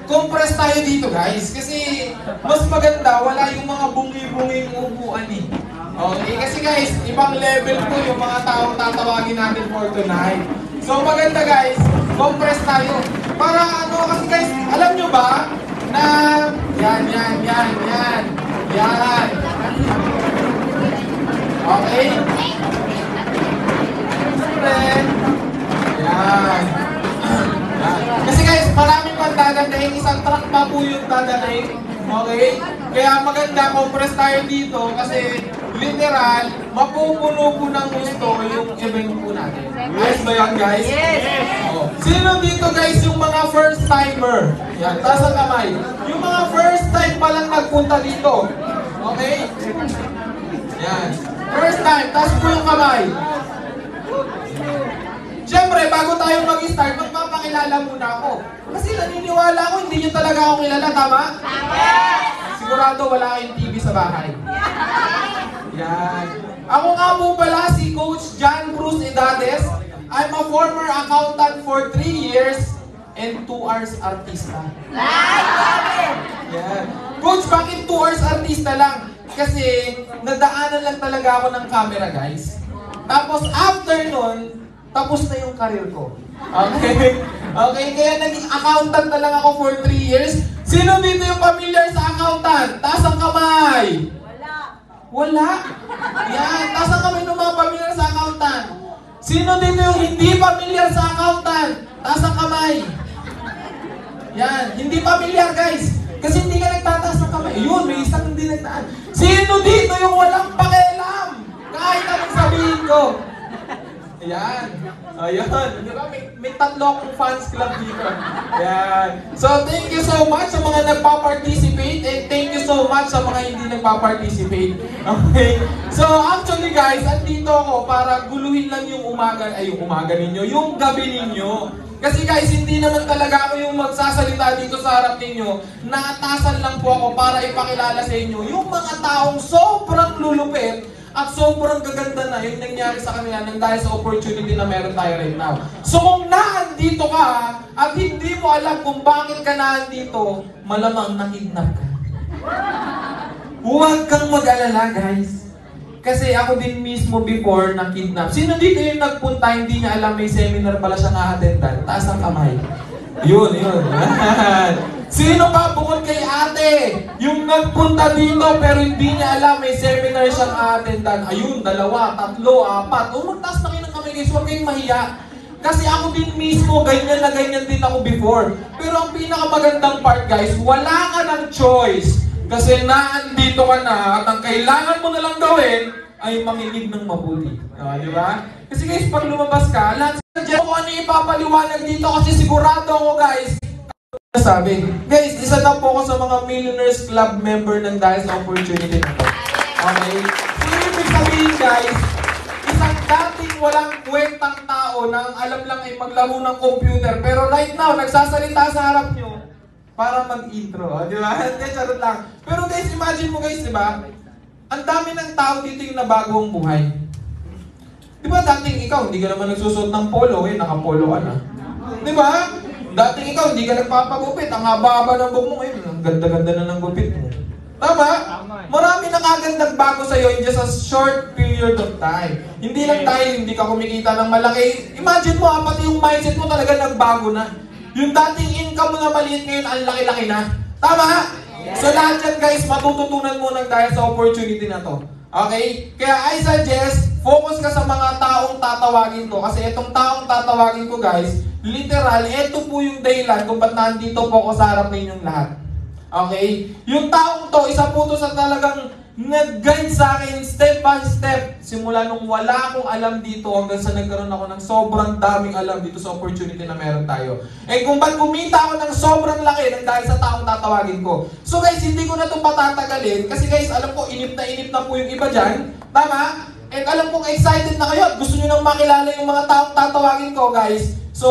Compress tayo dito guys kasi mas maganda wala yung mga bungi-bunging upuan eh. Okay, kasi guys, ibang level po yung mga taong tatawagin natin for tonight. So maganda guys, compress tayo. Para ano kasi guys, alam nyo ba na yan. Okay? Yan. Kasi guys, maraming pang dadadahin. Isang truck pa po yung dadadahin. Okay? Kaya maganda, compress tayo dito kasi literal, mapupuno po ng gusto yung event po natin. Ayos ba yan guys? Yes! Oh. Sino dito guys yung mga first timer? Yan, taas ang kamay. Yung mga first time pa lang nagpunta dito. Okay? Yan. First time, taas po yung kamay. Siyempre, bago tayo mag-start, magpapakilala muna ako. Kasi naniniwala ako, hindi nyo talaga ako kilala, tama? Tama! Sigurado wala kayong TV sa bahay. Yan. Ako nga po pala si Coach John Bruce Edades. I'm a former accountant for 3 years and 2 hours artista. Yan. Coach, bakit 2 hours artista lang? Kasi nadaanan lang talaga ako ng camera, guys. Tapos after nun, tapos na yung career ko. Okay? Okay, kaya naging accountant na lang ako for 3 years. Sino dito yung familiar sa accountant? Taas ang kamay! Wala. Yan, taas ang kamay ng mga familiar sa accountant. Sino dito yung hindi familiar sa accountant? Taas ang kamay. Yan, hindi familiar guys. Kasi hindi ka nagtataas ng kamay. Yun, may isang hindi nagtaan. Sino dito yung walang pakialam? Kahit anong sabihin ko. Ayan. Ayan. Diba? May tatlo akong fans club dito. Ayan. So, thank you so much sa mga nagpa-participate and thank you so much sa mga hindi nagpa-participate. Okay? So, actually guys, andito ako para guluhin lang yung umaga ninyo, yung gabi ninyo. Kasi guys, hindi naman talaga ako yung magsasalita dito sa harap ninyo. Naatasan lang po ako para ipakilala sa inyo yung mga taong sobrang lulupit at sobrang gaganda na yung nangyari sa kanila nang dahil sa opportunity na meron tayo right now. So kung naandito ka at hindi mo alam kung bakit ka naandito, malamang nakidnap ka. Huwag kang mag-alala guys. Kasi ako din mismo before nakidnap. Sino dito yung nagpunta, hindi niya alam may seminar pala siya nga-attendan? Taas ang kamay. Yun. Sino pa bukod kay ate? Yung nagpunta dito pero hindi niya alam may seminar siyang attendan. Ayun, 2, 3, 4. Magtaas na kayo ng kamay guys, huwag kayong mahiya. Kasi ako din mismo, ganyan na ganyan din ako before. Pero ang pinakamagandang part guys, wala ka ng choice. Kasi naandito ka na at ang kailangan mo na lang gawin ay manginig ng mabuti. Di ba? Kasi guys, pag lumabas ka, lahat sa kung ano ipapaliwanag dito kasi sigurado ako guys, sabi, guys, isa na po ako sa mga Millionaires Club member ng dahil sa opportunity na to. Okay? So, ibig sabihin guys, isang dating walang kwentang tao na alam lang ay maglaro ng computer, pero right now, nagsasalita sa harap nyo para mag-intro. Di ba? Hindi, charot lang. Pero guys, imagine mo guys, di ba? Ang dami ng tao dito yung nabago ang buhay. Di ba dating ikaw, hindi ka naman nagsusuot ng polo, naka-polo ka na. Di ba? Dating ikaw, hindi ka nagpapagupit. Ang haba-haba ng buhok mo ngayon. Ang ganda-ganda na ng gupit mo. Tama? Marami nang agandang bago sa'yo in just a short period of time. Hindi lang dahil hindi ka kumikita ng malaki. Imagine mo, pati yung mindset mo talaga nagbago na. Yung dating income mo na maliit ngayon, ang laki-laki na. Tama? So lahat yan guys, matututunan mo ng dahil sa opportunity na to. Okay? Kaya I suggest, focus ka sa mga taong tatawagin ko. Kasi itong taong tatawagin ko guys, literal, ito po yung dahilan kung ba't nandito po ako sa harap ninyong lahat. Okay? Yung taong to, isa po to sa talagang nag-guide sa akin step by step. Simula nung wala akong alam dito hanggang sa nagkaroon ako ng sobrang daming alam dito sa opportunity na meron tayo. Eh kung ba't kumita ako ng sobrang laki ng dahil sa taong tatawagin ko. So guys, hindi ko na ito patatagalin kasi guys, alam ko inip na po yung iba dyan. Tama? And alam kong excited na kayo at gusto nyo nang makilala yung mga taong tatawagin ko guys. So,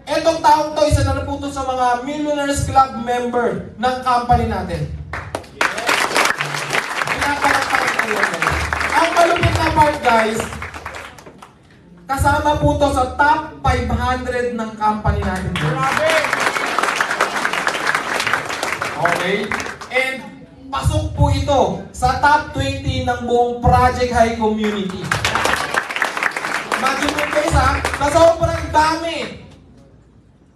etong taong to, isa na po to sa mga Millionaires Club member ng company natin. Ang malupit na part guys, kasama po to sa top 500 ng company natin. Okay? And pasok po ito sa top 20 ng buong Project High Community. Imagine mo guys ha, na sobrang dami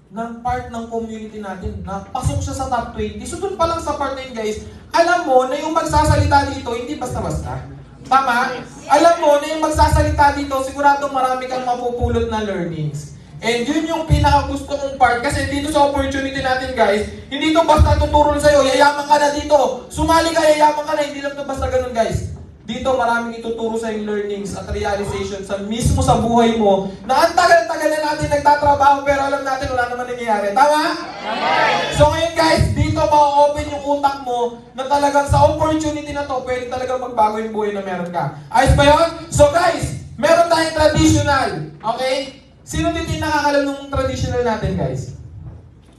ng part ng community natin na pasok siya sa top 20. So dun pa lang sa part na yun guys, alam mo na yung magsasalita dito, hindi basta-basta. Tama? Alam mo na yung magsasalita dito, sigurado marami kang mapupulot na learnings. And yun yung pinakagusto kong part kasi dito sa opportunity natin guys, hindi to basta tuturo sa'yo, yayaman ka na dito. Sumali ka, yayaman ka na, hindi lang to basta ganun guys. Dito maraming ituturo sa yung learnings at realization sa mismo sa buhay mo na ang tagal-tagal na natin nagtatrabaho pero alam natin wala naman nangyayari. Tama? So ngayon guys, dito ma-open yung utak mo na talagang sa opportunity na to, pwede talagang magbago yung buhay na meron ka. Ayos ba yun? So guys, meron tayong traditional. Okay? Sino dito yung nakakalam ng traditional natin guys?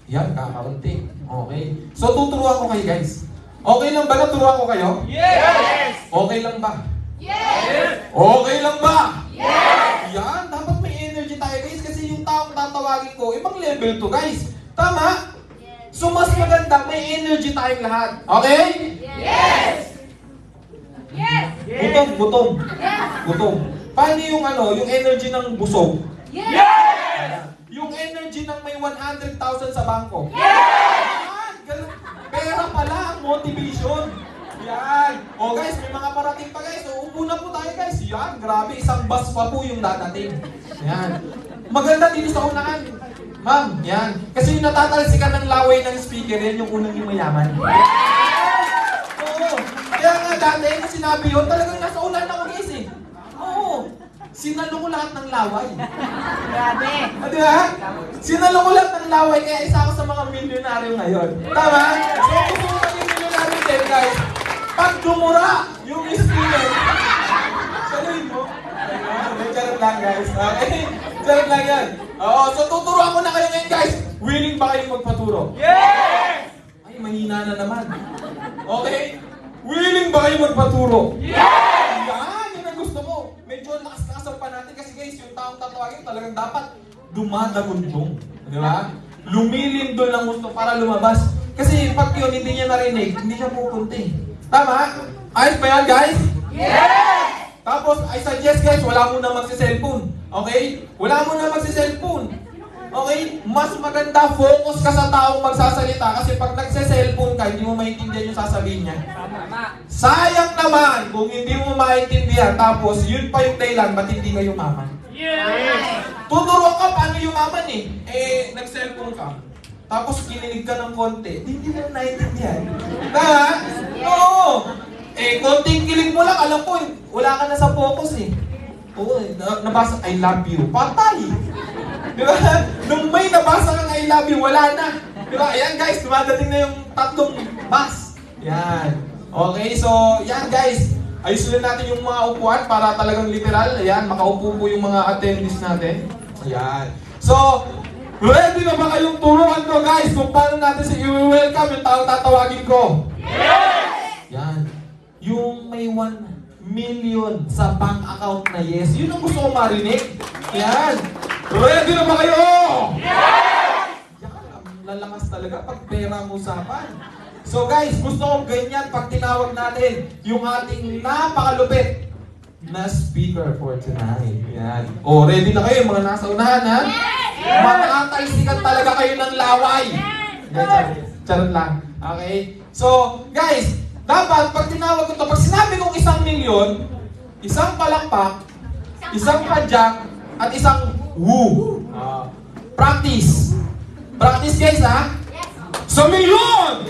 Yan, kakaunti. Okay. So tuturuan ko kayo guys. Okay lang ba na turuan ko kayo? Yes! Okay lang ba? Yes! Okay lang ba? Yes! Yan, dapat may energy tayo guys kasi yung taong tatawagin ko, ibang level to guys. Tama? So mas maganda, may energy tayong lahat. Okay? Yes! Yes! Gutom. Gutom. Paano yung yung energy ng busog? Yes! Yung energy ng may 100,000 sa bangko? Yes! Yan, ganun. Pera pala ang motivation. Yan. O guys, may mga parating pa guys. So, upo na po tayo guys. Yan, grabe. Isang bus pa po yung dadating. Yan. Maganda dito sa unahan. Ma'am, yan. Kasi yung natatalsikan ng laway ng speaker, yan yung unang yung mayaman. Oo. Kaya nga dati, nung sinabi yun, talagang nasa unahan ako guys eh. Oo. Sinalo ko lahat ng laway. Grabe! Di ba? Sinalo ko lahat ng laway, kaya isa ako sa mga milyonaryo ngayon. Tama? So, gusto ko maging milyonaryo din, guys. Pag dumura yung speaker, saluhin mo. Charot lang, guys. Okay? Charot lang yan. Oo, so tuturuan ko na kayo ngayon, guys. Willing ba kayong magpaturo? Yes! Ay, mahina na naman. Okay? Willing ba kayong magpaturo? Yes! Yan, yun ang gusto mo. Medyo lakas-lakasan pa natin kasi guys, yung taong tatawagin talagang dapat dumadagundong. Di ba? Lumilindol ng gusto para lumabas. Kasi pag yun hindi niya narinig, hindi siya pupunti. Tama? Ayos ba yan guys? Yes! Tapos, I suggest guys, wala muna magsi-cellphone. Okay? Wala muna magsi-cellphone. Okay? Mas maganda focus ka sa taong magsasalita kasi pag nagse-cellphone ka, hindi mo maintindihan yung sasabihin niya. Sayang naman kung hindi mo maintindihan tapos yun pa yung dahilan ba't hindi ka yumaman. Yes! Tuturo ka paano yumaman eh. Nag-cellphone ka. Tapos kinilig ka ng konti, hindi mo naiintindihan. Tama? Oo. Konting kilig mo lang, alam ko, wala ka na sa focus eh. Oo, nabasa, I love you. Patay! Di ba? Nung may nabasa kang I love you, wala na. Di ba? Ayan guys, dumadating na yung tatlong bus. Yan. Okay, so yan guys. Ayusin natin yung mga upuan para talagang literal. Ayan, makaupo po yung mga attendees natin. Ayan. So, ready na ba kayong turuan ko guys kung paano natin si i-welcome yung taong tatawagin ko? Yes! Yan. Yung may 1 million sa bank account na yes, yun ang gusto ko marinig. Yan. Ready na ba kayo? Yes! Yan, ang lalakas talaga pag pera ang usapan. So guys, gusto ko ganyan pag tinawag natin yung ating napakalupit na speaker for tonight. Yan. O, ready na kayo mga nasa unahan ha? Yes! Matatalsikan talaga kayo ng laway. Charot lang. Okay? So, guys, dapat pag tinawag ko ito, pag sinabi kong 1 milyon, isang palakpak, isang padyak, at isang woo. Practice. Practice guys ha? Sa milyon!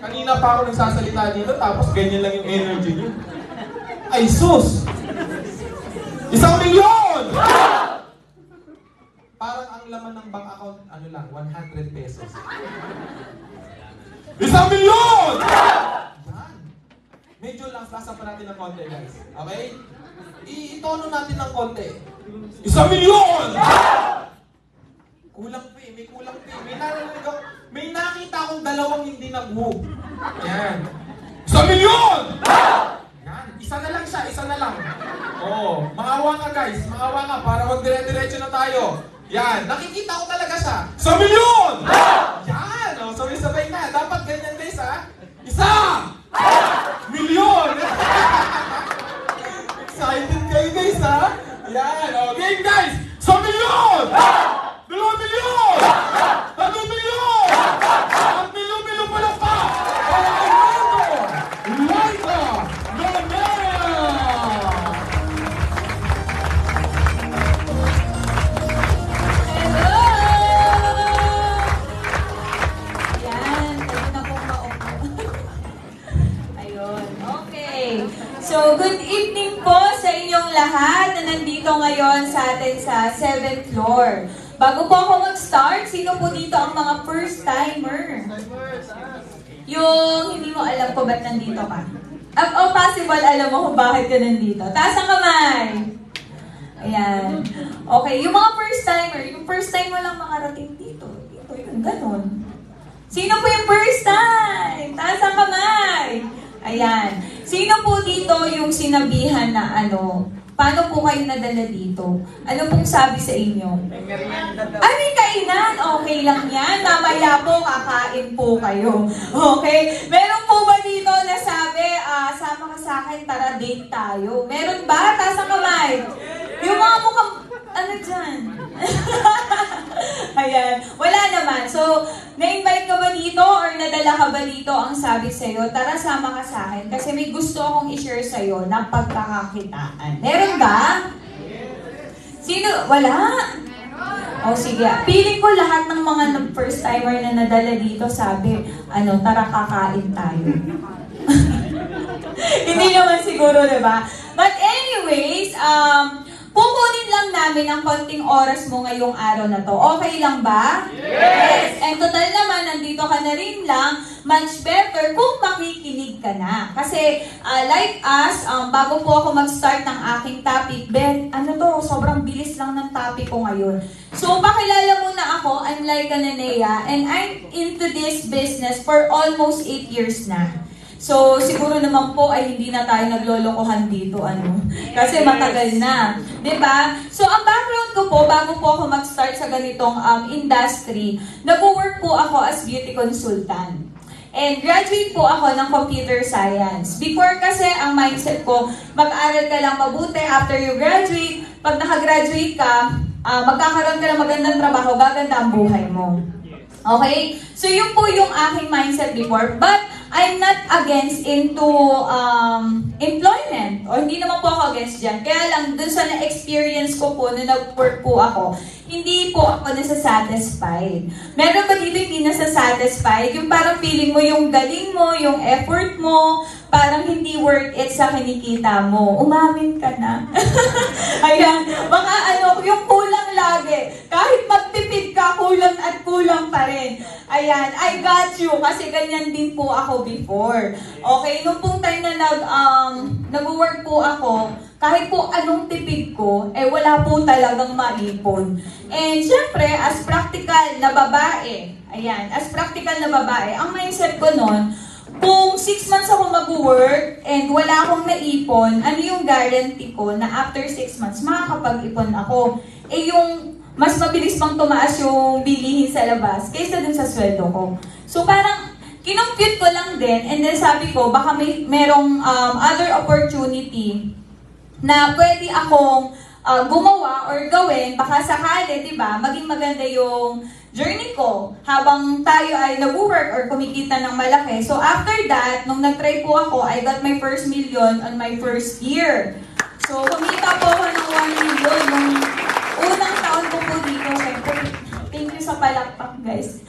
Kanina pa ako nagsasalita dito, tapos ganyan lang yung energy niyo. Ay sus! 1 milyon! Parang ang laman ng bank account, ano lang, 100 pesos. 1 milyon! Yan. Medyo lakas-lasan pa natin ng konti, guys. Okay? I-tono natin ng konti. 1 milyon! Kulang pa eh, may kulang pa eh. May nakita akong dalawang hindi nag-move. Yan. 1 milyon! Yan. Isa na lang siya, isa na lang. Oo. Maawa ka guys, maawa ka para wag dire-diretso na tayo. Yan. Nakikita ko talaga siya. 1 milyon! ngayon sa atin sa 7th floor. Bago po ako mag-start, sino po dito ang mga first-timer? Yung hindi mo alam ko ba't nandito ka? O possible, alam mo kung bakit ka nandito. Taas ang kamay! Ayan. Okay, yung mga first-timer, yung first time mo lang makarating dito. Dito, yung ganun. Sino po yung first time? Taas ang kamay! Ayan. Sino po dito yung sinabihan na paano po kayo nadala dito? Ano pong sabi sa inyo? Ay, may kainan! Okay lang yan. Mamaya po, kakain po kayo. Okay? Meron po ba dito na sabi, sama ka sa akin, tara date tayo? Meron ba? Taas ang kamay. Yung mga mukhang, ano dyan? Ayan. Wala naman. So, na-invite ka ba dito or nadala ka ba dito ang sabi sa'yo, tara sama ka sa akin kasi may gusto akong i-share sa'yo na pagkakakitaan. Meron ba? Sino? Wala? O sige. Feeling ko lahat ng mga first timer na nadala dito sabi, tara kakain tayo. Hindi naman siguro, diba? But anyways, kukunin lang namin ang konting oras mo ngayong araw na to. Okay lang ba? Yes! And total naman, nandito ka na rin lang, much better kung makikinig ka na. Kasi, like us, bago po ako mag-start ng aking topic, sobrang bilis lang ng topic ko ngayon. So, pakilala muna ako, I'm Laika Nanea, and I'm into this business for almost 8 years na. So, siguro naman po ay hindi na tayo naglolokohan dito, kasi matagal na. Diba? So, ang background ko po, bago po ako mag-start sa ganitong industry, nag-work po ako as beauty consultant. And graduate po ako ng computer science. Before kasi, ang mindset ko, mag-aral ka lang mabuti after you graduate. Pag nakagraduate ka, magkakaroon ka ng magandang trabaho, gaganda ang buhay mo. Okay? So, yun po yung aking mindset before. But, I'm not against into employment. O hindi naman po ako against dyan. Kaya lang, dun sa na-experience ko po, na nag-work po ako, hindi po ako nasa-satisfied. Meron ba dito hindi nasa-satisfied? Yung parang feeling mo yung galing mo, yung effort mo, parang hindi worth it sa kinikita mo. Umamin ka na. Ayan. Baka yung kulang lagi. Kahit magtipid ka, kulang at kulang pa rin. Ayan. I got you. Kasi ganyan din po ako before. Okay? Nung pong time na nag-work po ako, kahit po anong tipid ko, wala po talagang maipon. And syempre, as practical na babae, as practical na babae, ang mindset ko noon, kung 6 months ako mag-work and wala akong naipon, ano yung guarantee ko na after 6 months, makakapag-ipon ako? Yung mas mabilis pang tumaas yung bilihin sa labas kaysa dun sa sweldo ko. So parang, kinumpute ko lang din, and then sabi ko, baka merong other opportunity na pwede akong gumawa or gawin, baka sakali, diba, maging maganda yung journey ko habang tayo ay nag-work or kumikita ng malaki. So after that, nung nag-try po ako, I got my first million on my first year. So kumita po ako ng 1 million nung unang taon ko po dito. Thank you sa palakpak, guys.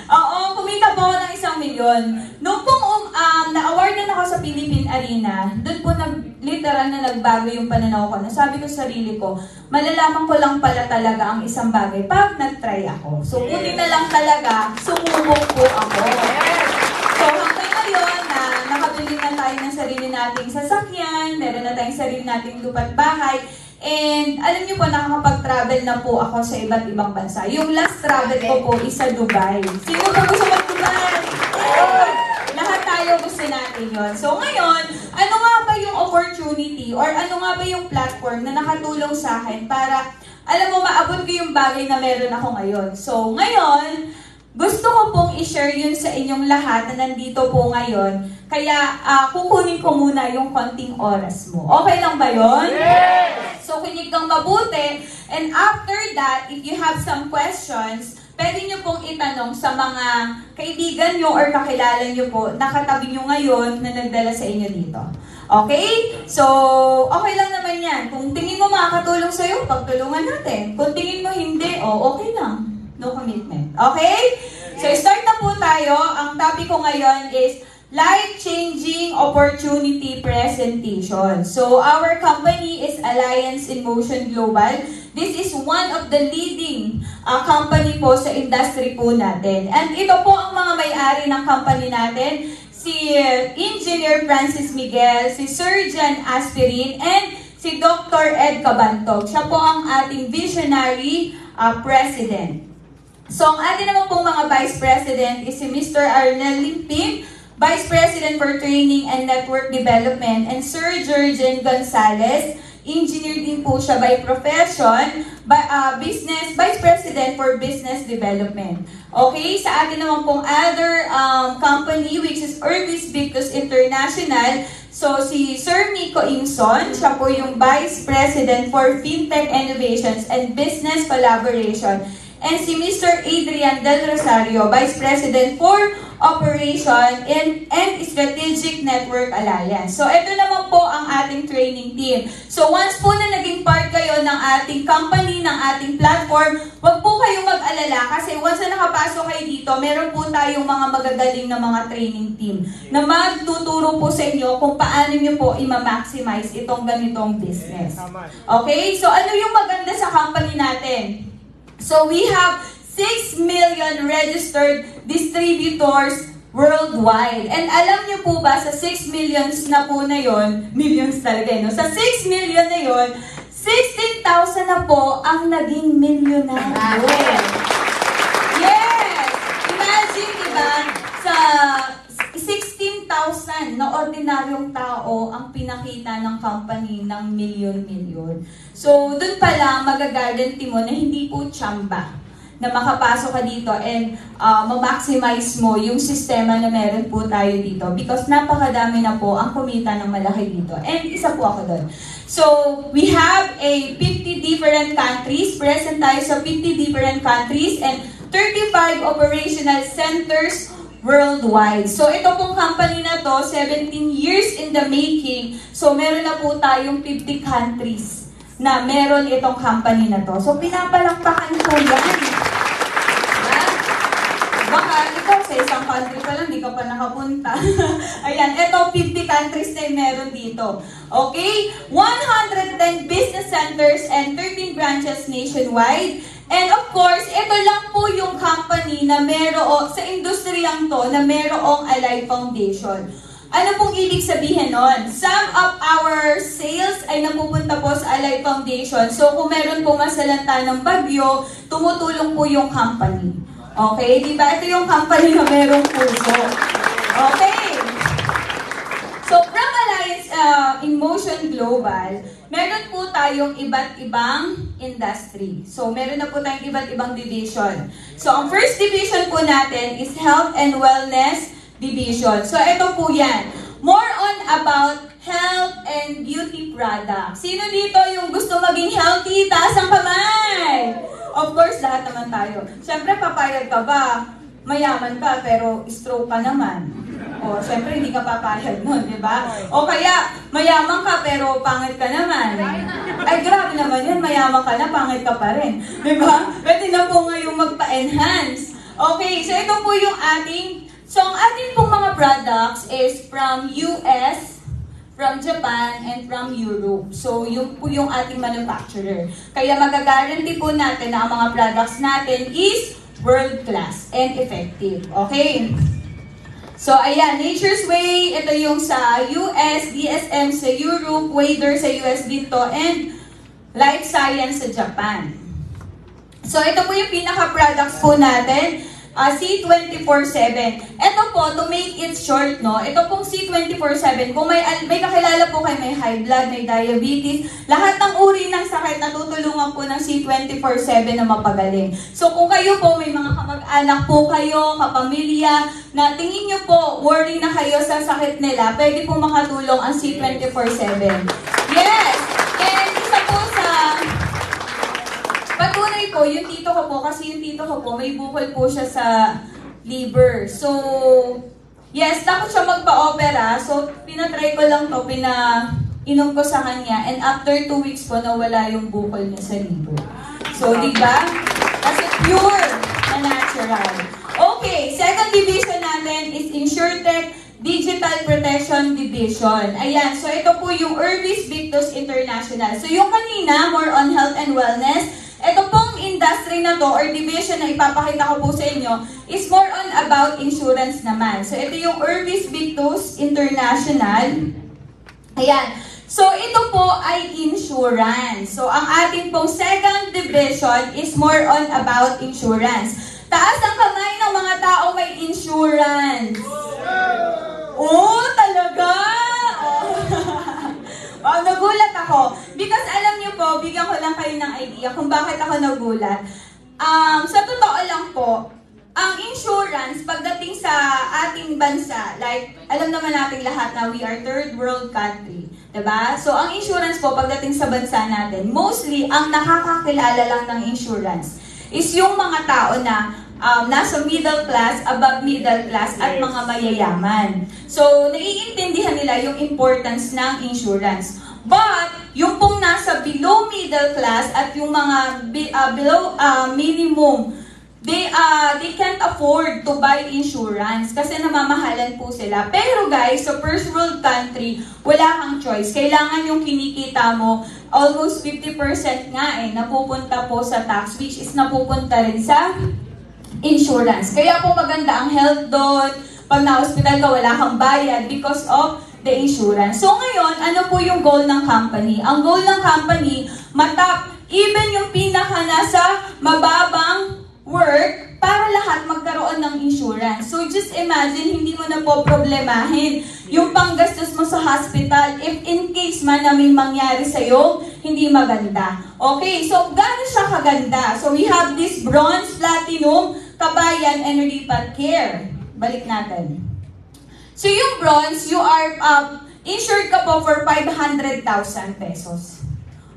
Oo, kumita po ako ng 1 million. Nung pong na-award na ako sa Philippine Arena, doon po literal na nagbago yung pananaw ko. Nasabi ko sa sarili ko, malalaman ko lang pala talaga ang isang bagay pag nag-try ako. So, buti na lang talaga, sumubok po ako. So, hanggang ngayon na nakabili na tayo ng sarili nating sasakyan, meron na tayong sarili nating lupa't bahay, and alam niyo po, nakakapag-travel na po ako sa iba't ibang bansa. Yung last travel ko po is sa Dubai. Sino po gusto mag-Dubai? Lahat tayo gusto natin yun. So ngayon, ano nga ba yung opportunity or ano nga ba yung platform na nakatulong sa akin para, alam mo, maabot ko yung bagay na meron ako ngayon. So ngayon, gusto ko pong i-share yun sa inyong lahat na nandito po ngayon. Kaya kukunin ko muna yung konting oras mo. Okay lang ba yun? Yes! So kinig kang mabuti. And after that, if you have some questions, pwede nyo pong itanong sa mga kaibigan nyo or kakilala nyo po na katabi nyo ngayon na nagdala sa inyo dito. Okay? So, okay lang naman yan. Kung tingin mo makakatulong sa'yo, pagtulungan natin. Kung tingin mo hindi, okay lang. No commitment. Okay? So, start na po tayo. Ang topic ko ngayon is life-changing opportunity presentation. So, our company is Alliance in Motion Global. This is one of the leading company po sa industry po natin. And ito po ang mga may-ari ng company natin, si Engineer Francis Miguel, si Sir John Aspirin, and si Dr. Ed Cabantog. Siya po ang ating visionary president. So, ang ating naman pong mga vice president is si Mr. Arnel Limpim, Vice President for Training and Network Development, and Sir Jurgen Gonzalez, engineer din po siya by profession, Vice President for Business Development. Okay, sa atin naman pong other company, which is Urbis Victus International, so si Sir Miko Ingson, siya po yung Vice President for Fintech Innovations and Business Collaboration, and si Mr. Adrian Del Rosario, Vice President for Operation and Strategic Network Alliance. So, ito naman po ang ating training team. So, once po na naging part kayo ng ating company, ng ating platform, wag po kayong mag-alala kasi once na nakapasok kayo dito, meron po tayong mga magagaling na mga training team na magtuturo po sa inyo kung paano nyo po i-maximize itong ganitong business. Okay? So, ano yung maganda sa company natin? So, we have 6 million registered distributors worldwide. And alam niyo po ba, sa 6 millions na po na yon, millions talaga, no? Sa 6 million na yon, 16,000 na po ang naging milyonaryo. Yes! Imagine, diba, sa 16,000 na ordinaryong tao ang pinakita ng company ng milyon-milyon. So, dun pa lang magagarantee mo na hindi po tsamba na makapasok ka dito and ma-maximize mo yung sistema na meron po tayo dito because napakadami na po ang kumita ng malaki dito. And isa po ako doon. So, we have a 50 different countries, present tayo sa 50 different countries and 35 operational centers worldwide. So, ito pong company na to, 17 years in the making. So, meron na po tayong 50 countries na meron itong company na to. So, pinapalakpakan po yan. Baka ikaw sa isang country pa lang, di ka pa nakapunta. Ayan, eto 50 countries na meron dito. Okay? 110 business centers and 13 branches nationwide. And of course, ito lang po yung company na meron, sa industriyang to, na merong Allied Foundation. Ano pong ibig sabihin nun? Some of our sales ay napupunta po sa Allied Foundation. So kung meron po masalanta ng bagyo, tumutulong po yung company. Okay, di ba? Ito yung company na merong puso. Okay. So, from Alliance in Motion Global, meron po tayong iba't ibang industry. So, meron na po tayong iba't ibang division. So, ang first division po natin is Health and Wellness Division. So, ito po yan. More on about health and beauty products. Sino dito yung gusto maging healthy? Taas ang kamay! Of course, lahat naman tayo. Siyempre, papayag ka ba? Mayaman ka, pero stroke ka naman. O, siyempre, hindi ka papayag nun, di ba? O kaya, mayaman ka, pero pangit ka naman. Ay, grabe naman yan. Mayaman ka na, pangit ka pa rin. Di ba? Pwede na po ngayong magpa-enhance. Okay, so ito po yung ating... So, ang ating pong mga products is from US, from Japan, and from Europe. So, yun po yung ating manufacturer. Kaya magagaranti po natin na ang mga products natin is world-class and effective. Okay? So, ayan, Nature's Way, ito yung sa US, DSM sa Europe, Wader sa US dito, and Life Science sa Japan. So, ito po yung pinaka-products po natin. C24/7. Ito po, to make it short, no? Ito pong C24/7, kung may kakilala po kayo, may high blood, may diabetes, lahat ng uri ng sakit natutulungan po ng C24/7 na mapagaling. So kung kayo po, may mga kamag-anak po kayo, kapamilya, na tingin nyo po, worry na kayo sa sakit nila, pwede po makatulong ang C24/7. Yes! And isa po sa... Patunay ko, yung tito ko po, kasi yung tito ko po, may bukol po siya sa liver. So, yes, takot siya magpa-opera. So, pinatry ko lang to, pinainom ko sa kanya. And after 2 weeks po, nawala yung bukol niya sa liver. So, di ba? Kasi pure na natural. Okay, second division natin is InsurTech Digital Protection Division. Ayan, so ito po yung Urbis Victus International. So yung kanina, more on health and wellness, ito pong industry na to or division na ipapakita ko po sa inyo is more on about insurance naman. So ito yung Urbis Victus International. Ayan. So ito po ay insurance. So ang ating pong second division is more on about insurance. Taas ang kamay ng mga tao may insurance. Oh, talaga? Oh. Wow, nagulat ako. Because alam niyo po, bigyan ko lang kayo ng idea kung bakit ako nagulat. Sa totoo lang po, ang insurance, pagdating sa ating bansa, like, alam naman natin lahat na we are third world country. Diba? So, ang insurance po, pagdating sa bansa natin, mostly, ang nakakakilala lang ng insurance is yung mga tao na nasa middle class, above middle class, at mga mayayaman. So, naiintindihan nila yung importance ng insurance. But, yung pong nasa below middle class at yung mga below minimum, they can't afford to buy insurance kasi namamahalan po sila. Pero guys, sa first world country, wala kang choice. Kailangan yung kinikita mo, almost 50% nga napupunta po sa tax, which is napupunta rin sa insurance. Kaya po maganda ang health doon. Pag na-hospital ka, wala kang bayad because of the insurance. So ngayon, ano po yung goal ng company? Ang goal ng company, matap, even yung pinaka nasa mababang work, para lahat magkaroon ng insurance. So just imagine, hindi mo na po problemahin yung panggastos mo sa hospital if in case man na may mangyari sa'yo, hindi maganda. Okay, so gano'n siya kaganda? So we have this bronze, platinum, kabayan, and lipat care. Balik natin. So yung bronze, you are insured ka po for 500,000 pesos.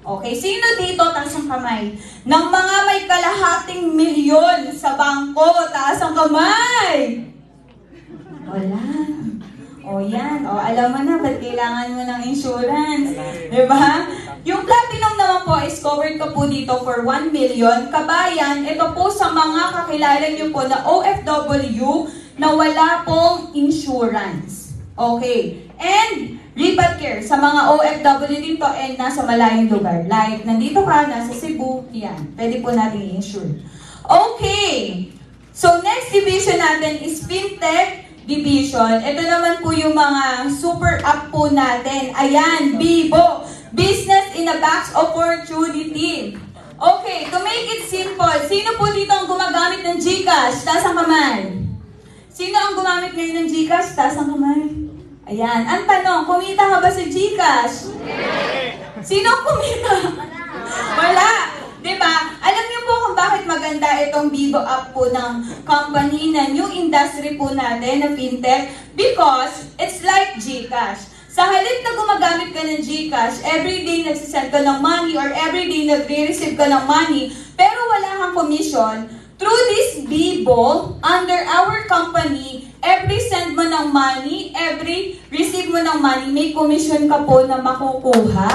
Okay, sino dito, taas ang kamay? Ng mga may kalahating milyon sa bangko, taas ang kamay! Wala. O yan, o alam mo na, ba't kailangan mo ng insurance? Diba? Yung platinum naman po is covered ka po dito for 1 million. Kabayan, ito po sa mga kakilala nyo po na OFW na wala pong insurance. Okay. And lipat care sa mga OFW dito and nasa malayong lugar. Like, nandito ka, nasa Cebu, yan. Pwede po natin i-insure. Okay. So, next division natin is FinTech Division. Ito naman po yung mga super app po natin. Ayan, Bibo. Business in a Box Opportunity. Okay, to make it simple, sino po dito ang gumagamit ng GCash? Taas ang kamay. Sino ang gumamit ngayon ng GCash? Taas ang kamay. Ayan. Ang tanong, kumita ka ba sa GCash? Sino kumita? Wala. Diba? Alam niyo po kung bakit maganda itong Bibo app po ng company na new industry po natin na fintech? Because it's like GCash. Sa halip na gumagamit ka ng GCash, everyday nagsisend ka ng money or everyday nagre-receive ka ng money, pero wala kang commission, through this Bibo, under our company, every send mo ng money, every receive mo ng money, may commission ka po na makukuha.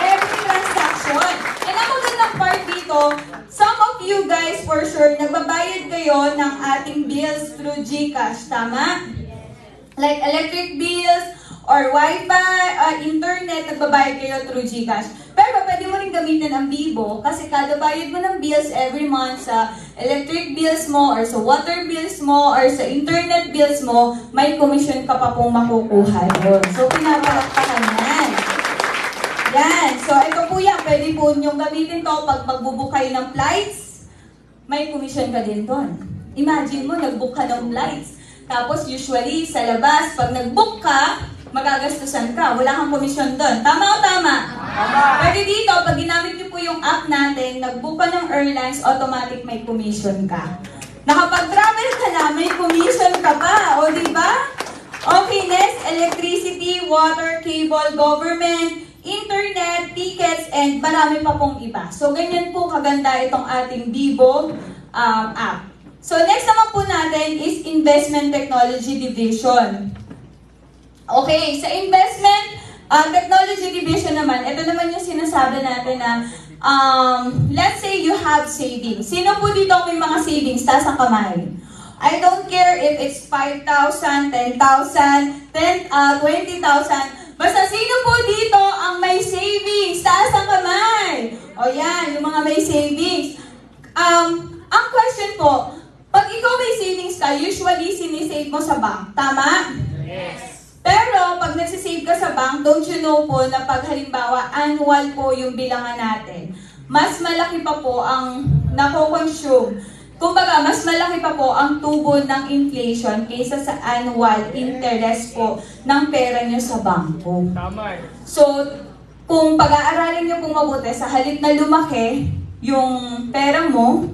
Every transaction. And ang magandang part dito, some of you guys for sure, nagbabayad kayo ng ating bills through GCash, tama? Like electric bills or wifi, internet, nagbabayad kayo through GCash. Pero pwede mo rin gamitin ang Bibo kasi kada bayad mo ng bills every month sa electric bills mo or sa water bills mo or sa internet bills mo, may commission ka pa pong makukuha doon. So, pinapalakpakan yan. Yan. So, ito po yan. Pwede po niyong gamitin to pag magbubook kayo ng flights, may commission ka din doon. Imagine mo, nagbook ka ng flights. Tapos, usually, sa labas, pag nag-book ka, magagastusan ka. Wala kang komisyon doon. Tama o tama? Tama. Pwede dito, pag ginamit niyo po yung app natin, nag-book ka ng airlines, automatic may commission ka. Nakapag-travel ka na, may commission ka pa. O, diba? Okay, next, electricity, water, cable, government, internet, tickets, and marami pa pong iba. So, ganyan po kaganda itong ating Bibo app. So, next naman po natin is Investment Technology Division. Okay, sa Investment Technology Division naman, ito naman yung sinasabi natin na, let's say you have savings. Sino po dito may mga savings? Taas ang kamay. I don't care if it's 5,000, 10,000, 20,000. Basta sino po dito ang may savings? Taas ang kamay. O yan, yung mga may savings. Ang question po, pag ikaw may savings ka, usually sinisave mo sa bank. Tama? Yes. Pero pag nagsisave ka sa bank, don't you know po na pag halimbawa annual po yung bilangan natin, mas malaki pa po ang nako-consume. Kumbaga, mas malaki pa po ang tubo ng inflation kaysa sa annual interest po ng pera nyo sa bangko. Tama. So, kung pag-aaralin nyo pong mabuti, sa halip na lumaki yung pera mo,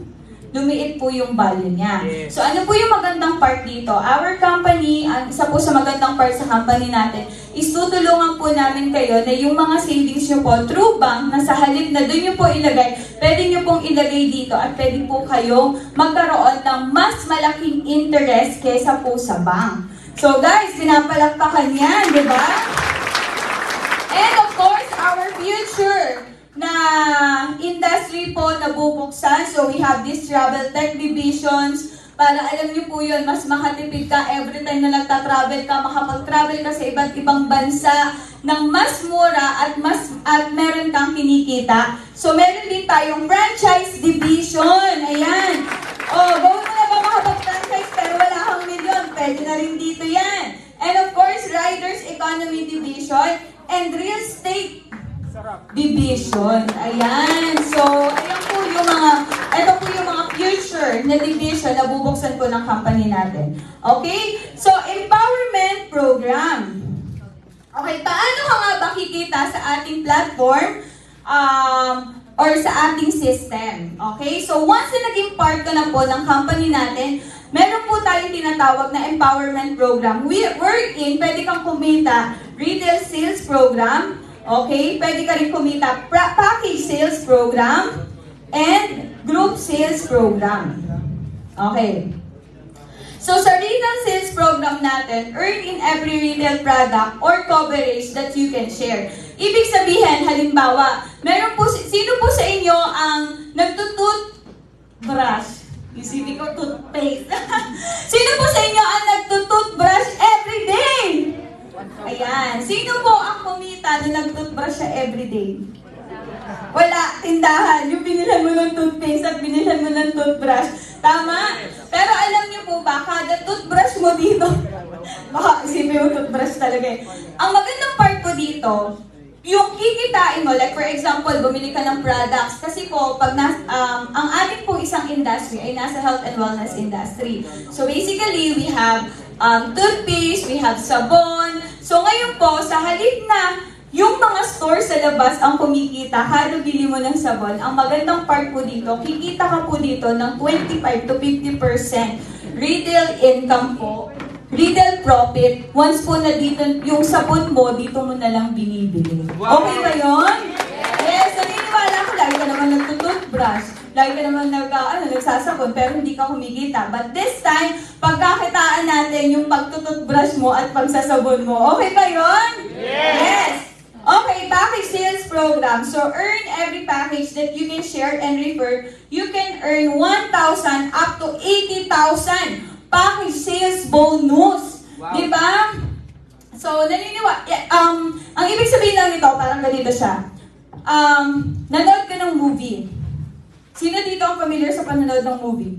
lumiit po yung value niya. Yes. So, ano po yung magandang part dito? Our company, ang isa po sa magandang part sa company natin, is tutulungan po namin kayo na yung mga savings nyo po through bank na sa halip na doon nyo po ilagay, pwede nyo pong ilagay dito at pwede po kayong magkaroon ng mas malaking interest kaysa po sa bank. So guys, pinapalakpakan yan, di ba? And of course, our future na industry po na bubuksan. So we have this travel tech divisions para alam niyo po yun, mas makatipid ka every time na nagta-travel ka, makapag-travel ka sa iba't ibang bansa ng mas mura at meron kang kinikita. So meron din tayong franchise division. Ayan. Oh, gawin mo na ba makapag-franchise pero wala kang milyon? Pwede na rin dito yan. And of course, Riders Economy Division and Real Estate Division. Ayan. So, ayan po yung ito po yung mga future na division na bubuksan po ng company natin. Okay? So, empowerment program. Okay, paano ka nga ba kikita sa ating platform or sa ating system? Okay? So, once na naging part ka na po ng company natin, meron po tayong tinatawag na empowerment program. Wherein, pwede kang kumita retail sales program. Okay? Pwede ka rin kumita package sales program and group sales program. Okay. So, sa retail sales program natin, earn in every retail product or coverage that you can share. Ibig sabihin, halimbawa, meron po, sino po sa inyo ang nagtututbrush? Isipin ko, toothpaste. Sino po sa inyo ang nagtututbrush every day? Ayan. Sino po ang kumita na nag-toothbrush siya everyday? Wala. Tindahan. Yung binilhan mo ng toothpaste at binilhan mo ng toothbrush. Tama? Pero alam niyo po ba, kada toothbrush mo dito, baka isipin mo toothbrush talaga eh. Ang magandang part po dito, yung kikitain mo, like for example, bumili ka ng products. Kasi po, pag ang ating po isang industry ay nasa health and wellness industry. So basically, we have toothpaste, we have sabon. So ngayon po, sa halip na yung mga store sa labas ang kumikita, kada bili mo ng sabon, ang magandang part po dito, kikita ka po dito ng 25 to 50% retail income po, retail profit. Once po na dito, yung sabon mo, dito mo na lang binibili. Okay ba yun? Yes, naniniwala ko, lagi ka naman nagtututbrush, lagi ka naman nagsasabon, pero hindi ka kumikita. But this time, pagkakitaan natin yung pagtututbrush mo at pagsasabon mo. Okay ba yun? Yes! Okay, package sales program. So, earn every package that you can share and refer. You can earn 1,000 up to 80,000 package sales bonus. Wow. Diba? So, ang ibig sabihin lang nito, parang ganito siya. Nanood ka ng movie. Sino dito ang familiar sa panonood ng movie?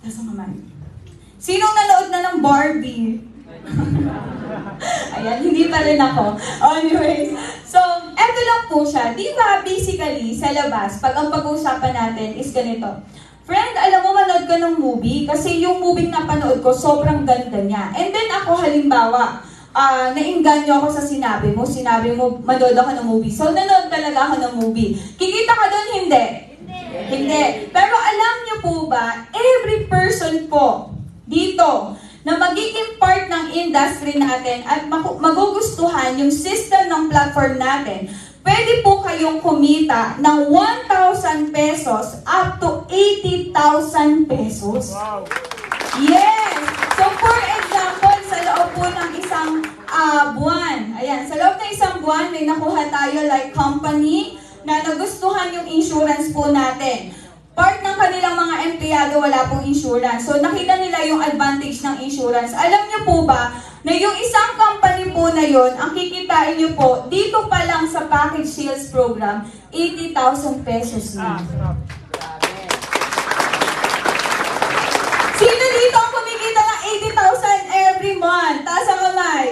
Tasa naman. Sinong nanood na ng Barbie? Ayan, hindi pa rin ako. Anyways, so, eto lang po siya. Di ba, basically, sa labas, pag ang pag-uusapan natin is ganito. Friend, alam mo, manood ka ng movie kasi yung movie na panood ko, sobrang ganda niya. And then ako, halimbawa, nainganyo ako sa sinabi mo, manood ako ng movie. So, nanood talaga ako ng movie. Kikita ka doon, hindi? Hindi. Pero alam niyo po ba, every person po dito na magiging part ng industry natin at magugustuhan yung system ng platform natin, pwede po kayong kumita ng 1,000 pesos up to 80,000 pesos. Wow. Yes! So for example, sa loob po ng isang buwan, ayan, sa loob ng isang buwan, may nakuha tayo like company na nagustuhan yung insurance po natin. Part ng kanilang mga empleyado empleyado, wala pong insurance. So nakita nila yung advantage ng insurance. Alam niyo po ba na yung isang company po na yon, ang kikitain niyo po, dito pa lang sa package sales program, 80,000 pesos na. Sino dito ang kumikita ng 80,000 every month? Taas ang kamay.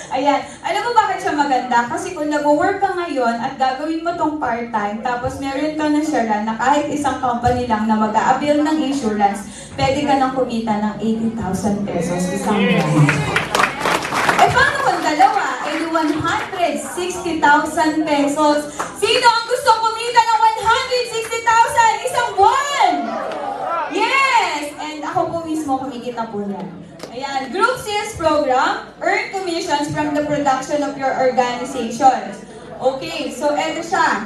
Ayan. Alam mo bakit siya maganda? Kasi kung nag-work ka ngayon at gagawin mo tong part-time, tapos meron ka na siya na kahit isang company lang na mag-a-avail ng insurance, pwede ka nang kumita ng 80,000 pesos isang buwan. Eh paano kung dalawa? Eh 160,000 pesos. Sino ang gusto kumita ng 160,000 isang buwan? Yes! And ako po mismo kumikita po niyan. Ayan, group sales program, earn commissions from the production of your organization. Okay, so eto siya.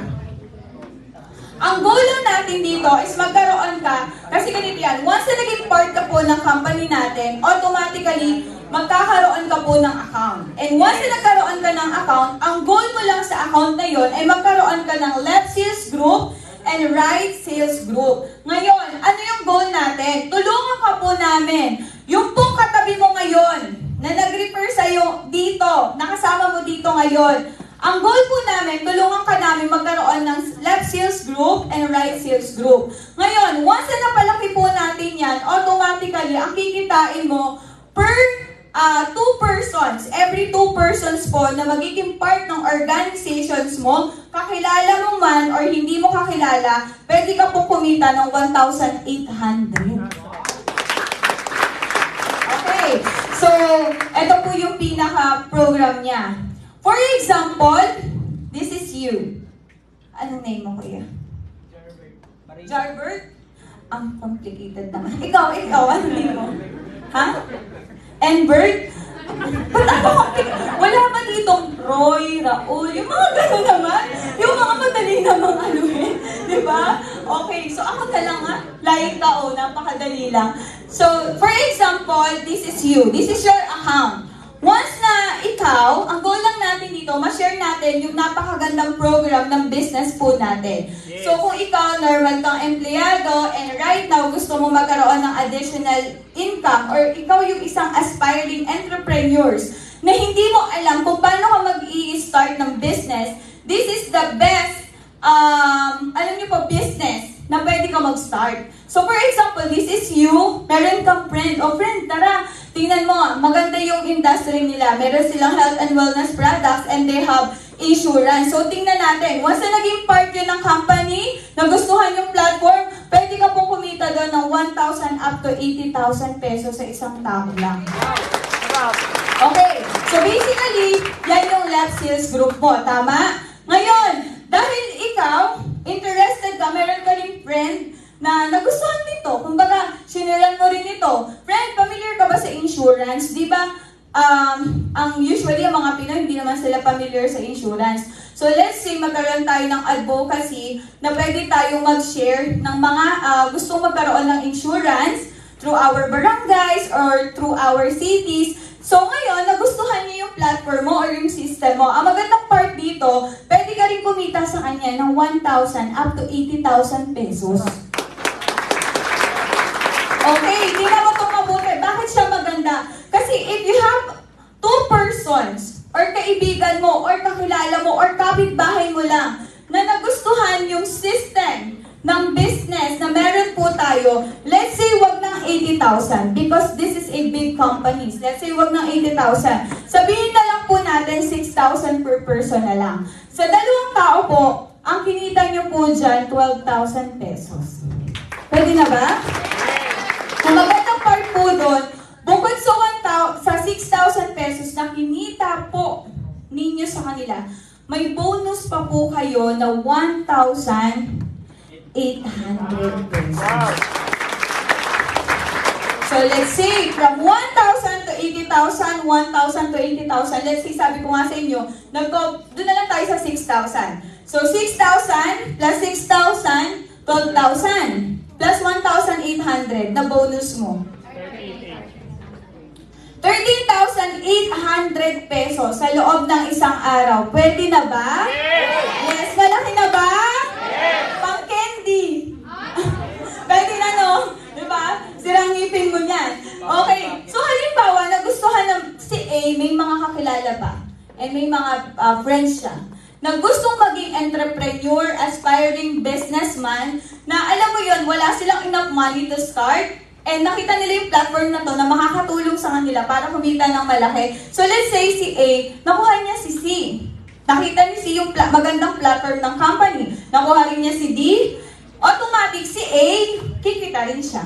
Ang goal lang natin dito is magkaroon ka, kasi ganito yan, once na naging part ka po ng company natin, automatically, magkakaroon ka po ng account. And once na nagkaroon ka ng account, ang goal mo lang sa account na yon ay magkaroon ka ng left sales group and right sales group. Ngayon, ano yung goal natin? Tulungan ka po namin. Yung pong katabi mo ngayon, na nag-refer sa'yo dito, nakasama mo dito ngayon, ang goal po namin, tulungan ka namin magkaroon ng left sales group and right sales group. Ngayon, once na napalaki po natin yan, automatically, ang kikitain mo per 2 persons, every 2 persons po na magiging part ng organizations mo, kakilala mo man or hindi mo kakilala, pwede ka po kumita ng 1,800. Okay, so, ito po yung pinaka-program niya. For example, this is you. Anong name mo, kuya? Jarbert? Ang complicated naman. Ikaw, anong name mo? Ha? Enbert? Ba't ako complicated? Wala ba ditong Roy, Raul? Yung mga gano'n naman? Yung mga madali namang anuhin. Diba? Okay, so ako na lang ha. Like tao, napakadali lang. So, for example, this is you. This is your account. Once na ikaw, ang goal lang natin dito, ma-share natin yung napakagandang program ng business po natin. Yes. So kung ikaw, normal kang empleyado, and right now gusto mo magkaroon ng additional income, or ikaw yung isang aspiring entrepreneurs na hindi mo alam kung paano ka mag-i-start ng business, this is the best, alam niyo po, business na pwede ka mag-start. So for example, this is you, meron kang friend, o friend, tara, tingnan mo, maganda yung industry nila. Meron silang health and wellness products and they have insurance. So tingnan natin, once na naging part yun ng company, nagustuhan yung platform, pwede ka pong kumita doon ng 1,000 up to 80,000 pesos sa isang tao lang. Okay, so basically, yan yung left sales group mo, tama? Ngayon, dahil ikaw, interested ka, meron ka rin friend na nagustuhan nito. Kumbaga, sinilan mo rin ito. Friend, familiar ka ba sa insurance? Di ba, usually, ang mga Pinoy, hindi naman sila familiar sa insurance. So, let's say, magkaroon tayo ng advocacy na pwede tayong mag-share ng mga gustong magkaroon ng insurance through our barangays or through our cities. So, ngayon, nagustuhan niyo yung platform mo or yung system mo. Ang magandang part dito, pwede ka rin kumita sa kanya ng 1,000 up to 80,000 pesos. Okay, tingnan mo itong mabuti. Bakit siya maganda? Kasi if you have 2 persons, or kaibigan mo, or kakilala mo, or kapitbahay mo lang, na nagustuhan yung system ng business na meron po tayo, let's say wag ng 80,000 because this is a big companies. Let's say wag ng 80,000. Sabihin na lang po natin 6,000 per person na lang. Sa dalawang tao po, ang kinita nyo po dyan, 12,000 pesos. Pwede na ba? Ang magandang part po doon, bukod sa 6,000 pesos na kinita po ninyo sa kanila, may bonus pa po kayo na 1,800 pesos. So let's say, from 1,000 to 80,000, 1,000 to 80,000, let's say, sabi ko nga sa inyo, doon na lang tayo sa 6,000. So 6,000 plus 6,000, 12,000. Plus 1,800 na bonus mo. 13,800 pesos sa loob ng isang araw. Pwede na ba? Yes! Malaki na ba? Yes! Pang candy. friends siya na gustong maging entrepreneur, aspiring businessman, na alam mo yon, wala silang enough money to start, and nakita nila yung platform na to na makakatulong sa kanila para kumita ng malaki. So let's say si A, nakuha niya si C. Nakita ni C yung magandang platform ng company. Nakuha rin niya si D. Automatic si A, kikita rin siya.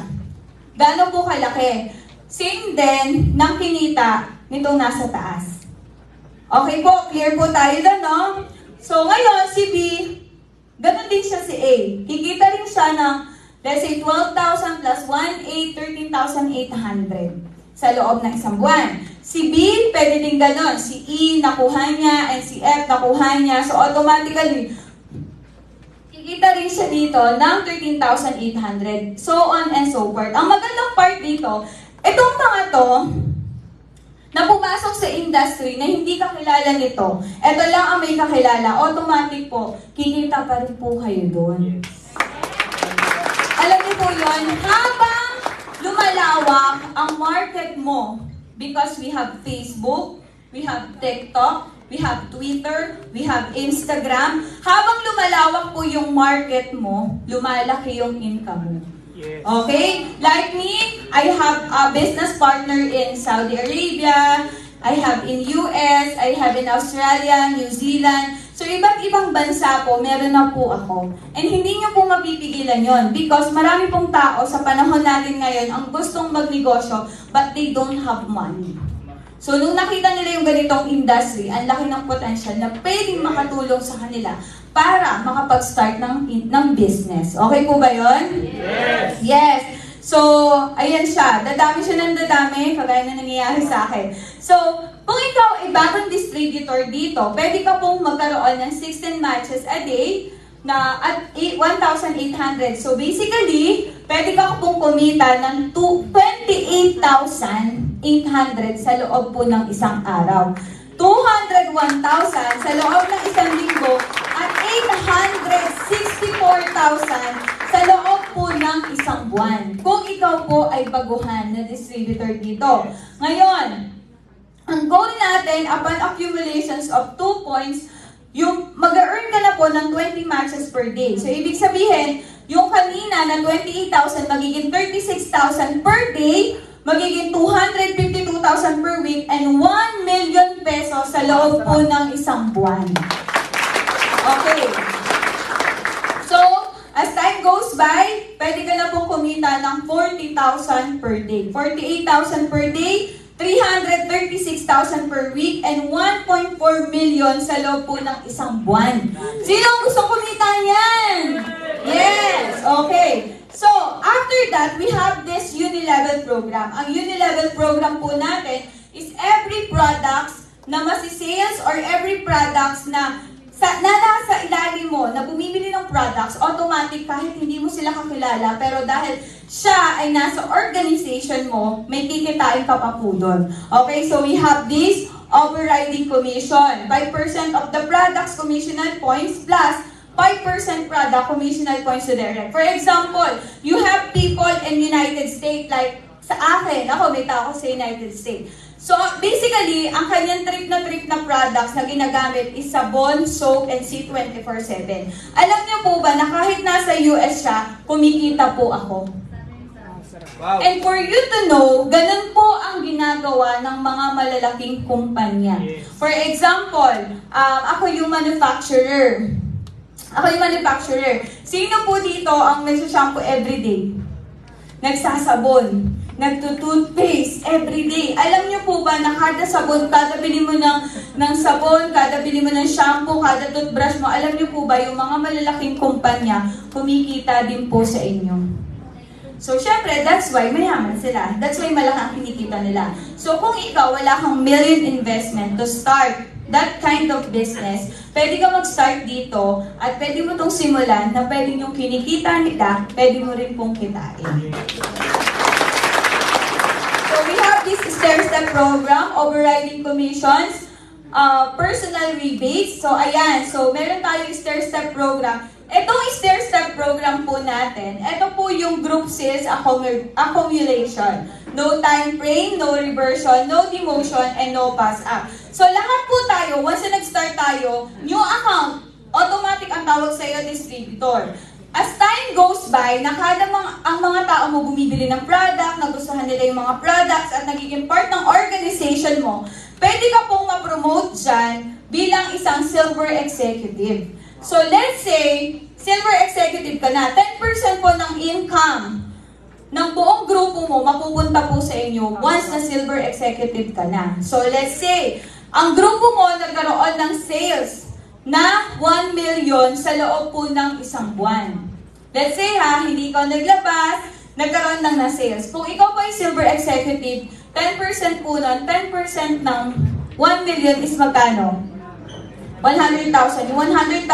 Gaano po kalaki? Same din ng kinita nitong nasa taas. Okay po, clear po tayo doon, no? So ngayon, si B, ganun din siya si A. Kikita rin siya ng, let's say, 12,000 plus 1,800, 13,800 sa loob ng isang buwan. Si B, pwede din ganun. Si E, nakuha niya, and si F, nakuha niya. So automatically, kikita rin siya dito ng 13,800. So on and so forth. Ang magandang part dito, itong mga to, na pumasok sa industry na hindi kakilala nito, ito lang ang may kakilala, automatic po, kikita pa rin po kayo doon. Alam niyo po yun, habang lumalawak ang market mo, because we have Facebook, we have TikTok, we have Twitter, we have Instagram, habang lumalawak po yung market mo, lumalaki yung income mo. Okay? Like me, I have a business partner in Saudi Arabia, I have in US, I have in Australia, New Zealand. So, iba't ibang bansa po, meron na po ako. And hindi nyo po mapipigilan yon because marami pong tao sa panahon natin ngayon ang gustong magnegosyo but they don't have money. So, nung nakita nila yung ganitong industry, ang laki ng potential na pwedeng makatulong sa kanila para makapag-start ng business. Okay po ba yun? Yes! Yes! So, ayan siya. Dadami siya ng dadami, kagaya na nangyayari sa akin. So, kung ikaw ay bagong distributor dito, pwede ka pong magkaroon ng 16 matches a day na at 1,800. So, basically, pwede ka pong kumita ng 28,800 sa loob po ng isang araw. 201,000 sa loob ng isang linggo at 864,000 sa loob po ng isang buwan. Kung ikaw po ay baguhan na distributor dito. Ngayon, ang goal natin upon accumulations of 2 points, yung mag-earn ka na po ng 20 matches per day. So, ibig sabihin, yung kanina na 28,000 magiging 36,000 per day, magiging 252,000 per week, and 1 million pesos sa loob po ng isang buwan. Okay. So, as time goes by, pwede ka na pong kumita ng 40,000 per day. 48,000 per day, 336,000 per week, and 1.4 million sa loob po ng isang buwan. Sino ang gusto kumita niyan? Yes! Okay. So, after that, we have this Unilevel program. Ang Unilevel program po natin is every products na masisales or every products na nasa ilalim mo, na bumibili ng products, automatic kahit hindi mo sila kakilala, pero dahil siya ay nasa organization mo, may kikitain ka pa po doon. Okay, so we have this overriding commission. 5% of the products commissional points plus 5% product commissional points to direct. For example, you have people in United States, like sa akin, ako may tao sa United States. So basically, ang kanyang trip na products na ginagamit is sabon, soap, and C24/7. Alam niyo po ba na kahit nasa US siya, kumikita po ako? Wow. And for you to know, ganun po ang ginagawa ng mga malalaking kumpanya. For example, ako yung manufacturer. Sino po dito ang nagsashampoo everyday? Nagsasabon. Nagtutoothpaste everyday. Alam niyo po ba na kada sabon, kada bili mo ng sabon, kada bili mo ng shampoo, kada toothbrush mo, alam niyo po ba yung mga malalaking kumpanya, kumikita din po sa inyo. So, syempre, that's why mayaman sila. That's why malaki ang kinikita nila. So, kung ikaw wala kang million investment to start that kind of business, pwede ka mag-start dito at pwede mo itong simulan na pwede yung kinikita nila, pwede mo rin pong kitain. So, we have this stair-step program, overriding commissions, personal rebates. So, ayan. So, meron tayong stair-step program. Itong stair-step program po natin, ito po yung group sales accumulation. no time frame, no reversion, no demotion, and no pass up. So lahat po tayo, once na nag-start tayo, new account, automatic ang tawag sa iyo distributor. As time goes by, ang mga tao mo bumibili ng product, nagustuhan nila yung mga products at nagiging part ng organization mo, pwede ka pong ma-promote dyan bilang isang silver executive. So let's say, silver executive ka na, 10% po ng income ng buong grupo mo mapupunta po sa inyo once na silver executive ka na. So let's say, ang grupo mo nagkaroon ng sales na 1 million sa loob po ng isang buwan. Let's say hindi ikaw naglabas, nagkaroon lang ng sales. Kung ikaw po ay silver executive, 10% po nun, 10% ng 1 million is magkano? 100,000. Yung 100,000,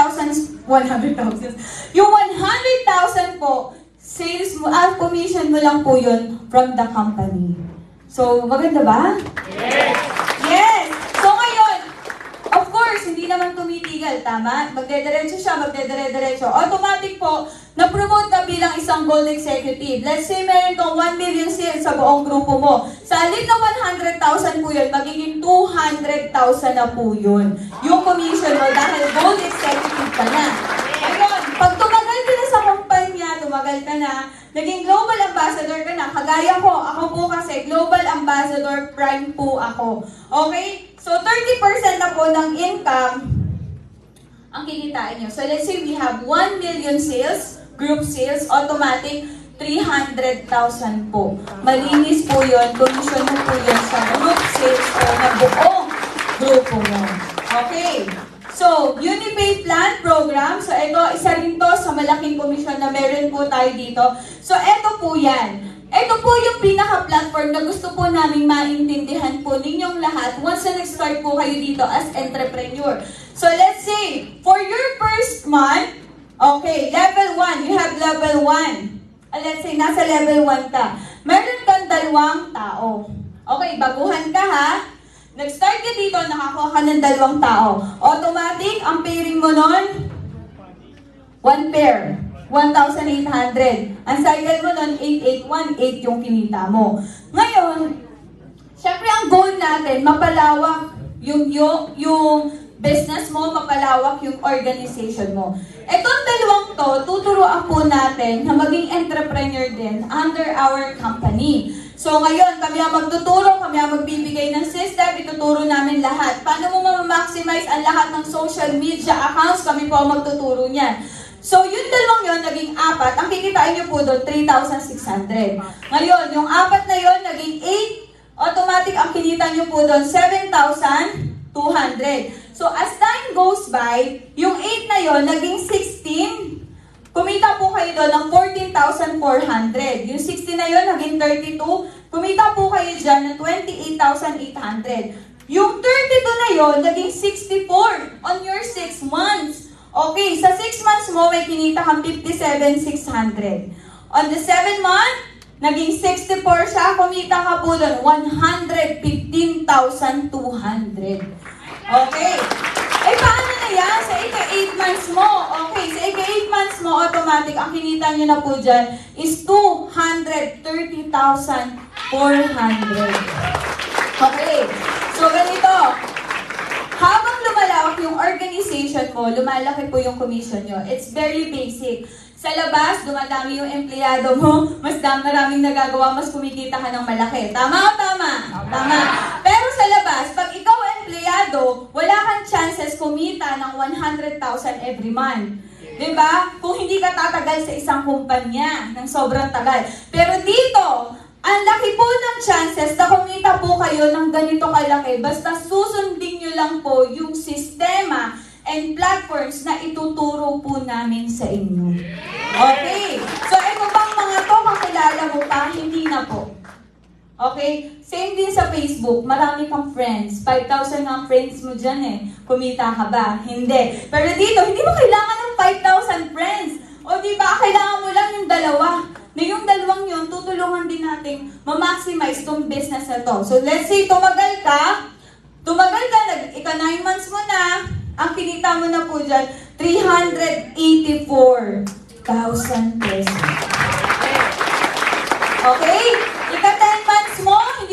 yung 100,000 po, sales mo, commission mo lang po yun from the company. So, maganda ba? Yes! Yes! So ngayon, of course, hindi naman tumitigil, tama? Magdediretso siya, magdediretso. Automatic po, na-promote ka bilang isang gold executive. Let's say meron kang 1 million sales sa buong grupo mo. Sa halip ng 100,000 po yun, magiging 200,000 na po yun. Yung commission mo dahil gold executive ka na. Ngayon, pag tumagal ka na sa kumpanya, tumagal ka na, naging global ambassador ka na, kagaya ko, ako po kasi global ambassador prime po ako. Okay? So, 30% na po ng income ang kikitain nyo. So, let's say we have 1 million sales, group sales, automatic, 300,000 po. Malinis po yun, commission mo po yun sa group sales o na buong grupo mo. Okay. So, Unipay Plan Program. So, ito, isa rin to sa malaking komisyon na meron po tayo dito. So, ito po yan. Ito po yung pinaka-platform na gusto po namin maintindihan po ninyong lahat once na nag-start po kayo dito as entrepreneur. So, let's say, for your first month, okay, level 1, you have level 1. Let's say, nasa level 1 ka. Meron kang 2 tao. Okay, baguhan ka ha. Nag-start ka dito, nakakuha ka ng 2 tao. Automatic, ang pairing mo nun, 1 pair. 1,800. Ang cycle mo nun, 8,818 yung kinita mo. Ngayon, syempre ang goal natin, mapalawak yung business mo, mapalawak yung organization mo. Itong 2 to, tuturuan po natin na maging entrepreneur din under our company. So ngayon, kami ang magtuturo, kami ang magbibigay ng system, ituturo namin lahat. Paano mo ma-maximize ang lahat ng social media accounts, kami po ang magtuturo niyan. So, yung 2 yun, naging 4. Ang kikitain nyo po doon, 3,600. Ngayon, yung 4 na yun, naging 8. Automatic, ang kinita nyo po doon, 7,200. So, as time goes by, yung 8 na yun, naging 16. Kumita po kayo doon ng 14,400. Yung 16 na yun, naging 32. Kumita po kayo dyan ng 28,800. Yung 32 na yun, naging 64 on your 6 months. Okay, sa 6 months mo, may kinita kang 57,600. On the 7 month, naging 64 siya, kumita ka po doon, 115,200. Okay. Eh, paano na yan? Sa ika-8 months mo. Okay, sa ika-8 months mo, automatic, ang kinita nyo na po dyan is 230,400. Okay. So, ganito. Habang lumalawak yung organization mo, lumalaki po yung commission nyo. It's very basic. Sa labas, dumadami yung empleyado mo, mas maraming nagagawa, mas kumikita ka ng malaki. Tama o tama? Tama. Pero sa labas, pag ikaw empleyado, wala kang chances kumita ng 100,000 every month. Diba? Kung hindi ka tatagal sa isang kumpanya ng sobrang tagal. Pero dito, ang laki po ng chances na kumita po kayo ng ganito kalaki basta susundin nyo lang po yung sistema and platforms na ituturo po namin sa inyo. Okay? So, ito bang mga to kakilala mo pa? Hindi na po. Okay? Same din sa Facebook. Marami kang friends. 5,000 ang friends mo dyan eh. Kumita ka ba? Hindi. Pero dito, hindi mo kailangan ng 5,000 friends. O diba, kailangan mo lang yung 2. Na yung 2 yun, tutulungan din natin ma-maximize tong business na to. So, let's say, tumagal ka, ika-9 months mo na, ang kinita mo na po dyan, 384,000 pesos. Okay? Ika-10 months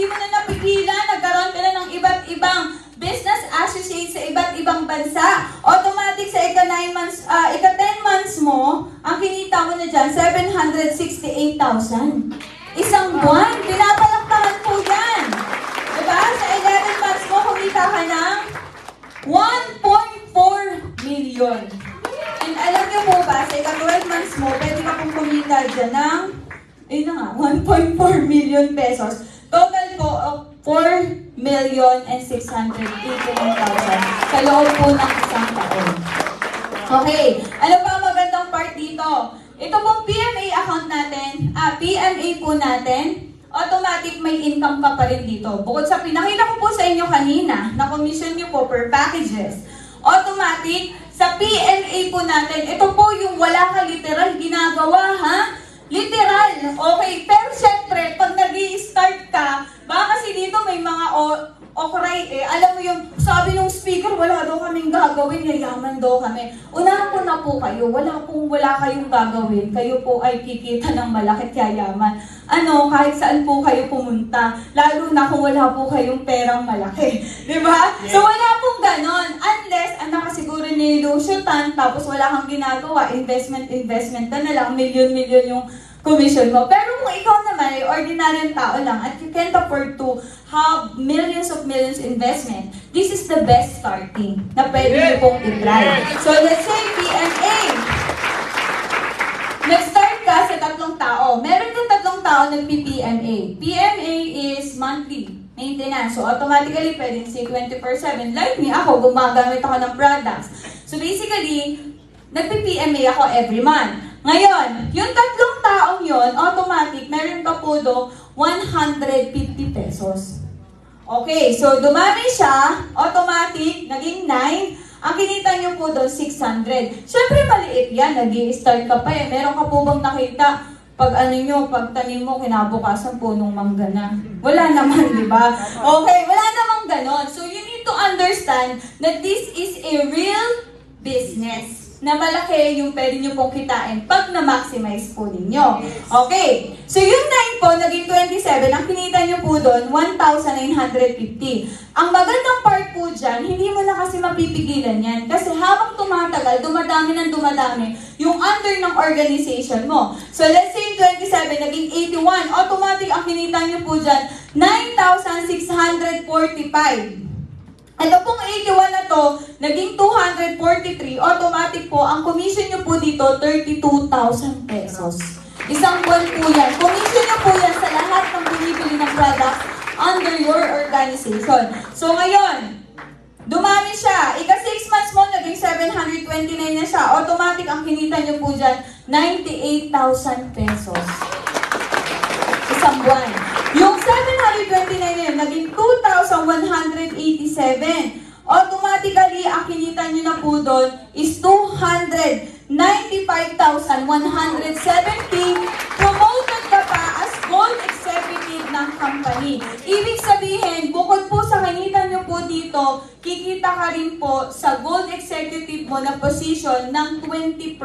hindi mo na napigilan, nagkaroon ka na ng iba't ibang business associates sa iba't ibang bansa. Automatic sa ika-10 months mo, ang kinita mo na dyan, 768,000. Isang buwan, pinapalakpakan po yan. Diba? Sa 11 months mo, kumita ka ng 1.4 million. And alam niyo po ba, sa ika-12 months mo, pwede ka pong kumita dyan ng, 1.4 million pesos. Total po of 4,681,000 sa loob po ng isang taon. Okay, ano pa ang magandang part dito? Ito pong PMA account natin, PMA po natin, automatic may income ka pa rin dito. Bukod sa pinakita ko po sa inyo kanina, na commission nyo po per packages, automatic, sa PMA po natin, ito po yung wala ka literal ginagawa, ha? Literal, okay. Pero syempre, pag nag-i-start ka, baka kasi dito may mga okray alam mo yung sabi ng speaker, wala daw kaming gagawin, yayaman daw kami. Unahan ko na po kayo, wala kayong gagawin. Kayo po ay kikita ng malaki at yayaman. Kahit saan po kayo pumunta, lalo na kung wala po kayong perang malaki. Diba? Yeah. So wala pong ganon. Unless, nakasiguro nilusyutan, tapos wala kang ginagawa, investment ka na lang, million yung commission mo. Pero kung ikaw naman ay ordinaryong tao lang at you can't afford to have millions investment, this is the best starting na pwede nyo pong i-try. So let's say PMA. Nag-start ka sa 3 tao. Meron kang 3 tao nag-PMA. PMA is monthly maintenance. So automatically pwedeng si 24/7. Like me, ako, gumagamit ako ng products. So basically, nag-PMA ako every month. Ngayon, yung 3 taong yon, automatic, meron ka po do 150 pesos. Okay, so dumami siya, automatic, naging 9. Ang kinita nyo po doon, 600. Siyempre, maliit yan, nag-i-start ka pa eh. Meron ka po bang nakita, pag pag tanim mo, kinabukasan po nung mangga na? Wala naman, di ba? Okay, wala namang ganon. So, you need to understand that this is a real business na malaki yung pwede nyo pong kitain pag na-maximize po ninyo. Okay. So, yung 9 po, naging 27. Ang kinita nyo po doon, 1,950. Ang magandang part po dyan, hindi mo na kasi mapipigilan yan. Kasi habang tumatagal, dumadami yung under ng organization mo. So, let's say 27, naging 81. Automatic, ang kinita nyo po dyan, 9,645. Ito pong 81 na to, naging 243, automatic po, ang commission nyo po dito, 32,000 pesos. Isang buwan po yan. Commission nyo po yan sa lahat ng binibili ng products under your organization. So ngayon, dumami siya. Ika 6 months mo, naging 729 na siya. Automatic, ang kinita nyo po dyan, 98,000 pesos. Isang buwan. Yung 729 na yun, naging 2,187. Automatically, ang kinita nyo na po doon is 295,170. Promoted ka pa as Gold Executive ng company. Ibig sabihin, bukod po sa kinita nyo po dito, kikita ka rin po sa Gold Executive mo na position ng 20%.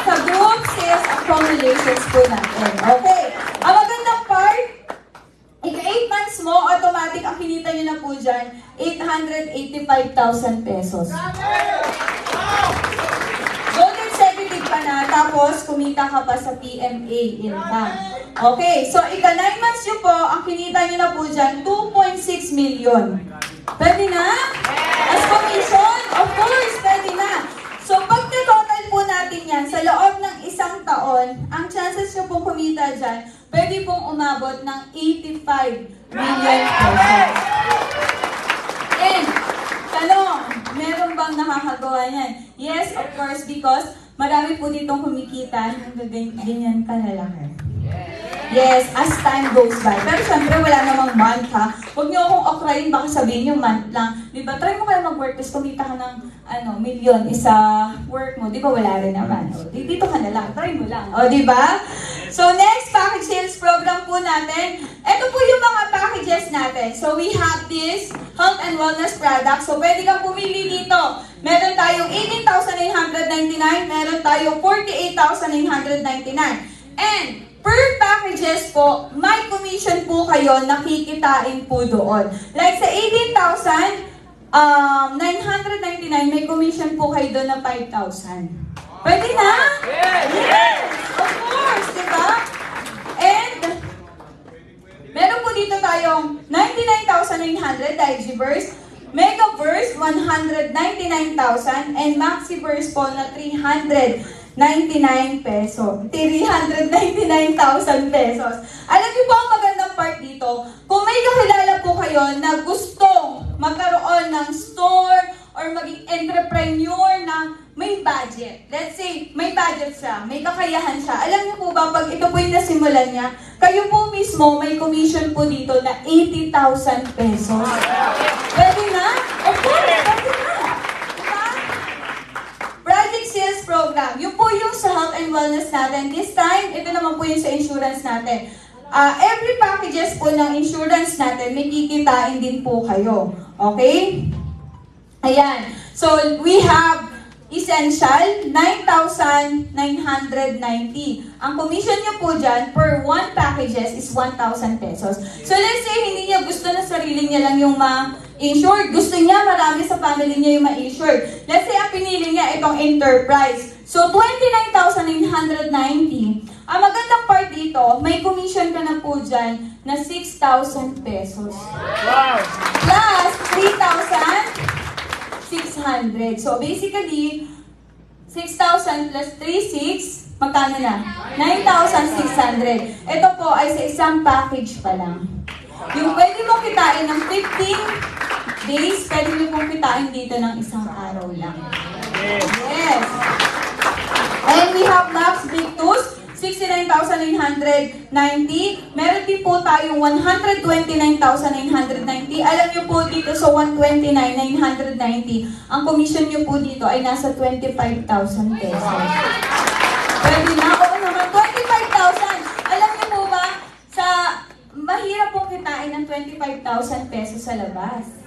Sa group sales accumulations po natin. Okay. Ang magandang part, ika 8 months mo, automatic ang kinita nyo na po dyan, 885,000 pesos. Gold Executive ka na, tapos kumita ka pa sa PMA income. Okay, so ika 9 months nyo po, ang kinita nyo na po dyan, 2.6 million. Pwede na? As commission? Of course, pwede na. So, pag na-total po natin yan, sa loob ng isang taon, ang chances nyo pong kumita dyan, pwede pong umabot ng 85 million pesos. And, tanong, meron bang nakakagawa yan? Yes, of course, because marami po ditong kumikita ng ganyan kalalaki. Yes, as time goes by. Pero syempre, wala namang month ha. Huwag niyo akong okrayin, baka sabihin niyo month lang. Diba, try mo kayo mag-work, tapos kumita ka ng million isa work mo. Diba, wala rin naman. O, dito ka na lang, try mo lang. O, diba? So, next package sales program po natin. Ito po yung mga packages natin. So, we have this health and wellness product. So, pwede kang pumili dito. Meron tayong 18,999, meron tayong 48,999. And, per packages po, may commission po kayo nakikitain po doon. Like sa 18,999, may commission po kayo doon na 5,000. Pwede na? Yes! Of course, di ba? And, meron po dito tayong 99,900 Digiverse, Megaverse 199,000, and Maxiverse po na 399 peso. 399,000 pesos. Alam niyo po ang magandang part dito, kung may kakilala po kayo na gustong magkaroon ng store or maging entrepreneur na may budget. Let's say, may budget siya, may kakayahan siya. Alam niyo po ba, pag ito po yung nasimulan niya, kayo po mismo may commission po dito na 80,000 pesos. Pwede na? Of course, pwede na. Diba? Project Sales Program. Yun po yung sa health and wellness natin. This time, ito naman po yung sa insurance natin. Every packages po ng insurance natin, may kikitain din po kayo. Okay? Ayan. So, we have Essential, 9,990. Ang commission nyo po dyan, per one packages is 1,000 pesos. So, let's say, hindi niya gusto na sarili niya lang yung ma-insured. Gusto niya marami sa family niya yung ma-insured. Let's say, ang pinili niya itong enterprise. So, 29,990. Ang magandang part dito, may commission ka na po dyan na 6,000 pesos. Wow! Plus, 3,600. So, basically, 6,000 plus 3,600, magkano na? 9,600. Ito po ay sa isang package pa lang. Yung pwede mong kitain ng 15 days, pwede mo pong kitain dito ng isang araw lang. Yes. And we have Max Big Tools, 69,990. Meron din po tayong 129,990. Alam niyo po dito sa 129,990, ang commission niyo po dito ay nasa 25,000 pesos. Pwede na? Oo naman, 25,000. Alam niyo po ba, mahirap pong kitain ng 25,000 pesos sa labas.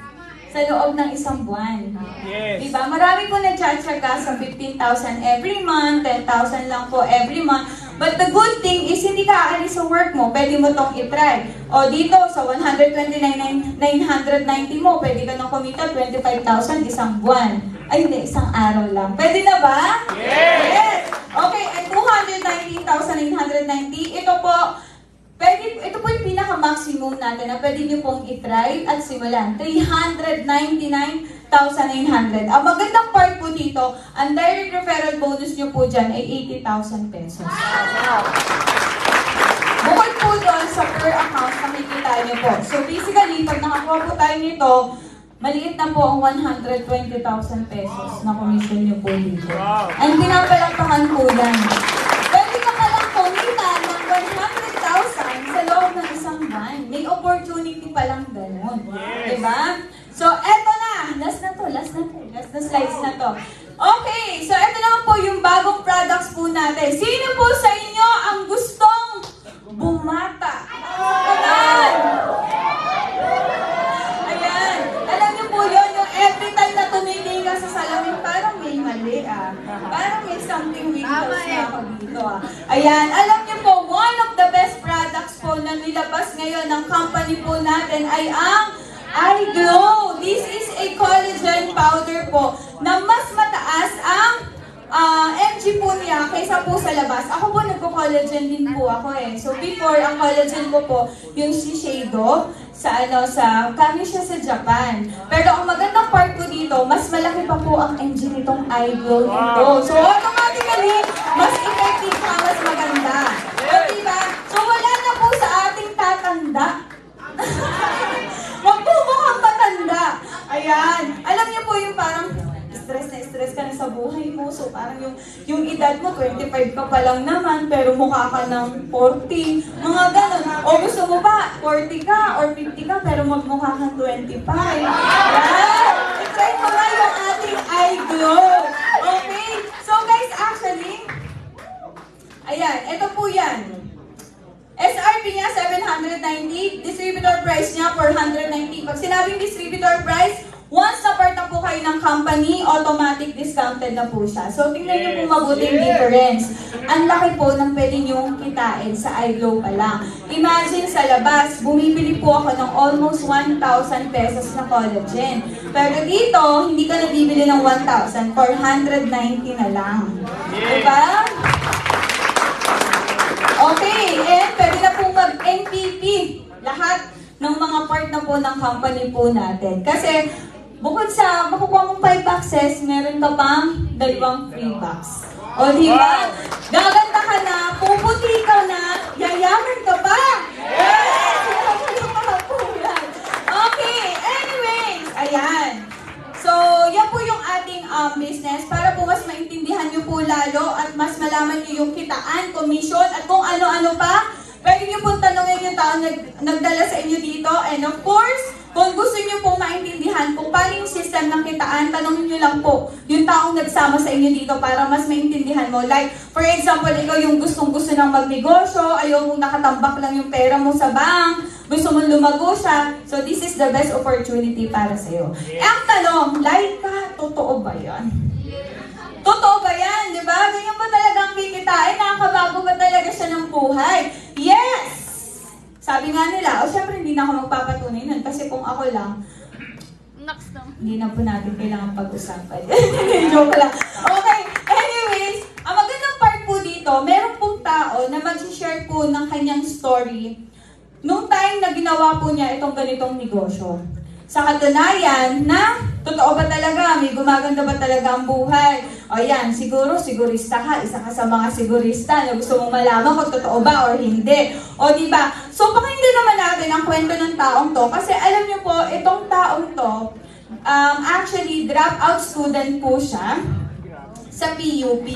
Sa loob ng isang buwan. Yes. Diba? Marami po nagtsatsaga sa 15,000 every month, 10,000 lang po every month. But the good thing is, hindi ka aalis sa work mo. Pwede mo tong itry. O dito, sa 129,990 mo, pwede ka nang kumita 25,000 isang buwan. Ay, hindi, isang araw lang. Pwede na ba? Yes! Okay, and 219,990, ito po, ito po yung pinaka-maximum natin na pwede nyo pong itry at simulan. 399,900. Ang magandang part po dito, ang direct referral bonus nyo po dyan ay 80,000 pesos. Bukod po doon sa per account na makikita nyo po. So basically, pag nakakuha po tayo nito, maliit na po ang 120,000 pesos na commission nyo po dito. And pinapalakpakan po yan. Pwede ka palang kumita ng 100,000 sa loob ng isang buwan. May opportunity palang ganun. Diba? So, eto na. Last na slides na to. Okay. So, eto naman po yung bagong products po natin. Sino po sa inyo ang gustong bumata? Ayan. Ayan. Alam niyo po yun, yung every time na tumitingin ka sa salamin, parang may mali Parang may something wrinkles na ako dito Ayan. Alam niyo po, one of the best products po na nilabas ngayon ng company po natin ay ang iGlow. This is a collagen powder po na mas mataas ang mg po niya kaysa po sa labas. Ako po nagko-collagen din po ako So before, ang collagen ko po, yung Shiseido, kami siya sa Japan. Pero ang magandang part po dito, mas malaki pa po ang mg nitong iGlow dito. So automatically, mas effective pa, mas maganda. O diba? So wala na po sa ating tatanda. Wag po mukhang matanda. Ayan. Alam niyo po yung parang stress ka na sa buhay mo. So parang yung edad mo, 25 ka pa lang naman, pero mukha ka ng 40. Mga ganun. O gusto mo ba, 40 ka or 50 ka, pero magmukha kang 25. Ayan. I-try mo na yung ating iGlow. Okay? So guys, actually, ayan, ito po yan. SRP niya, 790. Distributor price niya, 490. Pag sinabing distributor price, once na part na po kayo ng company, automatic discounted na po siya. So, tingnan niyo po mabuti yung difference. Ang laki po ng pwede niyong kitain sa iGlow pa lang. Imagine sa labas, bumibili po ako ng almost 1,000 pesos na collagen. Pero dito, hindi ka nabibili ng 1,000, 490 na lang. Diba? Okay, and pwede na po mag-NPP. Lahat ng mga part na po ng company po natin. Kasi, bukod sa makukuha mong 5 boxes, meron ka pang 2 free box. O diba? Gaganda ka na, puputi ka na, yayaman ka pa! Yes! Okay, anyways, ayan. So, yan po yung ating business para po mas maintindihan nyo po lalo at mas malaman nyo yung kitaan, commission, at kung ano-ano pa. Pwede nyo pong tanongin yung tao nagdala sa inyo dito. And of course, kung gusto nyo pong maintindihan kung paano yung system ng kitaan, tanongin nyo lang po yung taong nagsama sa inyo dito para mas maintindihan mo. Like, for example, ikaw yung gustong-gusto ng magnegosyo, ayaw mong nakatambak lang yung pera mo sa bank, gusto mong lumago siya, so this is the best opportunity para sa'yo. Eh, ang tanong, Laika, totoo ba yan? Totoo ba yan? Di ba? Ganyan ba talaga ang kikitain? Nakakabago ba talaga siya ng buhay? Yes! Sabi nga nila, syempre hindi na ako magpapatunay nun kasi kung ako lang, hindi na po natin kailangan pag-usapan. Joke lang. Okay, anyways, ang magandang part po dito, meron pong tao na mag-share po ng kanyang story nung time na ginawa po niya itong ganitong negosyo. Sa katunayan na, totoo ba talaga? May gumaganda ba talaga ang buhay? O yan, sigurista ka. Isa ka sa mga sigurista na gusto mong malaman kung totoo ba or hindi. O diba? So, pakinggan naman natin ang kwento ng taong to. Kasi alam niyo po, itong taong to, actually, dropout student po siya sa PUP.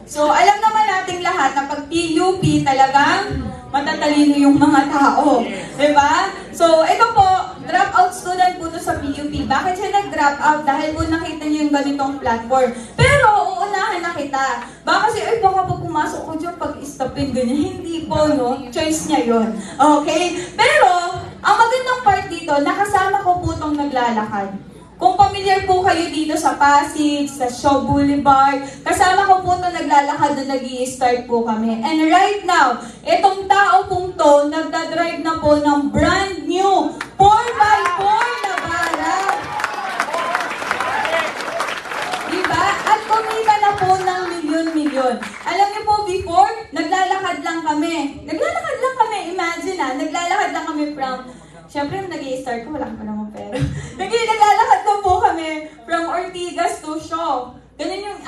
So, alam naman nating lahat na pag PUP talagang matatalino yung mga tao. Diba? So, ito po, dropout student po to sa PUP. Bakit siya nag-drop out? Dahil po nakita niyo yung ganitong platform. Pero, uunahan na kita. Baka kasi, ay, baka po pumasok ko dyan pag-stopin ganyan. Hindi po, no? Choice niya yun. Okay? Pero, ang magandang part dito, nakasama ko po itong naglalakad. Kung familiar po kayo dito sa Pasig, sa Shaw Boulevard, kasama ko po ito naglalakad na nag-i-start po kami. And right now, itong tao pong to, nagdadrive na po ng brand new 4x4 na barang. Diba? At kumita na po ng milyon-milyon. Alam niyo po, before, naglalakad lang kami. Imagine naglalakad lang kami from... Siyempre, nung nag-i-start ko, wala pa naman pera. Naglalakad na po kami from Ortigas to Shaw. Ganun yung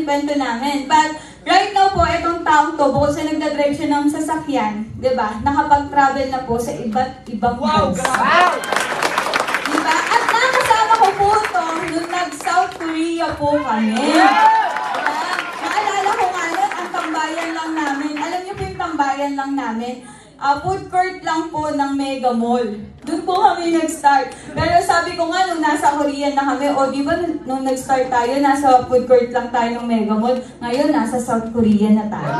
kwento namin. But right now po, itong taong to, bukod sa nagdadrive siya ng sasakyan, diba? Nakapag-travel na po sa iba't ibang bansa. Diba? At nakasama ko po ito nung nag-South Korea po kami. Diba? Naalala ko nga nun, ang tambayan lang namin. Alam niyo po yung tambayan lang namin? Food court lang po ng Mega Mall. Doon po kami nag-start. Pero sabi ko nga, nung nasa Korea na kami, o di ba nung nag-start tayo, nasa food court lang tayo ng Mega Mall. Ngayon, nasa South Korea na tayo.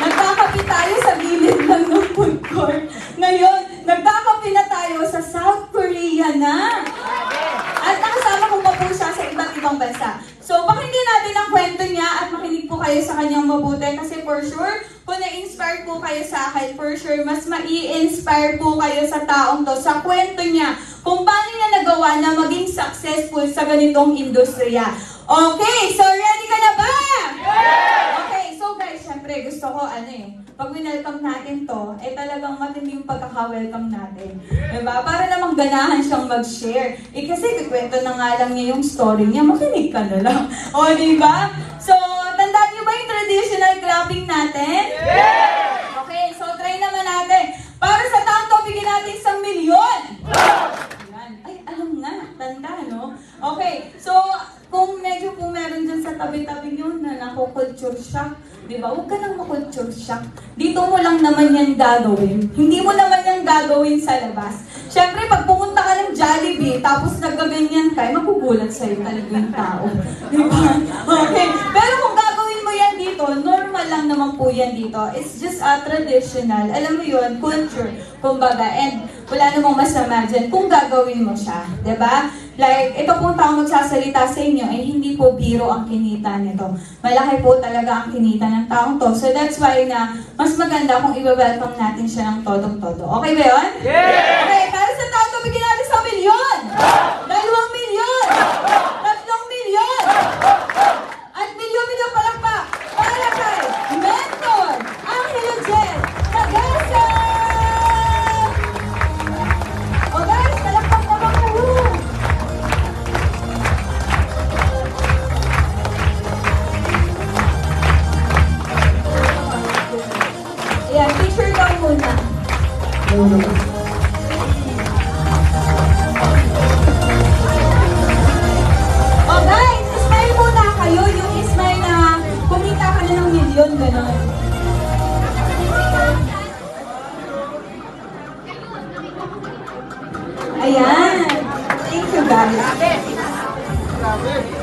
Nagkakapi tayo sa gilid lang ng food court. Ngayon, nagkakapi na tayo sa South Korea na. At nakasama ko pa po siya sa iba't ibang bansa. So, pakinggan natin ang kwento niya at makinig po kayo sa kanyang mabuti. Kasi for sure, kung na-inspire po kayo sa akin, for sure, mas mai-inspire po kayo sa taong to, sa kwento niya, kung paano niya nagawa na maging successful sa ganitong industriya. Okay, so ready ka na ba? Okay, so guys, syempre, gusto ko, pag winelcome natin to, talagang matindi yung pagkaka-welcome natin. Diba? Para namang ganahan siyang mag-share. Kasi kikwento na nga lang niya yung story niya, makinig ka na lang. O, diba? So, tandaan niyo ba yung traditional clapping natin? Yeah! Okay, so try naman natin. Para sa taong to, bigyan natin 1,000,000. Yan. Ay, alam nga, tanda, no? Okay, so, kung medyo po meron dyan sa tabi-tabi nyo na nakukulture shock, di ba? Huwag ka nang makulture shock. Dito mo lang naman yan gagawin. Hindi mo naman yan gagawin sa labas. Siyempre, pag pumunta ka ng Jollibee, tapos nagkaganyan ka, magugulat sa'yo talaga yung tao. Di ba? Okay. Pero kung gagawin mo yan dito, normal lang naman po yan dito. It's just a traditional, alam mo yun, culture, kumbaga. And wala namang masama dyan kung gagawin mo siya. 'Di ba? Like, ito pong taong magsasalita sa inyo ay hindi po biro ang kinita nito. Malaki po talaga ang kinita ng taong to. So that's why na mas maganda kung i-welcome natin siya ng todong-todo. Okay ba yun? Yeah! Okay, para sa taong to, bigyan natin sa milyon! 2 milyon! 3 milyon! At milyon-milyon palakpak para kay Mentor Angelo Jen Tagasa! O guys, palakpak naman kayo! Ayan, picture daw muna. O guys, smile muna kayo. Yung smile na kumita ka na ng milyon, gano'n. Ayan. Thank you guys.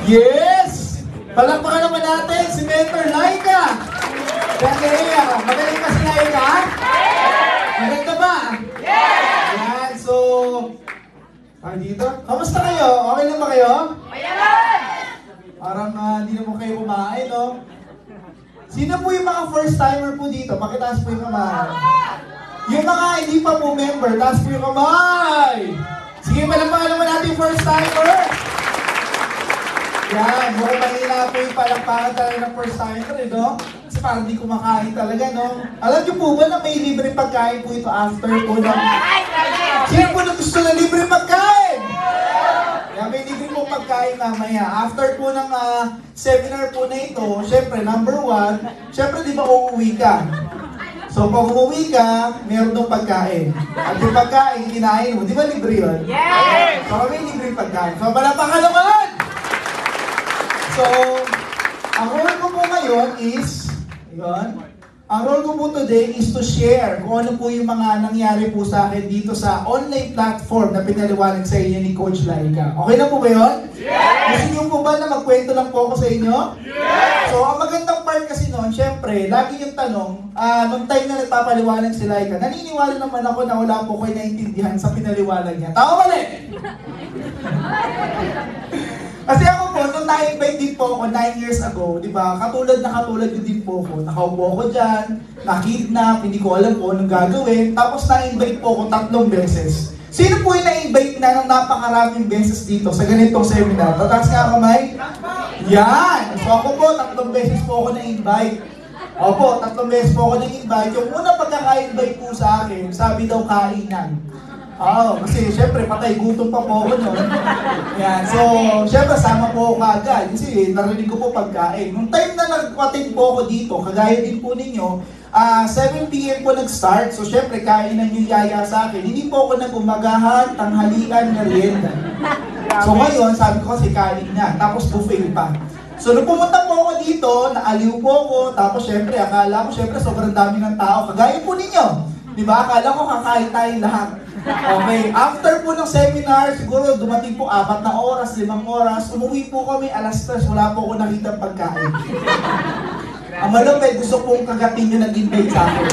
Yes! Palakpakan naman natin si Mentor Laika! Magaling ba si Laika? Maganda ba? Ayan, so... dito. Kamusta kayo? Okay lang ba kayo? Parang hindi naman kayo kumain, no? Sino po yung mga first timer po dito? Pakitaas po yung kamay. Yung mga hindi pa po member, taas po yung kamay! Sige, palakpakan naman natin yung first timer! Yan, mukhang mahina po yung palakpakan talaga ng first timer, no? Kasi parang di kumakain talaga, no? Alam niyo po ba na may libre pagkain po ito after po ng... Sino po na gusto na libre pagkain? Yan, may libre po pagkain mamaya. After po ng seminar po na ito, syempre, number 1, syempre di ba uuwi ka? So pag umuwi ka, meron ng pagkain. At yung pagkain, kinain mo, di ba libre yun? Yes! So may libre pagkain. So palapakan naman! So, ang role ko po ngayon is, ang role ko po today is to share kung ano po yung mga nangyari po sa akin dito sa online platform na pinaliwanag sa inyo ni Coach Laika. Okay na po ba yun? Yes! Gusto niyo po ba na magkwento lang po ako sa inyo? Yes! So, ang magandang part kasi noon, syempre, lagi yung tanong, nung time na nagpapaliwanag si Laika, naniniwala naman ako na wala po kayo naintindihan sa pinaliwanag niya. Tama ba Kasi ako po, nung na-invite din po ako 9 years ago, di ba, katulad yun din po ako. Nakaupo ako dyan, na-kidnap, hindi ko alam po anong gagawin, tapos na-invite po ako 3 beses. Sino po yung na-invite na ng napakaraming beses dito sa ganitong seminar? Tataas nga kamay? Yan! So ako po, 3 beses po ako na-invite. Opo, 3 beses po ako na-invite. Yung unang pagkaka-invite po sa akin, sabi daw kainan. Kasi syempre patay gutom pa po ako noon. Yan. So, syempre sama po ako kagad kasi narinig ko po pagkain. Nung time na nag-attend po ako dito, kagaya din po ninyo, 7 PM po nag-start. So, syempre kainan yung yaya sa akin. Hindi po ako nag-umagahan, tanghalian, merienda. So, ngayon, sabi ko kasi kain na. Tapos buffet pa. So, nung pumunta po ako dito, naaliw po ako. Tapos, syempre, akala ko, syempre, sobrang dami ng tao. Kagaya po ninyo. Di ba? Akala ko kakain tayong lahat. Okay, after po ng seminar, siguro dumating po 4 na oras, 5 oras, umuwi po kami alas 3, wala po ako nakita pagkain. Ang malapit, gusto pong kagatin yung nag-invite sa akin.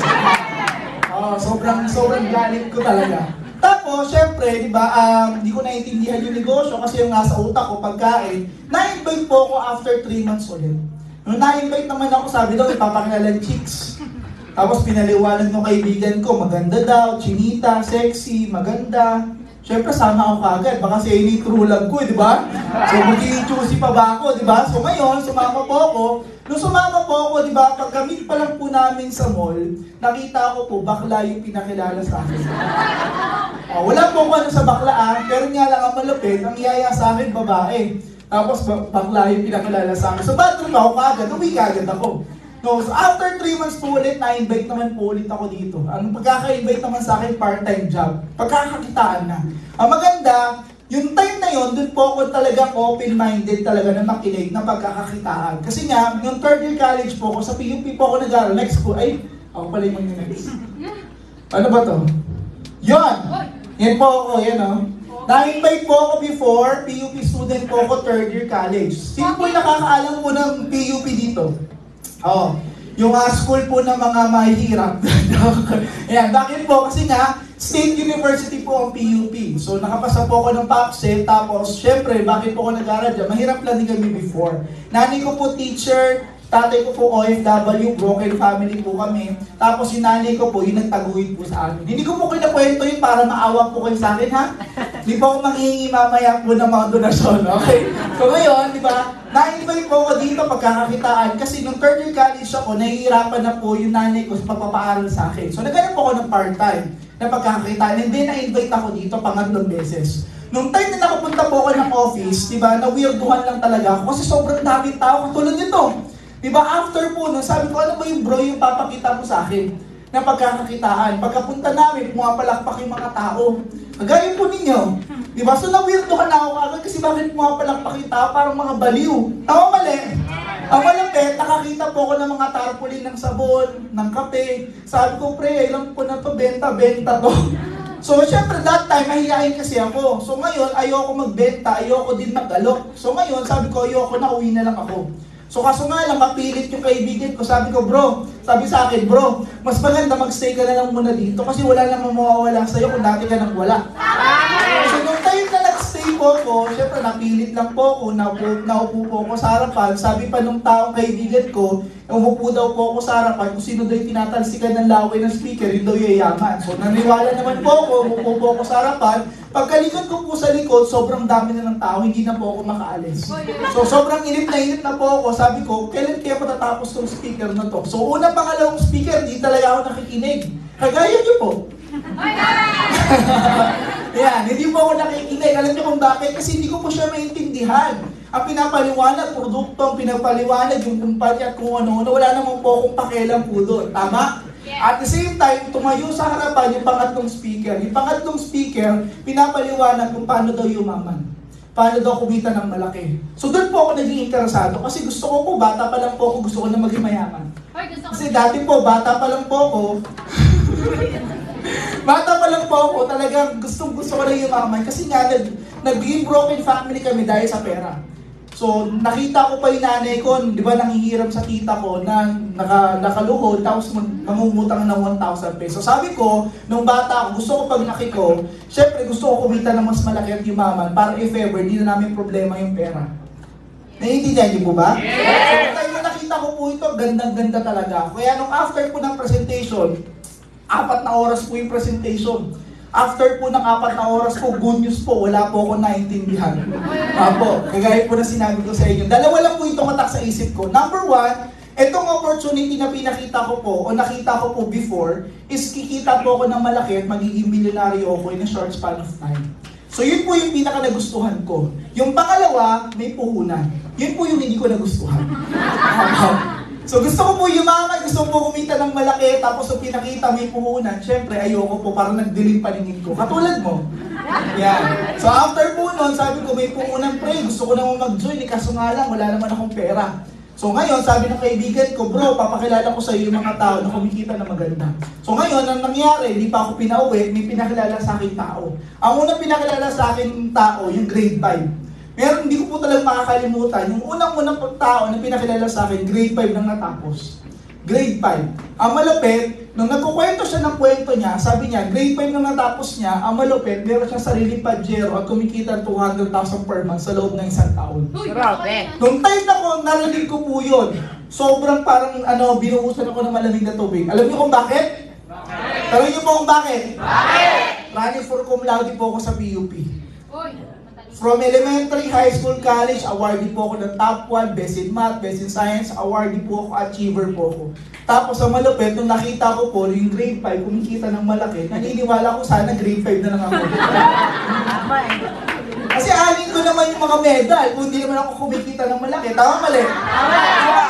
Sobrang galit ko talaga. Tapos, syempre, di ba, hindi ko naiintindihan yung negosyo kasi yung nasa utak ko pagkain. Na-invite po ako after 3 months ulit. Nung na-invite naman ako, sabi daw, ipapakilala ng chicks. Tapos pinaliwanag ng kaibigan ko, maganda daw, chinita, sexy, maganda. Siyempre, sama ako kagad. Baka siya yung true love ko, di ba? So, magiging choosy pa ba ako, di ba? So, ngayon, sumama po ako. Nung sumama po ako, di ba, pagkamit pa lang po namin sa mall, nakita ko po, bakla yung pinakilala sa akin. Wala po ako ano sa baklaan, pero nga lang ang malupit, ang yaya sa akin, babae. Tapos, bakla yung pinakilala sa akin. So, bathroom ako kagad, uwi kagad ako. So, after 3 months po ulit, na-invite naman po ulit ako dito. Ang pagkaka-invite naman sa akin, part-time job. Pagkakakitaan na. Ang maganda, yung time na yon, dun po ako talaga open-minded talaga na makinig ng pagkakakitaan. Kasi nga, yung 3rd year college po ako, sa PUP po ako nag-aaral. Next po, ay, ako pala yung mag-next. Ano ba to? Yon! Yan po ako, yan o. Na-invite po ako before, PUP student po ako 3rd year college. Sino po yung nakakaalam po ng PUP dito? Yung school po ng mga mahihirap. Ayan, bakit po? Kasi nga, State University po ang PUP. So nakapasa po ako ng PAPSET, tapos syempre, bakit po ako nag-aral dyan? Mahirap lang din kami before. Nanay ko po teacher, tatay ko po OFW, broken family po kami. Tapos yung nanay ko po, yung nagtaguhin po sa amin. Hindi ko po kinakwento yun para maawa po kayo sa akin, ha? Hindi po ako manghihingi mamaya po ng mga donasyon, okay? So ngayon, di ba, na-invite po ako dito pagkakakitaan kasi nung third year college ako, nahihirapan na po yung nanay ko sa pagpapaaral sa akin. So naghanap po ako ng part-time na pagkakakitaan, and then na-invite ako dito pangatlong beses. Nung time na nakapunta po ako ng office, di ba, na-weirduhan lang talaga ako kasi sobrang daming tao katulad nito. Di ba, after po nun, sabi ko, ano ba yung bro yung papakita mo sa akin na pagkakakitaan? Pagkapunta namin, pumapalakpak yung mga tao. Kagaya po ninyo. Di ba, so na-weirduhan na ako agad kasi bakit pumapalakpak yung tao parang mga baliw. Tama mali? Ang malapit, nakakita po ako ng mga tarpaulin ng sabon, ng kape. Sabi ko, pre, ilang po na to, benta to. So, syempre, that time, mahihayin kasi ako. So, ngayon, ayoko magbenta, ayoko din mag-alok. So, ngayon, sabi ko, ayoko na, uwi na lang ako. So, kaso nga lang, mapilit yung kaibigan ko. Sabi ko, bro, sabi sa akin, bro, mas maganda mag-stay ka na lang muna dito kasi wala namang mawawala sa'yo kung dati ka nang wala. So, nung time na nag-stay po ako, syempre, napilit lang po ako, naupo po ako sa harapan. Sabi pa nung taong kaibigan ko, umupo daw po ako sa harapan kung sino daw yung tinatalsikan ng laway ng speaker, yun daw yayaman. So, naniwala naman po ako, umupo po ako sa harapan. Pagkalikod ko po sa likod, sobrang dami na ng tao, hindi na po ako makaalis. So, sobrang init na po ako. Sabi ko, kailan kaya matatapos tong speaker na to? So, una pangalawang speaker, di talaga ako nakikinig. Kagaya niyo po. Yan, hindi po ako nakikinig. Alam niyo kung bakit? Kasi hindi ko po siya maintindihan. Ang pinapaliwanag, produkto, ang pinapaliwanag, yung kumpanya at kung ano-ano, wala naman po akong pakialam po doon. Tama? At the same time, tumayo sa harapan yung pangatlong speaker. Yung pangatlong speaker, pinapaliwanag kung paano daw yumaman. Paano daw kumita ng malaki. So doon po ako naging interesado kasi gusto ko po, bata pa lang po ako, gusto ko na maging mayaman. Kasi dati po, bata pa lang po ako, bata pa lang po ako, talagang gusto ko na yumaman kasi nga naging broken family kami dahil sa pera. So, nakita ko pa yung nanay ko, di ba, nangihiram sa tita ko na nakaluhod, tapos mangungutang ng 1,000 pesos. Sabi ko, nung bata ako, gusto ko pag laki ko, syempre gusto ko kumita ng mas malaki at yumaman para if ever, di na namin problema yung pera. Naiintindihan niyo po ba? Yes! So, tayo nakita ko po ito, gandang-ganda talaga. Kaya nung after po ng presentation, 4 na oras po yung presentation. After po ng 4 na oras po, good news po, wala po ako naintindihan. Apo, kagaya po na sinabi ko sa inyo. Dalawa lang po itong matak sa isip ko. Number 1, itong opportunity na pinakita ko po, o nakita ko po before, is kikita po ako ng malaki at magiging milyonaryo ako in a short span of time. So yun po yung pinaka nagustuhan ko. Yung pangalawa, may puhunan. Yun po yung hindi ko nagustuhan. So gusto ko po yumaman, gusto ko po kumita ng malaki, tapos yung pinakita may puhunan, syempre ayoko po, parang nagdilim paningin ko. Katulad mo. Yan. So after po nun, sabi ko may puhunan pre, gusto ko naman mag-join, kaso nga lang, wala naman akong pera. So ngayon, sabi ng kaibigan ko, bro, papakilala ko sa iyo yung mga tao na kumikita na maganda. So ngayon, ang nangyari, hindi pa ako pinauwi, may pinakilala sa akin tao. Ang unang pinakilala sa akin tao, yung grade 5. Meron, hindi ko po talagang makakalimutan. Yung unang-unang tao na pinakilala sa akin, grade 5 nang natapos. Grade 5. Ang malupit, nung nagkukwento siya ng kwento niya, sabi niya, grade 5 nang natapos niya, ang malupit, meron siya sarili pajero at kumikita 200,000 per month sa loob ng 1 taon. Nung time na ko, narinig ko po yun. Sobrang parang, binuhusan ako ng malamig na tubig. Alam niyo kung bakit? Tanong niyo po kung bakit? Running for cum laude po ako sa PUP. From elementary, high school, college, awardee po ako ng top 1, best in math, best in science, awardee po ako, achiever po ako. Tapos ang malupit, nung nakita ko po, yung grade 5, kumikita ng malaki, naniniwala ko sana grade 5 na lang ako. Kasi alin ko naman yung mga medal, kung hindi naman ako kumikita ng malaki. Tama mali?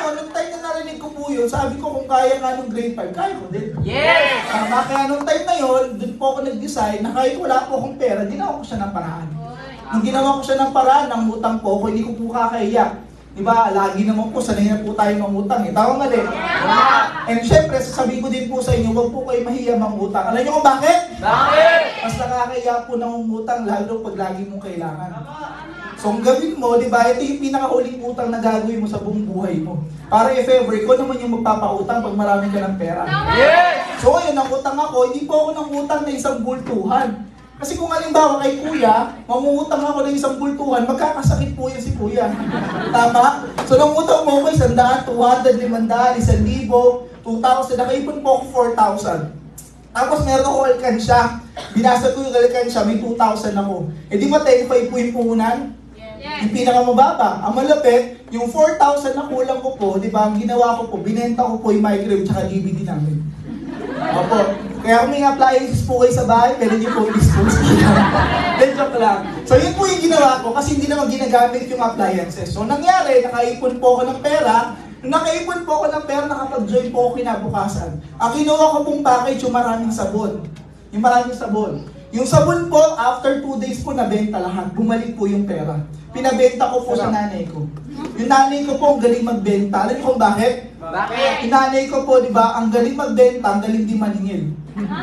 So, nung time na narinig ko po yun, sabi ko kung kaya nga nung grade 5, kaya ko din. Yes! Kaya nung time na yun, dun po ako nag-decide na kahit wala po akong pera, ginawa ko siya ng paraan. Nung ginawa ko siya ng paraan, ng utang po ako, hindi ko po kakaiyak. Diba, lagi naman po, sanay na po tayo mangutang eh. Tama mali? And syempre, sasabihin ko din po sa inyo, huwag po kayo mahiya mangutang. Alam niyo kung bakit? Bakit? Mas nakakaiya po ng umutang, lalo pag lagi mong kailangan. So, ang gawin mo, diba, ito yung pinakahuling utang na gagawin mo sa buong buhay mo. Para if ever, ikaw naman yung magpapautang pag marami ka ng pera. Yes! So ayun, nangutang ako, hindi po ako nangutang na isang bultuhan. Kasi kung halimbawa kay kuya, mangungutang ako ng isang bultuhan, magkakasakit po yan si kuya. Tama? So nangutang mo ako 100, 200, 500, 1,000, 2,000, nakaipon po ako 4,000. Tapos meron ako alkansya. Binasa ko yung alkansya, may 2,000 ako. Eh di ba 10,500 po yung puhunan? Yung pinakamababa. Ang malapit, yung 4,000 na kulang ko po, di ba, ang ginawa ko po, binenta ko po yung microwave tsaka DVD namin. Opo. Kaya kung may appliances po kayo sa bahay, pwede niyo po i-dispose. Then joke lang. So yun po yung ginawa ko kasi hindi naman ginagamit yung appliances. So nangyari, nakaipon po ako ng pera. Nung nakaipon po ako ng pera, nakapag-join po ako kinabukasan. Ang kinuha ko pong package yung maraming sabon. Yung maraming sabon. Yung sabon po, after 2 days po, nabenta lahat. Bumalik po yung pera. Pinabenta ko po sa nanay ko. Yung nanay ko po, ang galing magbenta. Alam niyo kung bakit? Bakit? Yung nanay ko po, di ba, ang galing magbenta, ang galing di maningil.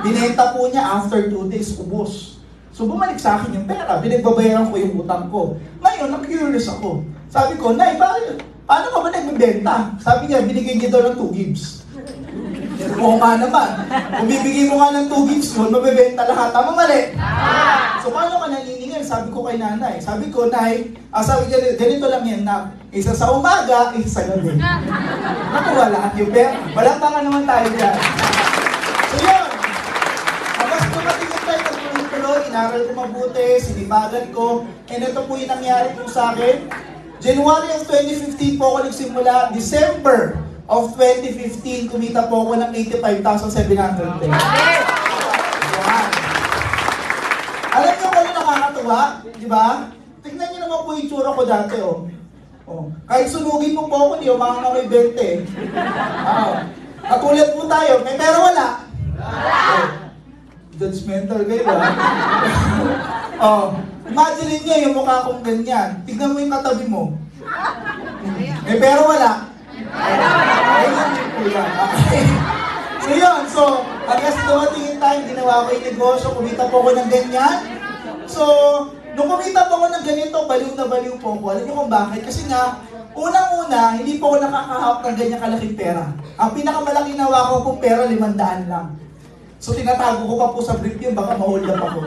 Binenta po niya after 2 days, ubos. So bumalik sa akin yung pera. Binagbabayaran ko yung utang ko. Ngayon, na-curious ako. Sabi ko, Nay, paano ka ba nagbibenta? Sabi niya, binigay niya daw ng 2 gigs. Oo nga naman. Kung bibigay mo nga ng 2 gigs nun, mabibenta lahat. Tama mali? So paano ka naniningil? Sabi ko kay nanay. Sabi ko, Nay, sabi niya, ganito lang yan na, isa sa umaga, isa sa gabi. Nakuha lahat yung pera. Walang naman tayo dyan. So yun. Hanggang dumating yung tayo, nagtuloy-tuloy, inaral ko mabuti, sinibagan ko, and ito po yung nangyari po sa akin. January of 2015 po ako nagsimula, December of 2015, kumita po ako ng 85,700 pesos. Alam niyo kung ano nakakatuwa? Di ba? Tingnan niyo naman po yung tsura ko dati, oh. Oh. Kahit sunugin mo po ako, di umangangamoy 20. Katulad po tayo, may pera wala? Oh. Judgmental kayo, ha? Oh. Imagine niyo yung mukha kong ganyan. Tignan mo yung katabi mo. May pera wala? Ayun din po yan. Okay. So yun, so hanggang sa dumating yung time, ginawa ko yung negosyo, kumita po ako ng ganyan. So, nung kumita po ako ng ganito, baliw na baliw po ako. Alam niyo kung bakit? Kasi nga, unang-una, hindi po ako nakakahawak ng ganyan kalaking pera. Ang pinakamalaki nawa ko pong pera, 500 lang. So tinatago ko pa po sa brief yun, baka ma-hold up ako.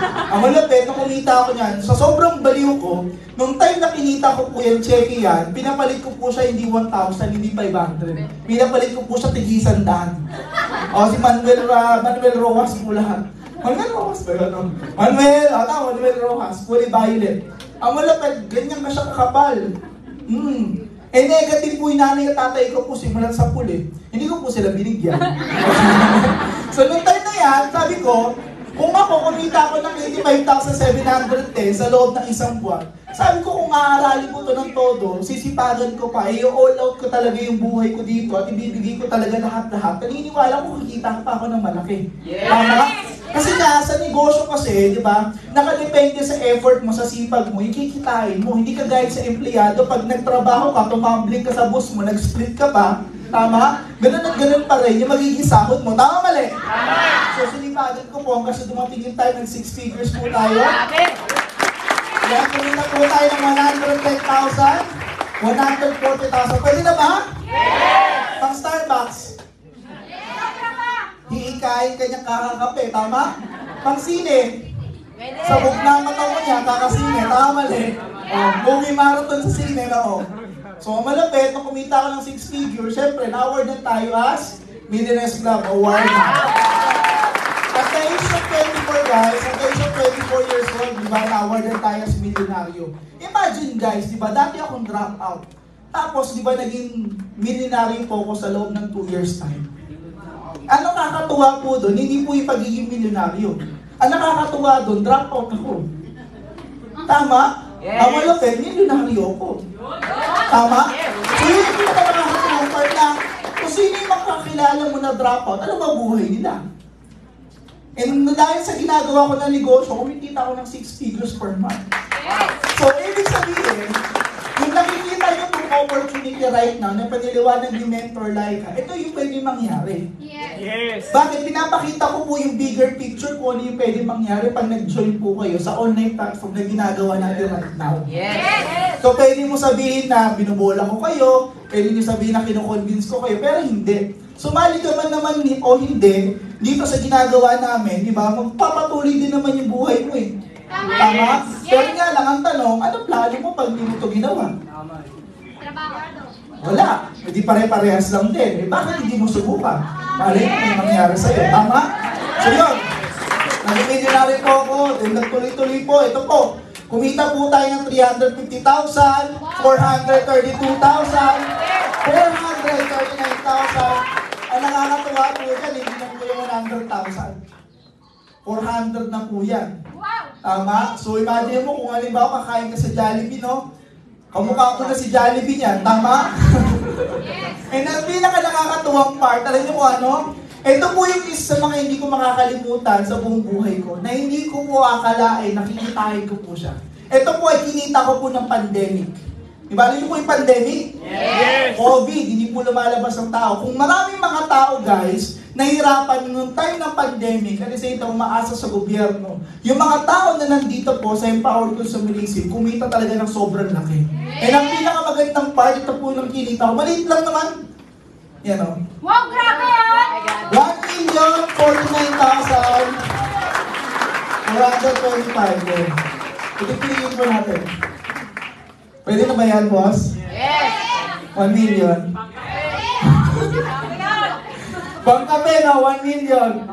Ang malapit, nung kumita ako niyan, sa sobrang baliw ko, nung time na kinita ko po yung cheque yan, pinapalit ko po siya hindi 1,000, hindi 500. Pinapalit ko po siya tig-100. O si Manuel Rojas po lahat. Manuel Rojas ba yun? Manuel Rojas, fully violet. Ang malapit, ganyan ka siya kakapal. Eh negative po yung nanay at tatay ko po simulan sa puli. Hindi ko po sila binigyan. So nung time na yan, sabi ko, kung ako kumita ako ng 85,710 sa loob ng isang buwan, sabi ko kung aaralin ko to ng todo, sisipagan ko pa, i-all out ko talaga yung buhay ko dito at ibibigay ko talaga lahat-lahat. Naniniwala ko kikita pa ako ng malaki. Tama? Kasi nga, sa negosyo kasi, di ba, nakadepende sa effort mo, sa sipag mo, ikikitain mo. Hindi ka gaya sa empleyado, pag nagtrabaho ka, tumambling ka sa boss mo, nag-split ka pa, tama? Ganun at ganun pa rin yung magiging sahod mo. Tama mali? So, sinipagan ko po, kasi dumating yung time ng 6 figures po tayo. Kaya kumita po tayo ng 110,000, 140,000. Pwede na ba? Yes! Pang Starbucks. Hiikain kanyang kakakape, tama? Pang sine. Sabog na mata mo niya, kakasine, tama mali. Movie marathon sa sine na o. So malapit, nung kumita ako ng 6 figures, syempre, na-awardan tayo as Millionaires Club Award. At the age of 24 guys, at the age of 24 years old, di ba, na-awardan tayo as milyonaryo. Imagine guys, di ba, dati akong drop out. Tapos, di ba, naging milyonaryo po ako sa loob ng 2 years time. Ang nakakatuwa po doon, hindi po yung pagiging milyonaryo. Ang nakakatuwa doon, drop out ako. Tama? Yes. Ang malapit, milyonaryo ako. Tama? So yun yung nakakatuwa part na, kung sino yung makakilala mo na drop out, ano ba buhay nila? And dahil sa ginagawa ko na negosyo, kumikita ako ng 6 figures per month. So, ibig sabihin, yung nakikita nyo itong opportunity right now na paniliwanag ni Mentor Laika, ito yung pwede mangyari. Yes. Bakit? Pinapakita ko po yung bigger picture kung ano yung pwede mangyari pag nag-join po kayo sa online platform na ginagawa natin right now. Yes. So pwede mo sabihin na binubola ko kayo, Pwede niyo sabihin na kino-convince ko kayo, pero hindi. Sumali ka man naman o hindi, dito sa ginagawa namin, di ba, magpapatuloy din naman yung buhay mo eh. Tama? Pero nga lang ang tanong, ano plano mo pag hindi mo ito ginawa? Wala. Hindi pare-parehas lang din. Eh, bakit hindi mo subukan? Malay mo may mangyari sa'yo. Tama? So yun. Nag-millionary po ako. Then nagtuloy-tuloy po. Ito po. Kumita po tayo ng 350,000, 432,000, 439,000. Ang nakakatuwa po yan, hindi na po yung 100,000. 400 na po yan. Tama? So imagine mo kung halimbawa kakain ka sa Jollibee, no? Kamukha ko na si Jollibee niyan, tama? And ang pinaka-nakakatuwang part, alam niyo kung ano? Ito po yung isa sa mga hindi ko makakalimutan sa buong buhay ko, na hindi ko po akalain, nakikitain ko po siya. Ito po ay kinita ko po ng pandemic. Diba? Alam niyo po yung pandemic? Yes! COVID, hindi po lumalabas ng tao. Kung maraming mga tao, guys, nahirapan nung time ng pandemic, at isa ito umaasa sa gobyerno, yung mga tao na nandito po sa Empowered Consumerism, kumita talaga ng sobrang laki. And ang pinakamagandang part, ito po ng kinita ko, maliit lang naman. Yan o. Wow, grabe yan! 1,049,425. Ito piliin po natin. Pwede na ba yan, boss? Yes! 1 million. Pangkape na, 1 million.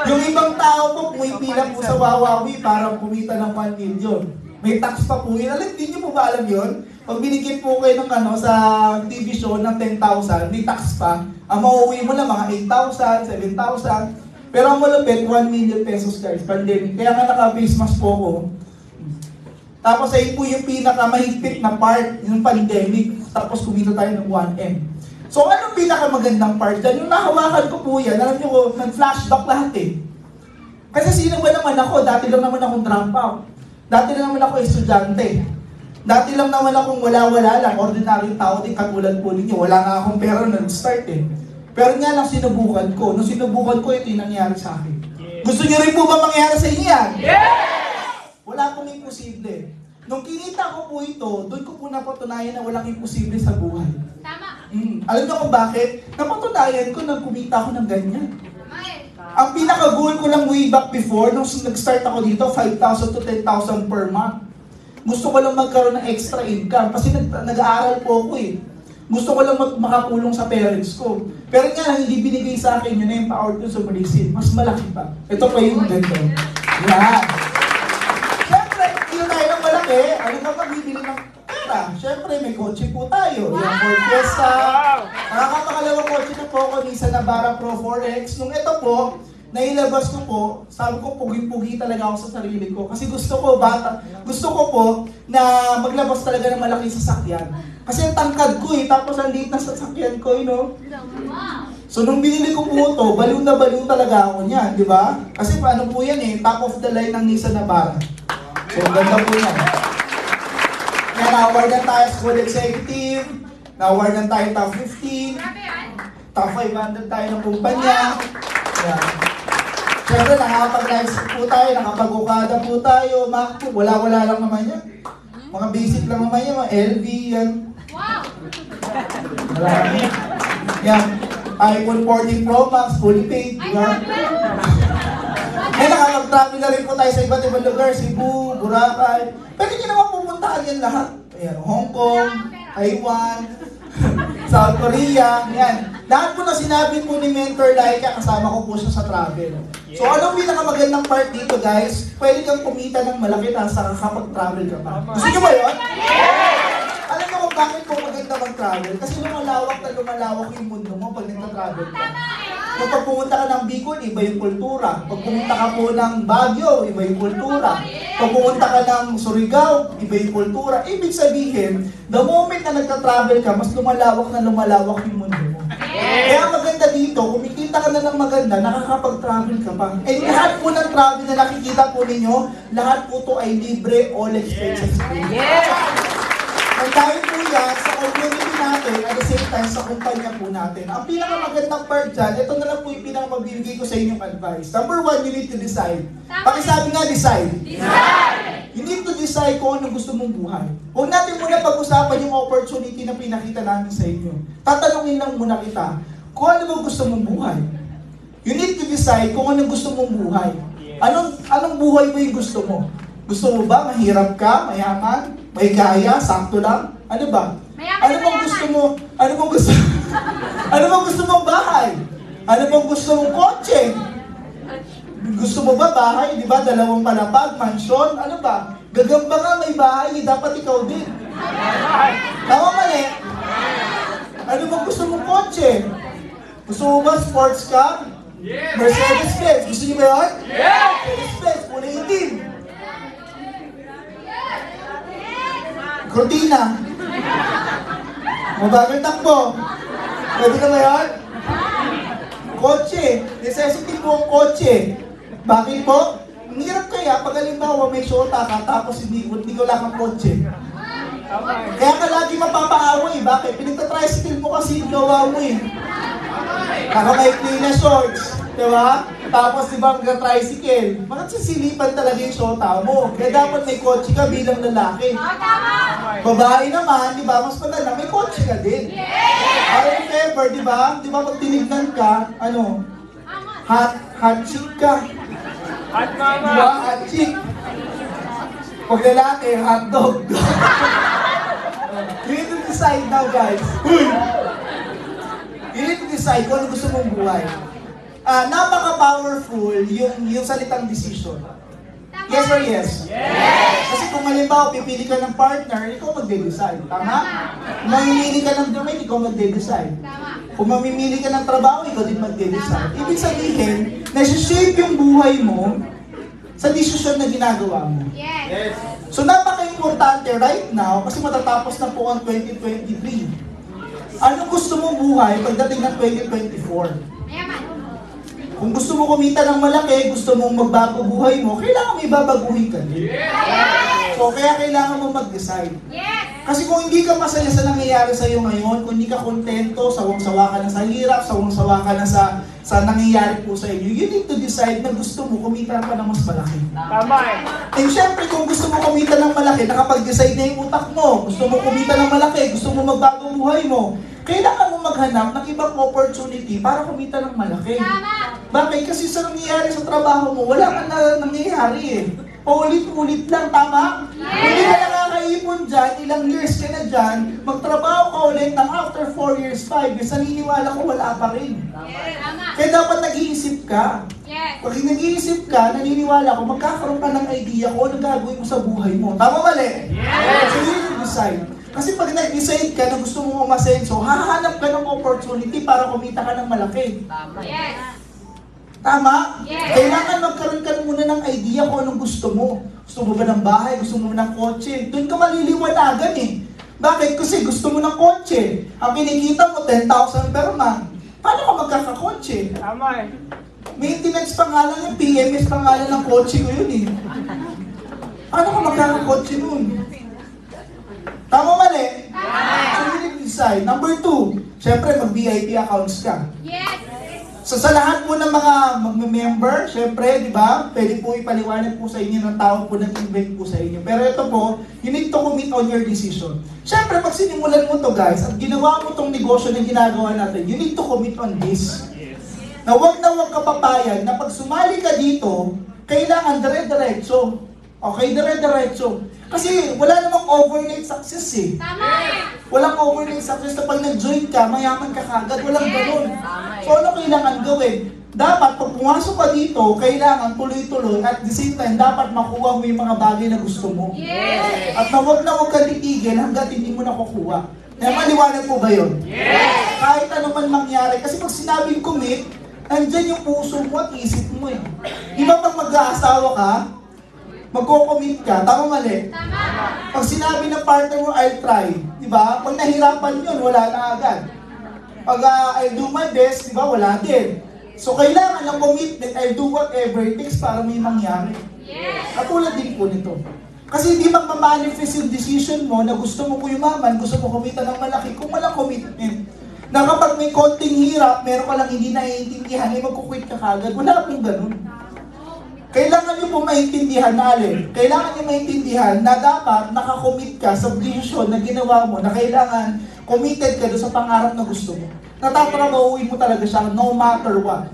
Yung ibang tao po, pumipila po sa Wawawi para kumita ng 1 million. May tax pa po yun. Alam, hindi nyo po ba alam yun? Pag binigyan po kayo ng sa TV show ng 10,000, may tax pa. Ang mauwi mo lang mga 8,000, 7,000. Pero ang malupit, 1 million pesos guys, pandemic. Kaya nga naka-face mask po ko. Tapos ayun po yung pinakamahigpit na part, yung pandemic. Tapos kumita tayo ng 1M. So anong pinakamagandang part dyan? Yung nahawakan ko po yan, alam nyo ko, nag-flashback lahat eh. Kasi sino ba naman ako? Dati lang naman akong dropout. Dati lang naman ako estudyante. Dati lang naman akong wala-wala lang, ordinaryong tao din, katulad po ninyo. Wala nga akong pera na nag-start eh. Pero nga lang sinubukan ko. Nung sinubukan ko, ito yung nangyari sa akin. Gusto niyo rin po ba mangyari sa inyo yan? Wala pong imposible. Nung kinita ko po ito, doon ko po napatunayan na walang imposible sa buhay. Tama. Alam niyo kung bakit? Napatunayan ko na kumita ako ng ganyan. Ang pinaka-goal ko lang way back before, nung nag-start ako dito, 5,000 to 10,000 per month. Gusto ko lang magkaroon ng extra income kasi nag-aaral po ako eh. Gusto ko lang makatulong sa parents ko. Pero nga lang, hindi binigay sa akin yun na Empowered Consumerism. Mas malaki pa. Ito pa yung ganito. Yan. Siyempre, yun tayo ng malaki. Ano ba magbibili ng pera? Siyempre, may kotse po tayo. Yung Ford Fiesta. Nakakapakalawang kotse na po ako ni Navara Pro 4X. Nung ito po, nailabas ko po, sabi ko, pugi-pugi talaga ako sa sarili ko. Kasi gusto ko po na maglabas talaga ng malaking sasakyan. Kasi ang tangkad ko eh, tapos ang liit na sasakyan ko, you know? So nung binili ko po ito, baliw na baliw talaga ako niyan, di ba? Kasi paano po yan eh, top of the line ng Nissan Navara. So ganda po yan. Kaya na-awardan tayo School Executive, na-awardan tayo top 15, top 500 tayo ng kumpanya. Yan. Siyempre, nakapag-live po tayo, nakapag-ukada po tayo, wala-wala lang naman yan. Mga basic lang naman yan, mga LV, yan. Wow! Marami. Yan. iPhone 14 Pro Max, fully paid, di ba? Eh, nakapag-travel na rin po tayo sa iba't ibang lugar, Cebu, Boracay. Pwede nyo naman pumuntaan yan lahat. Ayan, Hong Kong, Taiwan, South Korea, yan. Lahat po na sinabi po ni Mentor Laika, kasama ko po siya sa travel. So anong pinakamagandang part dito guys? Pwede kang kumita ng malaki sa kapag-travel ka pa. Gusto nyo ba yun? Alam mo kung bakit po maganda mag-travel? Kasi lumalawak na lumalawak yung mundo mo pag nagta-travel ka. Kung pag pumunta ka ng Bicol, iba yung kultura. Pag pumunta ka po ng Baguio, iba yung kultura. Pag pumunta ka ng Surigao, iba yung kultura. Ibig sabihin, the moment na nagta-travel ka, mas lumalawak na lumalawak yung mundo mo. Kaya maganda dito, kumikita ka na ng maganda, nakakapag-travel ka pa. And lahat po ng travel na nakikita po ninyo, lahat po to ay libre, all expenses free. And dahil po yan, sa community natin, at the same time, sa kumpanya po natin. Ang pinakamagandang part dyan, ito na lang po yung pinakamabibigay ko sa inyong advice. Number 1, you need to decide. Pakisabi nga, decide. Decide! You need to decide kung anong gusto mong buhay. Huwag natin muna pag-usapan yung opportunity na pinakita namin sa inyo. Tatanungin lang muna kita, kung ano bang gusto mong buhay. You need to decide kung anong gusto mong buhay. Anong buhay mo yung gusto mo? Gusto mo ba mahirap ka, mayaman, may kaya, sakto lang? Ano ba? Ano bang gusto mo? Ano bang gusto? Ano bang gusto mong bahay? Ano bang gusto mong kotse? Gusto mo ba bahay, di ba? 2 palapag, mansyon, ano ba? Gagamba nga may bahay, dapat ikaw din. Tama mali? Ano bang gusto mong kotse? Gusto mo ba sports car? Mercedes-Benz. Gusto niyo ba yun? Mercedes-Benz, kulay itim. Cortina. Mabagal takbo. Pwede na ba yun? Kotse. Necessity po ang kotse. Bakit po? Ang hirap kaya pag halimbawa may shota ka tapos hindi ko lang ang kotse. Kaya ka lagi mapapaaway. Bakit? Pinagta-tricycle mo kasi yung gawa mo eh. Nakamaikli na shorts. Diba? Tapos diba mag-tricycle. Bakit sisilipan talaga yung shota mo? Kaya dapat may kotse ka bilang lalaki. Babae naman, diba? Mas maganda, may kotse ka din. Para if ever, diba? Diba pag tinignan ka, ano? Hot chick ka. Hot mama! Diba? Hot chick. Pag lalaki, hot dog. You need to decide now, guys. You need to decide kung ano gusto mong buhay. Napaka-powerful yung salitang decision. Yes or yes? Kasi kung halimbawa pipili ka ng partner, ikaw magde-decide. Tama? Kung mamimili ka ng domain, ikaw magde-decide. Kung mamimili ka ng trabaho, ikaw din magde-decide. Ibig sabihin, nasi-shape yung buhay mo sa desisyon na ginagawa mo. Yes! So napaka-importante right now, kasi matatapos na po ang 2023. Ano gusto mong buhay pagdating ng 2024? Kung gusto mo kumita ng malaki, gusto mong magbago buhay mo, kailangan may babaguhin ka din. So kaya kailangan mo mag-decide. Kasi kung hindi ka masaya sa nangyayari sa iyo ngayon, kung hindi ka kontento, sawang-sawa ka na sa hirap, sawang-sawa ka na sa nangyayari po sa inyo, you need to decide na gusto mo kumita pa ng mas malaki. Tama eh! And syempre, kung gusto mo kumita ng malaki, nakapag-decide na yung utak mo. Gusto mo kumita ng malaki, gusto mo magbago buhay mo. Kailangan mo maghanap ng ibang opportunity para kumita ng malaki. Bakit? Kasi sa nangyayari sa trabaho mo, wala ka na nangyayari eh. Paulit-ulit lang, tama? Hindi ka nakakaipon dyan, ilang years ka na dyan, magtrabaho ka ulit ng after 4 years, 5 years, naniniwala ko wala pa rin. Kaya dapat nag-iisip ka. Pag nag-iisip ka, naniniwala ko, magkakaroon ka ng idea kung ano gagawin mo sa buhay mo. Tama mali? So you need to decide. Kasi pag nag-decide ka na gusto mong umasenso, hahanap ka ng opportunity para kumita ka ng malaki. Tama? Kailangan magkaroon ka muna ng idea kung anong gusto mo. Gusto mo ba ng bahay? Gusto mo ng kotse? Doon ka maliliwanagan eh. Bakit? Kasi gusto mo ng kotse. Ang kinikita mo, 10,000 per month. Paano ka magkakakotse? Tama eh! Maintenance pangalan yung PMS pangalan ng kotse ko yun eh. Paano ka magkakakotse nun? Tama mali? So you need to decide. Number 2, syempre mag-VIP accounts ka. So sa lahat po ng mga mag-member, syempre, di ba, pwede po ipaliwanag po sa inyo ng tao po nag-invite po sa inyo. Pero ito po, you need to commit on your decision. Syempre, pag sinimulan mo to guys, at ginawa mo tong negosyo na ginagawa natin, you need to commit on this. Na huwag ka papayag na pag sumali ka dito, kailangan dire-diretso. Okay, dire-diretso. Kasi wala namang overnight success eh. Walang overnight success na pag nag-join ka, mayaman ka kagad. Walang ganun. So ano kailangan gawin? Dapat pag pumasok ka dito, kailangan tuloy-tuloy at the same time, dapat makuha mo yung mga bagay na gusto mo. At na huwag ka titigil hanggat hindi mo nakukuha. Maliwanag po ba yun? Kahit ano man mangyari. Kasi pag sinabing commit, nandyan yung puso mo at isip mo eh. Di ba pag mag-aasawa ka, magko-commit ka, tama mali? Pag sinabi ng partner mo, I'll try, di ba? Pag nahirapan yun, wala na agad. Pag I'll do my best, di ba? Wala din. So kailangan ng commitment, I'll do whatever it takes para may mangyari. At tulad din po nito. Kasi hindi magmamanifest yung decision mo na gusto mo yumaman, gusto mo kumita ng malaki kung walang commitment. Na kapag may konting hirap, meron ka lang hindi naiintindihan, ay magkukwit ka kagad. Wala pong ganun. Kailangan nyo po maintindihan na kailangan nyo maintindihan na dapat nakakommit ka sa decision na ginawa mo, na kailangan committed ka doon sa pangarap na gusto mo. Natatrabahuin mo talaga siya no matter what.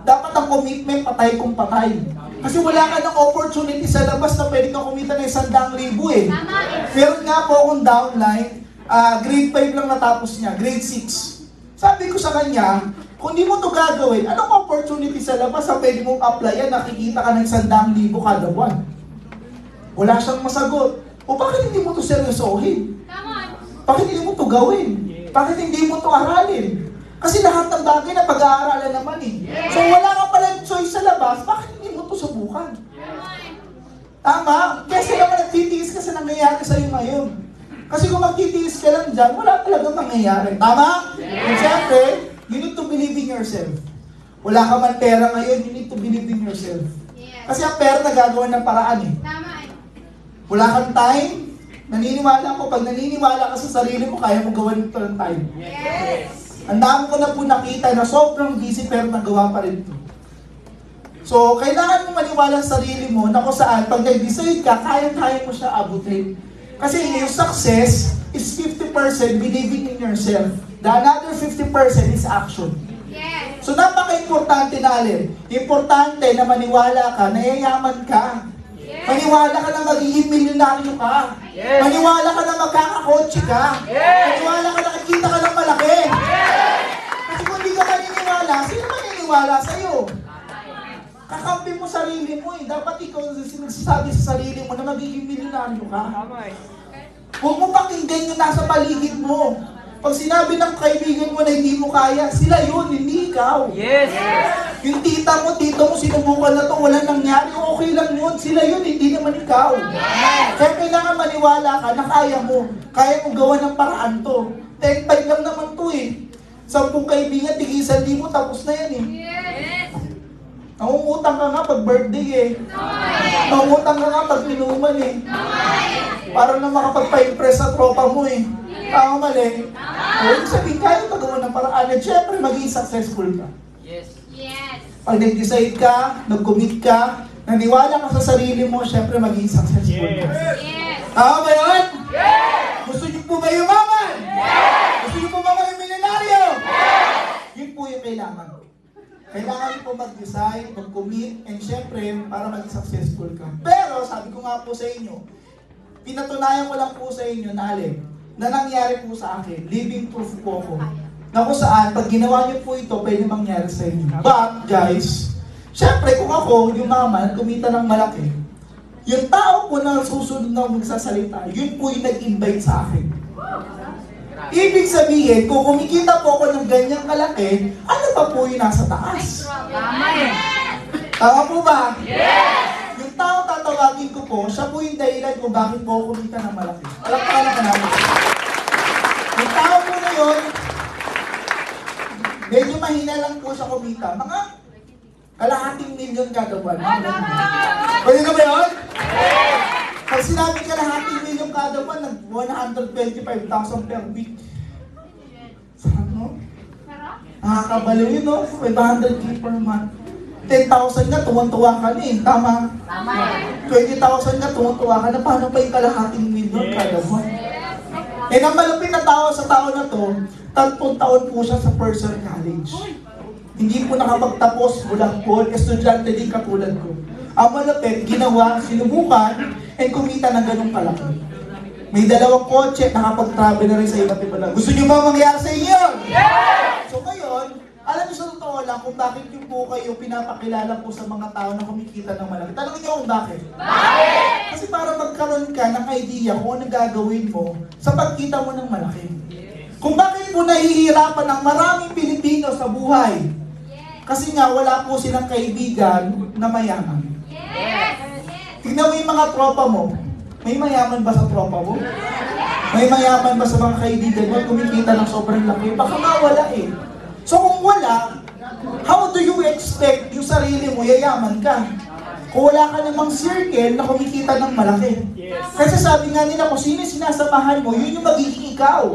Dapat ang commitment patay kung patay. Kasi wala ka ng opportunity sa labas na pwede kang kumita ng 100,000 eh. Meron nga po akong downline, grade 5 lang natapos niya, grade 6. Sabi ko sa kanya, kung di mo ito gagawin, anong opportunity sa labas na pwede mong applyan, nakikita ka ng 100,000 kada buwan? Wala siyang masagot. O bakit hindi mo ito seryosohin? Bakit hindi mo ito gawin? Bakit hindi mo ito aralin? Kasi lahat ng bagay na pag-aaralan naman eh. So wala ka palang choice sa labas, bakit hindi mo ito subukan? Tama? Kasi naman nagtitiis ka sa nangyayari sa'yo ngayon. Kasi kung magtitiis ka lang dyan, wala talagang mangyayari. Tama? And syempre, you need to believe in yourself. Wala ka man pera ngayon, you need to believe in yourself. Kasi ang pera nagagawa ng paraan eh. Wala kang time, naniniwala ko, pag naniniwala ka sa sarili mo, kaya mo gawin ito ng time. Ang dami ko na po nakita na sobrang busy pero nagawa pa rin ito. So, kailangan mo maniwala sa sarili mo na kung saan, pag nag-decide ka, kaya-kaya mo siya abutin. Kasi yung success is 50% believing in yourself. The another 50% is action. So, napaka-importante na importante na maniwala ka, na yayaman ka. Maniwala ka na magiging milyonaryo ka. Maniwala ka na magkakakotse ka. Maniwala ka na kikita ka ng malaki. Kasi kung hindi ka maniniwala, sino maniniwala sa'yo? Kakampi mo sarili mo eh. Dapat ikaw nagsasabi sa sarili mo na magiging milyonaryo ka. Huwag mo pakinggan yung nasa paligid mo. Pag sinabi ng kaibigan mo na hindi mo kaya, sila yun, hindi ikaw. Yung tita mo, tito mo, sinubukan na to, walang nangyari, okay lang yun. Sila yun, hindi naman ikaw. Kaya kailangan maniwala ka na kaya mo. Kaya mo gawa ng paraan to. 10-5 lang naman to eh. 10 kaibigan, tigisan di mo, tapos na yan eh. Nangungutang ka nga pag birthday eh. Nangungutang ka nga pag inuman eh. Para na makapagpa-impress sa tropa mo eh. Tama mali. Ibig sabihin, kaya pagawa ng paraan. At syempre, maging successful ka. Pag nag-decide ka, nag-commit ka, naniwala ka sa sarili mo, syempre maging successful ka. Tama ba yun? Gusto niyo po ba yumaman? Gusto niyo po ba maging milyonaryo? Yun po yung kailangan. Kailangan po mag-decide, mag-commit, and syempre, para maging successful ka. Pero, sabi ko nga po sa inyo, pinatunayan ko lang po sa inyo na nangyari po sa akin, living proof po ako, na kung saan, pag ginawa niyo po ito, pwede mangyari sa inyo. But, guys, syempre, kung ako, yung mama, kumita ng malaki, yung tao po na susunod na magsasalita, yun po yung nag-invite sa akin. Ibig sabihin, kung kumikita po ako ng ganyang kalaki, ano pa po yung nasa taas? Tama po ba? Yung tao tatawagin ko po, siya po yung dahilan kung bakit po ako kumita ng malaki. Alam ka na namin. Yung tao po na yun, medyo mahina lang po siya kumita. Mga kalahating milyon kada buwan. Pwede na ba yun? Pag sinabi kalahating milyon kada buwan, nag-125,000 per week. Sarap, no? Nakakabaliw yun, no? 500K per month. 10,000 nga, tuwan-tuwa ka na eh. Tama? 20,000 nga, tuwan-tuwa ka na. Paano pa yung kalahating milyon kada buwan? Eh, ang malapit na tao sa tao na to, 30 taon po siya sa Purcell College. Hindi po nakapagtapos, bulak-bol, estudyante din katulad ko. Ang malapit, ginawa, sinubukan, and kumita ng ganong kalaki. May 2 kotse, nakapag-travel na rin sa iba't iba na. Gusto niyo ba mangyari sa inyo? So ngayon, alam niyo sa totoo lang kung bakit niyo po kayo pinapakilala po sa mga tao na kumikita ng malaki. Tanongin niyo kung bakit. Kasi para magkaroon ka ng idea kung ano gagawin mo sa pagkita mo ng malaki. Kung bakit po nahihirapan ng maraming Pilipino sa buhay. Kasi nga wala po silang kaibigan na mayaman. Tignan mo yung mga tropa mo. May mayaman ba sa tropa mo? May mayaman ba sa mga kaibigan mo? Kumikita ng sobrang laki? Baka nga wala eh. So kung wala, how do you expect yung sarili mo yayaman ka? Kung wala ka namang circle na kumikita ng malaki. Kasi sabi nga nila, kung sino sinasamahan mo, yun yung magiging ikaw.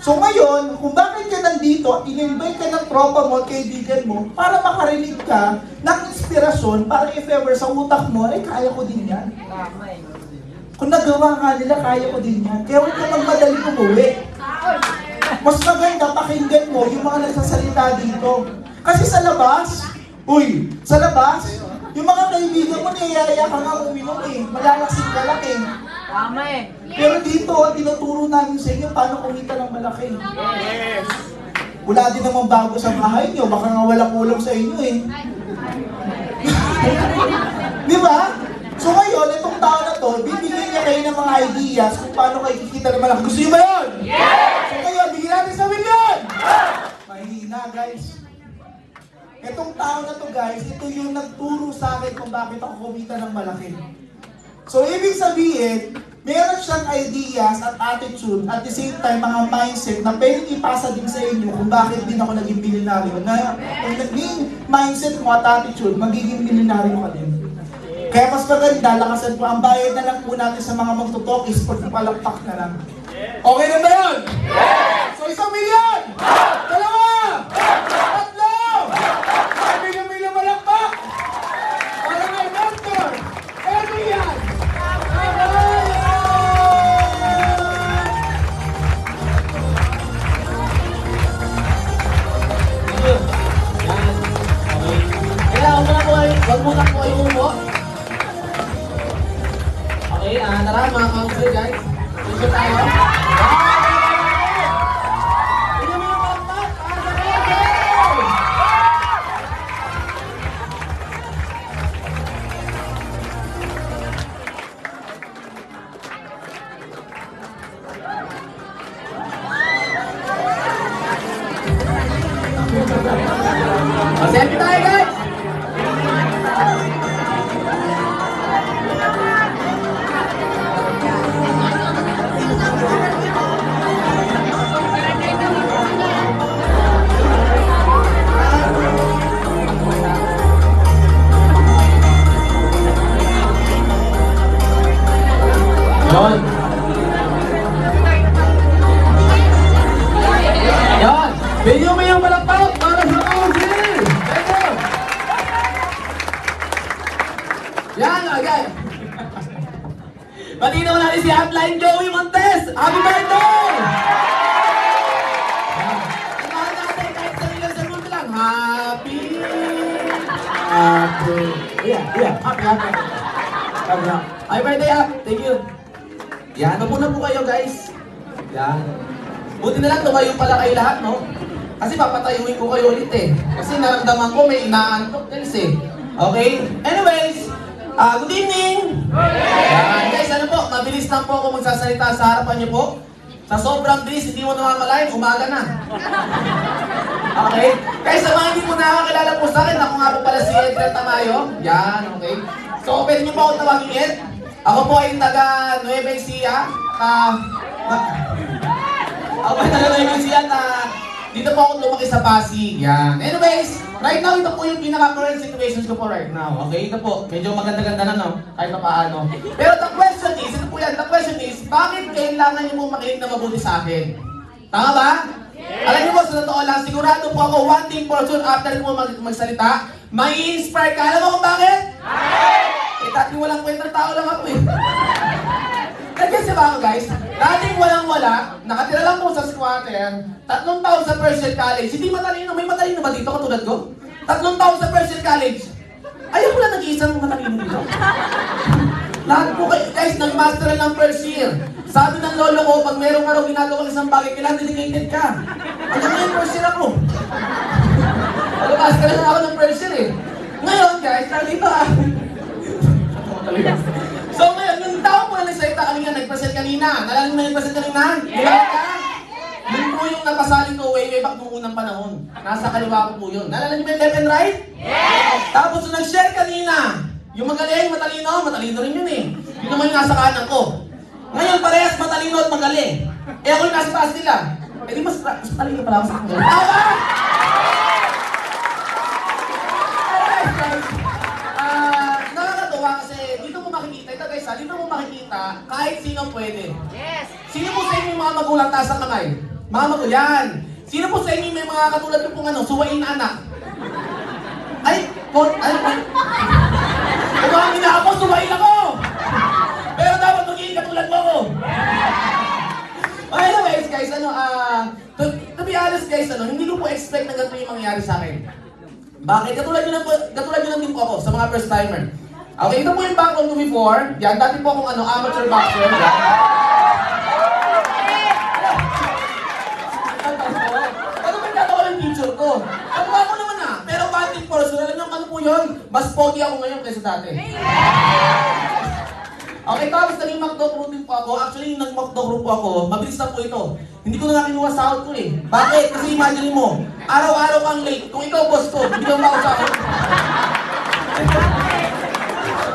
So ngayon, kung bakit ka nandito at in-invite ka ng tropa mo at kaibigan mo para makarinig ka ng inspirasyon para if ever sa utak mo, ay kaya ko din yan. Kung nagawa nga nila, kaya ko din yan. Kaya huwag ka magmadali umuwi. Mas maganda pakinggan mo yung mga nagsasalita dito. Kasi sa labas, yung mga kaibigan mo, niyayaya ka nga uminom eh. Malalasing ka lang eh. Tama eh. Pero dito, tinuturo namin sa inyo paano kumita ng malaki. Yes. Wala din namang bago sa bahay nyo, baka nga wala kulang sa inyo eh. Di ba? So ngayon, itong taon na to, bibigyan niya kayo ng mga ideas kung paano kayo kikita ng malaki. Gusto nyo ba yun? Yes! So ngayon, bigyan natin sa milyon! Mahina guys. Itong taon na to guys, ito yung nagturo sa akin kung bakit ako kumita ng malaki. So, ibig sabihin, meron siyang ideas at attitude at the same time, mga mindset na pwedeng ipasa din sa inyo kung bakit din ako naging milyonaryo. Na kung naging mindset mo at attitude, magiging milyonaryo ka din. Kaya mas maganda, lakasan po, ang bayad na lang po natin sa mga magtutok is pagpapalakpak na lang. Okay na ba yun? So, 1 milyon! 2! 3! Sabi ng malakpak! Para may mentor! Ano yan? Huwag muna po kayo umupo. Okay, tara mga counselor guys. Dito tayo. Tingnan mo yung pakpak. Selfie tayo guys. Yon. Yan. Bigyan mo yung palakpak para sa council. Yan, agad. Pati naman natin si Hotline Joey Montes. Happy birthday! Samahan natin kahit sa ilang segundo lang. Happy. Happy birthday, thank you. Yan, napo na po kayo guys. Yan. Buti na lang tumayo pala kayo lahat, no? Kasi papatayuin ko kayo ulit eh. Kasi naramdaman ko may inaantok guys eh. Okay? Anyways, good evening! Yan, guys, ano po, mabilis lang po ako magsasalita sa harapan niyo po. Sa sobrang bilis, hindi mo namamalayan, umaga na. Okay? Guys, sa mga hindi mo nakakilala po sa akin, ako nga po pala si Edgar Tamayo. Yan, okay? So, pwede niyo po ako tawagin Ed. Ako po ay taga Nueva Ecija. Ako po ay taga Nueva Ecija na dito po ako lumaki sa Pasig. Yan. Anyways, right now, ito po yung pinaka-current situations ko po right now. Okay, ito po. Medyo maganda-ganda na, no? Kahit na paano. Pero the question is, ito po yan, the question is, bakit kailangan niyo po makinig na mabuti sa akin? Tama ba? Alam niyo po, sa totoo lang, sigurado po ako, one thing for sure, after ko magsalita, may inspire ka. Alam mo kung bakit? Eh, dati walang kwentang tao lang ako eh. Kasi ba ako guys, dating walang-wala, nakatira lang po sa squatter, 3 taon sa Persian College. Hindi matalino, may matalino ba dito katulad ko? 3 taon sa Persian College. Ayaw ko lang nag-iisang matalino dito. Lahat po kayo, guys, nag-master ng first year. Sabi ng lolo ko, pag merong araw ginagawa ng isang bagay, kailangan dedicated ka. Hanggang ngayon, first year ako. Mag-master lang ako ng first year eh. Ngayon guys, nandito so ngayon, yung tao po na nagsalita kanina, nag-present kanina. Nalalim mo yung nag-present kanina? Diba ka? Yun po yung napasali ko way back noong unang panahon. Nasa kaliwa ko po yun. Nalalim mo yung left and right? Yes! Tapos yung nag-share kanina, yung magaling, matalino rin yun eh. Yun naman yung nasa kanan ko. Ngayon, parehas matalino at magaling. Eh ako yung nasa taas nila. Eh di mas matalino pala ako sa kanila. Tama! Kasi dito mo makikita, ito guys dito mo makikita kahit sino pwede. Yes! Sino po sa inyo yung mga magulang taas ang kamay? Mama ko yan. Sino po sa inyo may mga katulad ko pong suwain na anak? Ay, kumangin na ako, suwain ako! Pero dapat magiging katulad mo ko. Anyways guys, to be honest guys, hindi ko po expect na ganito yung mangyayari sa akin. Bakit? Katulad nyo lang din po ako sa mga first timer. Okay, ito po yung background ko before. Yan, dati po akong amateur boxer. Ano ba natawa ng picture ko? Ang bako naman pero batting person, alam nyo ano po yun? Mas pogi ako ngayon kaysa dati. Okay, tapos naging McDo crew din po ako. Actually, yung nag-McDo crew po ako, mabilis na po ito. Hindi ko na nga kinuha sahod ko eh. Bakit? Kasi imagine mo, araw-araw kang late. Kung ikaw boss ko, hindi mo ako sahod.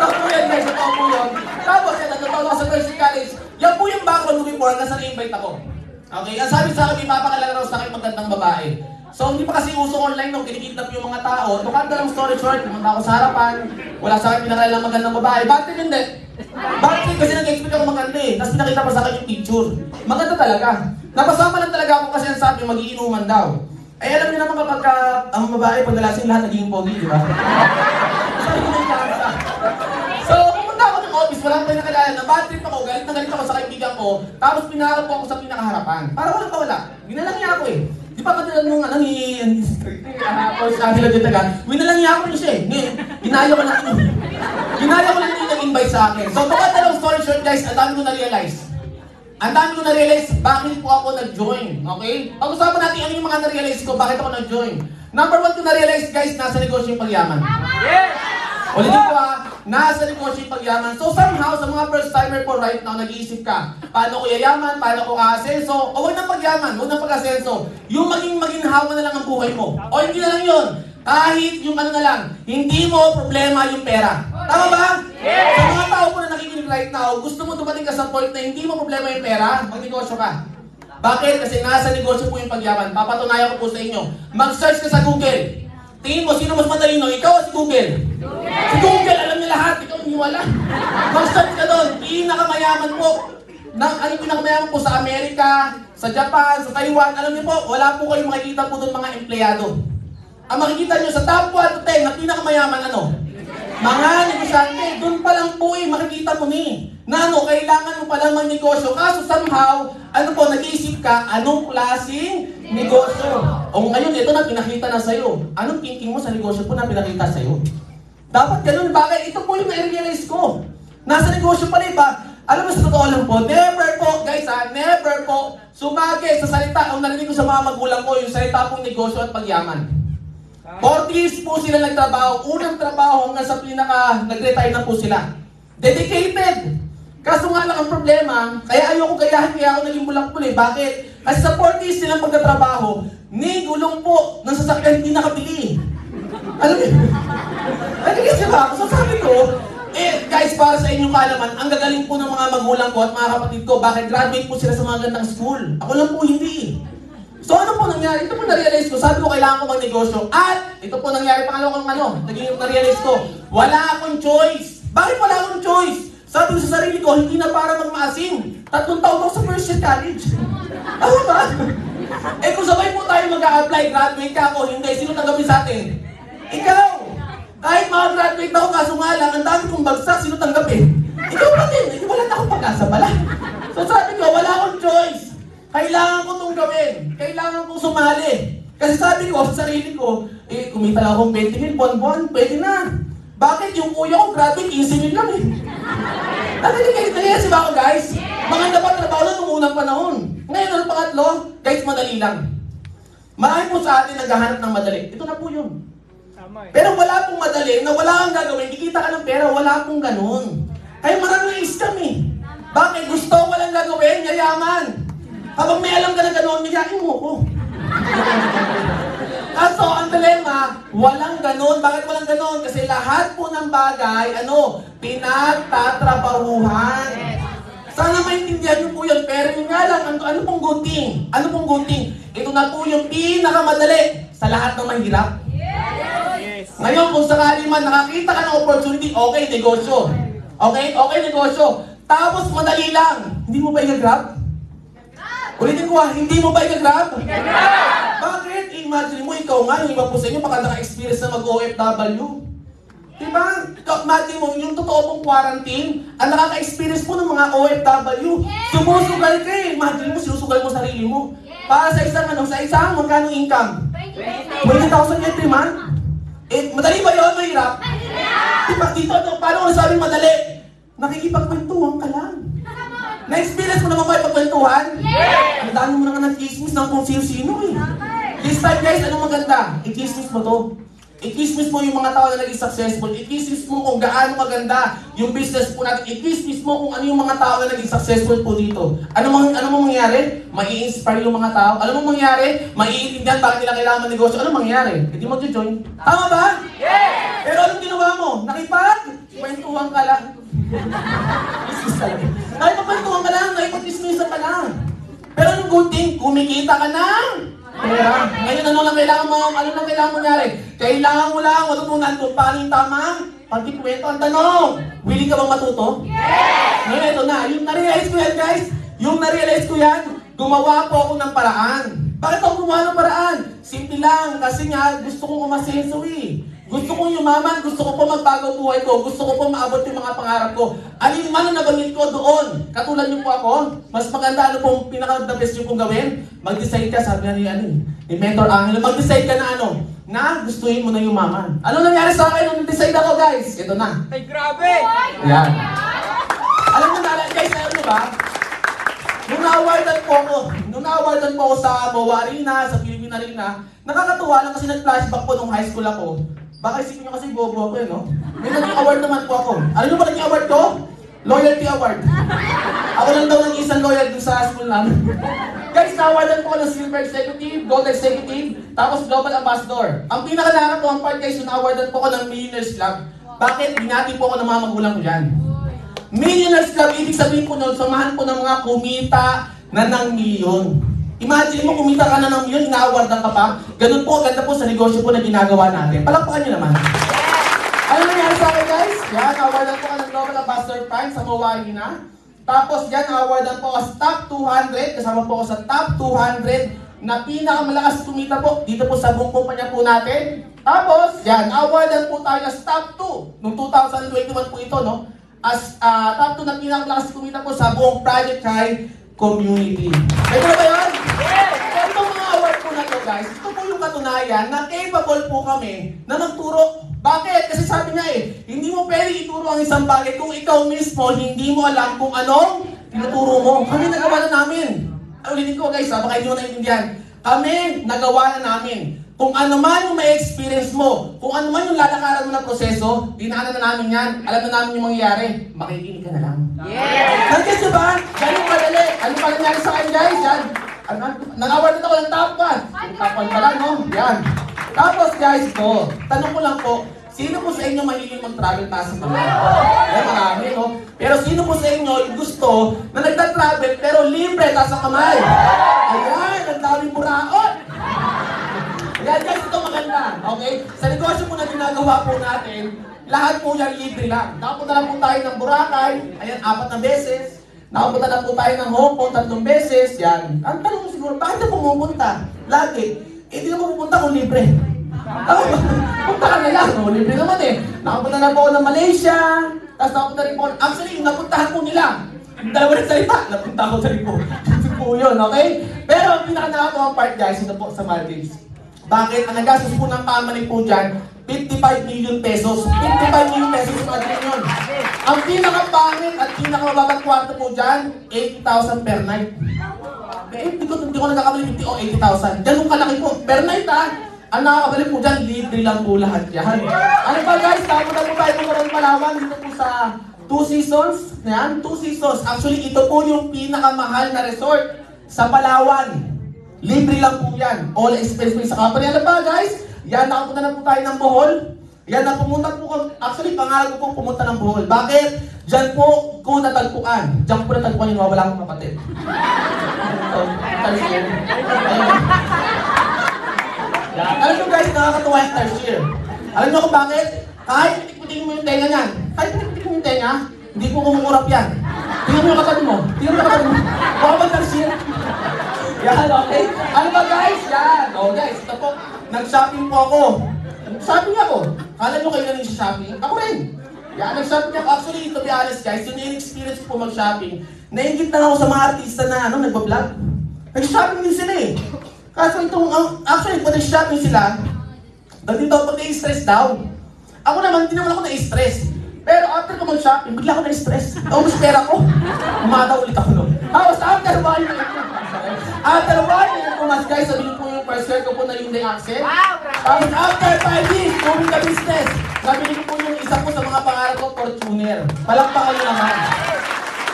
Tapos po yan guys, ito po yun. Tapos yan, nagtatawa ako sa Mercy College. Yan po yung background ko before, nasa na-invite ako. Okay, ang sabi sa akin, may papakalala raw sa akin magandang babae. So, hindi pa kasi uso online nung kinikidnap yung mga tao. To cut lang story short, pumunta ako sa harapan, wala sa akin pinakalalang magandang babae. Bakit hindi? Bakit? Kasi nag-expect ako maganda eh. Tapos pinakita pa sa akin yung picture. Maganda talaga. Napasama lang talaga ako kasi ang sabi, magiinuman daw. Eh, alam niyo naman kapag ang babae, pag nalasing lahat naging pogi, di ba? Sabi ko may kansa. So, pumunta ako ng office, walang pinakalala. Bad trip ako, galit na galit ako sa kaibigan ko. Tapos pinaharap ko ako sa pinakaharapan. Para walang kawala. Ginalang niya ako eh. Di ba katulad nung sabi lang yung taga, winalang niya ako siya eh. Ginaya ko lang yung nag-invite sa akin. So, baka dalawang story short guys, ang dami ko na-realize. Ang dami ko na-realize, bakit po ako nag-join. Okay? Pag-usapan natin ano yung mga na-realize ko, bakit ako nag-join. Number 1 ko na-realize guys, nasa negosyo yung pagyaman. Yes! Ulitin ko nasa negosyo yung pagyaman. So somehow, sa mga first timer po right now, nag-iisip ka, paano ko yayaman, paano ko aasenso, o huwag ng pagyaman, huwag ng pag-asenso. Yung maginhawa na lang ang buhay mo. O hindi na lang yun. Kahit yung na lang, hindi mo problema yung pera. Tama ba? Yes! Sa mga tao po na nakikinig right now, gusto mo dumating ka sa point na hindi mo problema yung pera, magnegosyo ka. Bakit? Kasi nasa negosyo po yung pagyaman. Papatunayan ko po sa inyo. Mag-search ka sa Google. Tingin mo, sino mas matalino? Ikaw o si Google? Si Google, alam niya lahat. Ikaw hindi wala. Mag-search ka doon. Pinakamayaman po. Ano pinakamayaman po sa Amerika, sa Japan, sa Taiwan. Alam niyo po, wala po kayong makikita po doon mga empleyado. Ang makikita nyo sa top 1 to 10 na pinakamayaman mga negosyante, doon pa lang po makikita mo kailangan mo palang magnegosyo. Kaso somehow, nag-iisip ka, anong klaseng negosyo? O ngayon, ito na pinakita na sa'yo. Anong thinking mo sa negosyo po na pinakita sa'yo? Dapat ganun, bagay. Ito po yung na-realize ko. Nasa negosyo pa rin ba? Alam mo, sa totoo lang po, never po, guys never po sumagi sa salita. Ang narinig ko sa mga magulang ko, yung salita pong negosyo at pagyaman. 40 years po sila nagtrabaho. Unang trabaho hanggang sa nag-retire na po sila. Dedicated. Kaso nga lang ang problema, kaya ayoko gayahin, kaya ako naging bulak-bul eh. Bakit? Kasi sa 40 years nilang pagtatrabaho, ni gulong po ng sasakyan hindi nakabili. Alam niyo? Nagigis ba ako? So sabi ko, guys, para sa inyong kaalaman, ang gagaling po ng mga magulang ko at mga kapatid ko, bakit graduate po sila sa mga gandang school? Ako lang po hindi. So ano po nangyari? Ito po na-realize ko. Sabi ko kailangan ko magnegosyo. At ito po nangyari, pangalawang naging na-realize ko, wala akong choice. Bakit wala akong choice? Sabi ko sa sarili ko, hindi na para magmaasim. 3 taon ako sa first year college. Tama ba? Kung sabay po tayo mag-a-apply, graduate ka ako, hindi, sino tanggapin sa atin? Ikaw! Kahit makagraduate ako, kaso nga lang, ang dami kong bagsak, sino tanggapin? Ikaw pa din, wala na akong pag-asa pala. So sabi ko, wala akong choice. Kailangan ko itong gawin. Kailangan kong sumali. Kasi sabi ko sa sarili ko, kumita lang akong 20,000 buwan-buwan, pwede na. Bakit? Yung kuya ko graduate, 15,000 lang eh. Nangyayasi ba ako guys? Mga dapat trabaho na nung unang panahon. Ngayon, ang pangatlo, guys, madali lang. Marami po sa atin naghahanap ng madali. Ito na po yun. Pero wala pong madali, na wala kang gagawin, kikita ka ng pera, wala pong ganun. Kaya maraming scam eh. Bakit? Gusto walang gagawin, yayaman. Kapag may alam ka na gano'n, niyayain mo ko. Kaso, ang dilema, walang ganon. Bakit walang ganon? Kasi lahat po ng bagay, pinagtatrabahuhan. Sana maintindihan niyo po yun. Pero yun nga lang, ano pong good thing? Ano pong good thing? Ito na po yung pinakamadali sa lahat ng mahirap. Yes. Ngayon, kung sakali man nakakita ka ng opportunity, okay, negosyo. Okay, negosyo. Tapos madali lang. Hindi mo ba i-grab? Ulitin ko hindi mo ba i-grab? Bakit? Imagine mo, ikaw nga, yung iba po sa inyo, baka naka-experience na mag-OFW. Diba? Imagine mo, yung totoo pong quarantine, ang nakaka-experience po ng mga OFW, sumusugal ka eh. Imagine mo, sinusugal mo sarili mo. Para sa isang magkano income? 20,000 every month? Madali ba yun? Mahirap? Diba? Dito, paano ko nasabing madali? Nakikipagkwentuhan ka lang. Na-experience mo naman ba ipagkwentuhan? Ang dami mo na nga ng-chismis ng kung sino-sino eh. This time guys, anong maganda? I-chismis mo to. I-chismis mo yung mga tao na naging successful. I-chismis mo kung gaano maganda yung business po natin. I-chismis mo kung ano yung mga tao na naging successful po dito. Ano mangyayari? Mai-inspire yung mga tao. Ano mangyayari? Maiintindihan bakit nila kailangan mag-negosyo. Ano mangyayari? Hindi mag-join. Tama ba? Yes! Pero anong ginawa mo? Nakipag-kwentuhan ka lang. Chismis ka lang. Nakipag-kwentuhan ka lang. Nakipag-chismisan ka lang. Pero anong good thing? Kumikita ka na. Pera. Ngayon, ano lang kailangan mo nangyari? Kailangan mo lang matutunan kung paano yung tamang pagkikwento. Ang tanong, willing ka bang matuto? Yes! Ngayon, ito na. Yung na-realize ko yan, guys. Yung na-realize ko yan, gumawa po ako ng paraan. Bakit ako gumawa ng paraan? Simple lang. Kasi nga, gusto kong umasenso eh. Gusto kong yumaman, gusto ko po magbago buhay ko, gusto ko po maabot yung mga pangarap ko. Alin man ang nabanggit ko doon, katulad niyo po ako, mas maganda ano pong pinaka-the best niyo pong gawin, mag-decide ka, sabi nga ni Mentor Angelo, mag-decide ka na na gustuhin mo na yumaman. Ano nangyari sa akin nung decide ako guys? Ito na. Ay, grabe! Yan. Alam mo na, guys, alam mo ba? Nung na-awardan po ako sa MOA Arena, sa Philippine Arena, nakakatuwa lang kasi nag-flashback po nung high school ako. Baka isipin nyo kasi bobo ako no? May naging award naman po ako. Ano nyo ba naging award ko? Loyalty award. Ako lang daw naging isang loyal dun sa school namin. Guys, na-awardan po ako ng Silver Executive, Gold Executive, tapos Global Ambassador. Ang pinaka-nakakatuwang part guys, yung na-awardan po ako ng Millionaires Club. Bakit? Binati po ako ng mga magulang ko dyan. Millionaires Club, ibig sabihin po nun, samahan po ng mga kumita na ng milyon. Imagine mo, kumita ka na ng milyon, ina-awardan ka pa. Ganun po, ganda po sa negosyo po na ginagawa natin. Palakpakan nyo naman. Ano nangyari sa akin guys? Yan, na-awardan po ka ng Global Ambassador Prime sa MOA Arena. Tapos yan, na-awardan po ako sa top 200. Kasama po ako sa top 200 na pinakamalakas kumita po dito po sa buong kumpanya po natin. Tapos, yan, awardan po tayo sa top 2 noong 2021 po ito, no? As top 2 na pinakamalakas kumita po sa buong Project High community. Ito ba yun? Yes! Itong mga award po na to guys, ito po yung katunayan na capable po kami na magturo. Bakit? Kasi sabi niya hindi mo pwede ituro ang isang bagay kung ikaw mismo hindi mo alam kung anong tinuturo mo. Kami nagawa na namin. Ulitin ko guys, baka hindi mo naiintindihan. Kami nagawa na namin. Kung ano man yung may experience mo, kung ano man yung lalakaran mo na proseso, dinaanan na namin yan, alam na namin yung mangyayari, makikinig ka na lang. Yes! Nandiyan ba? Ganun kadali. Ano pa nangyari sa akin guys? Yan. Nang-award ako ng top 1. Top 1 pa lang, no? Yan. Tapos guys, ito. Tanong ko lang po, sino po sa inyo mahilig mag-travel taas sa kamay? Yan, marami, no? Pero sino po sa inyo yung gusto na nagta-travel pero libre taas sa kamay? Ayan, ang daming buraot. Yan guys, ito maganda. Okay? Sa negosyo po na ginagawa po natin, lahat po yan libre lang. Nakapunta na po tayo ng Boracay, ayan, 4 na beses. Nakapunta na po tayo ng Hong Kong 3 beses. Yan. Ang tanong mo siguro, bakit na pumupunta? Lagi. Hindi na pupunta kung libre. Punta ka na lang. No, libre naman Nakapunta na po ako ng Malaysia. Tapos nakapunta rin po. Actually, yung napuntahan po nila. Dalawa rin salita. Napunta ko sa rin po. Ito po yun, okay? Pero ang pinaka-nakakawang part guys, ito po sa Maldives. Bakit? Ang nagastos po ng family po dyan, 55 million pesos. 55 million pesos sa mga yun. Ang pinaka-pangit at pinaka-mababang kwarto po dyan, 80,000 per night. Hindi ko nagkakamali 50 o 80,000. Ganun kalaki po. Per night ang nakakabalik po dyan, libre lang po lahat yan. Ano ba guys? Tapos na po tayo ng Palawan dito po sa 2 Seasons. Yan, 2 Seasons. Actually, ito po yung pinakamahal na resort sa Palawan. Libre lang po yan. All expense free sa company. Ano ba guys? Yan, nakapunta na po tayo ng Bohol. Yan, napumunta po kami. Actually, pangarap ko po pumunta ng Bohol. Bakit? Diyan po ko natagpuan. Diyan po natagpuan yung wala akong kapatid. Alam nyo guys, nakakatuwa yung Tarsier. Alam nyo kung bakit? Kahit pitik-pitik mo yung tenga niyan. Kahit pitik-pitik mo yung tenga, hindi po kumurap yan. Tingnan mo yung katabi mo. Tingnan mo yung katabi mo. Baka ba Tarsier? Yan, okay? Ano ba guys? Yan. Oh guys, ito po. Nag-shopping po ako. Shopping ako. Kala nyo kayo na rin sa shopping? Ako rin. Yan, nag-shopping ako. Actually, to be honest guys, yung in-experience po mag-shopping, naingit na ako sa mga artista na nagbablog. Nag-shopping din sila eh. Kaso itong, actually, pag nag-shopping sila, dito ako pag na-stress daw. Ako naman, hindi naman ako na-stress. Pero after ko mag-shopping, bigla ako na-stress. Naubos pera ko. Umataw ulit ako nun. Tapos after buying na ito. After buying na ito, mas guys, sabihin po yung first year ko po na yung day accent. Tapos after 5 years, moving the business. Sabihin ko po yung isa po sa mga pangarap ko, Fortuner. Palakpakan nyo naman.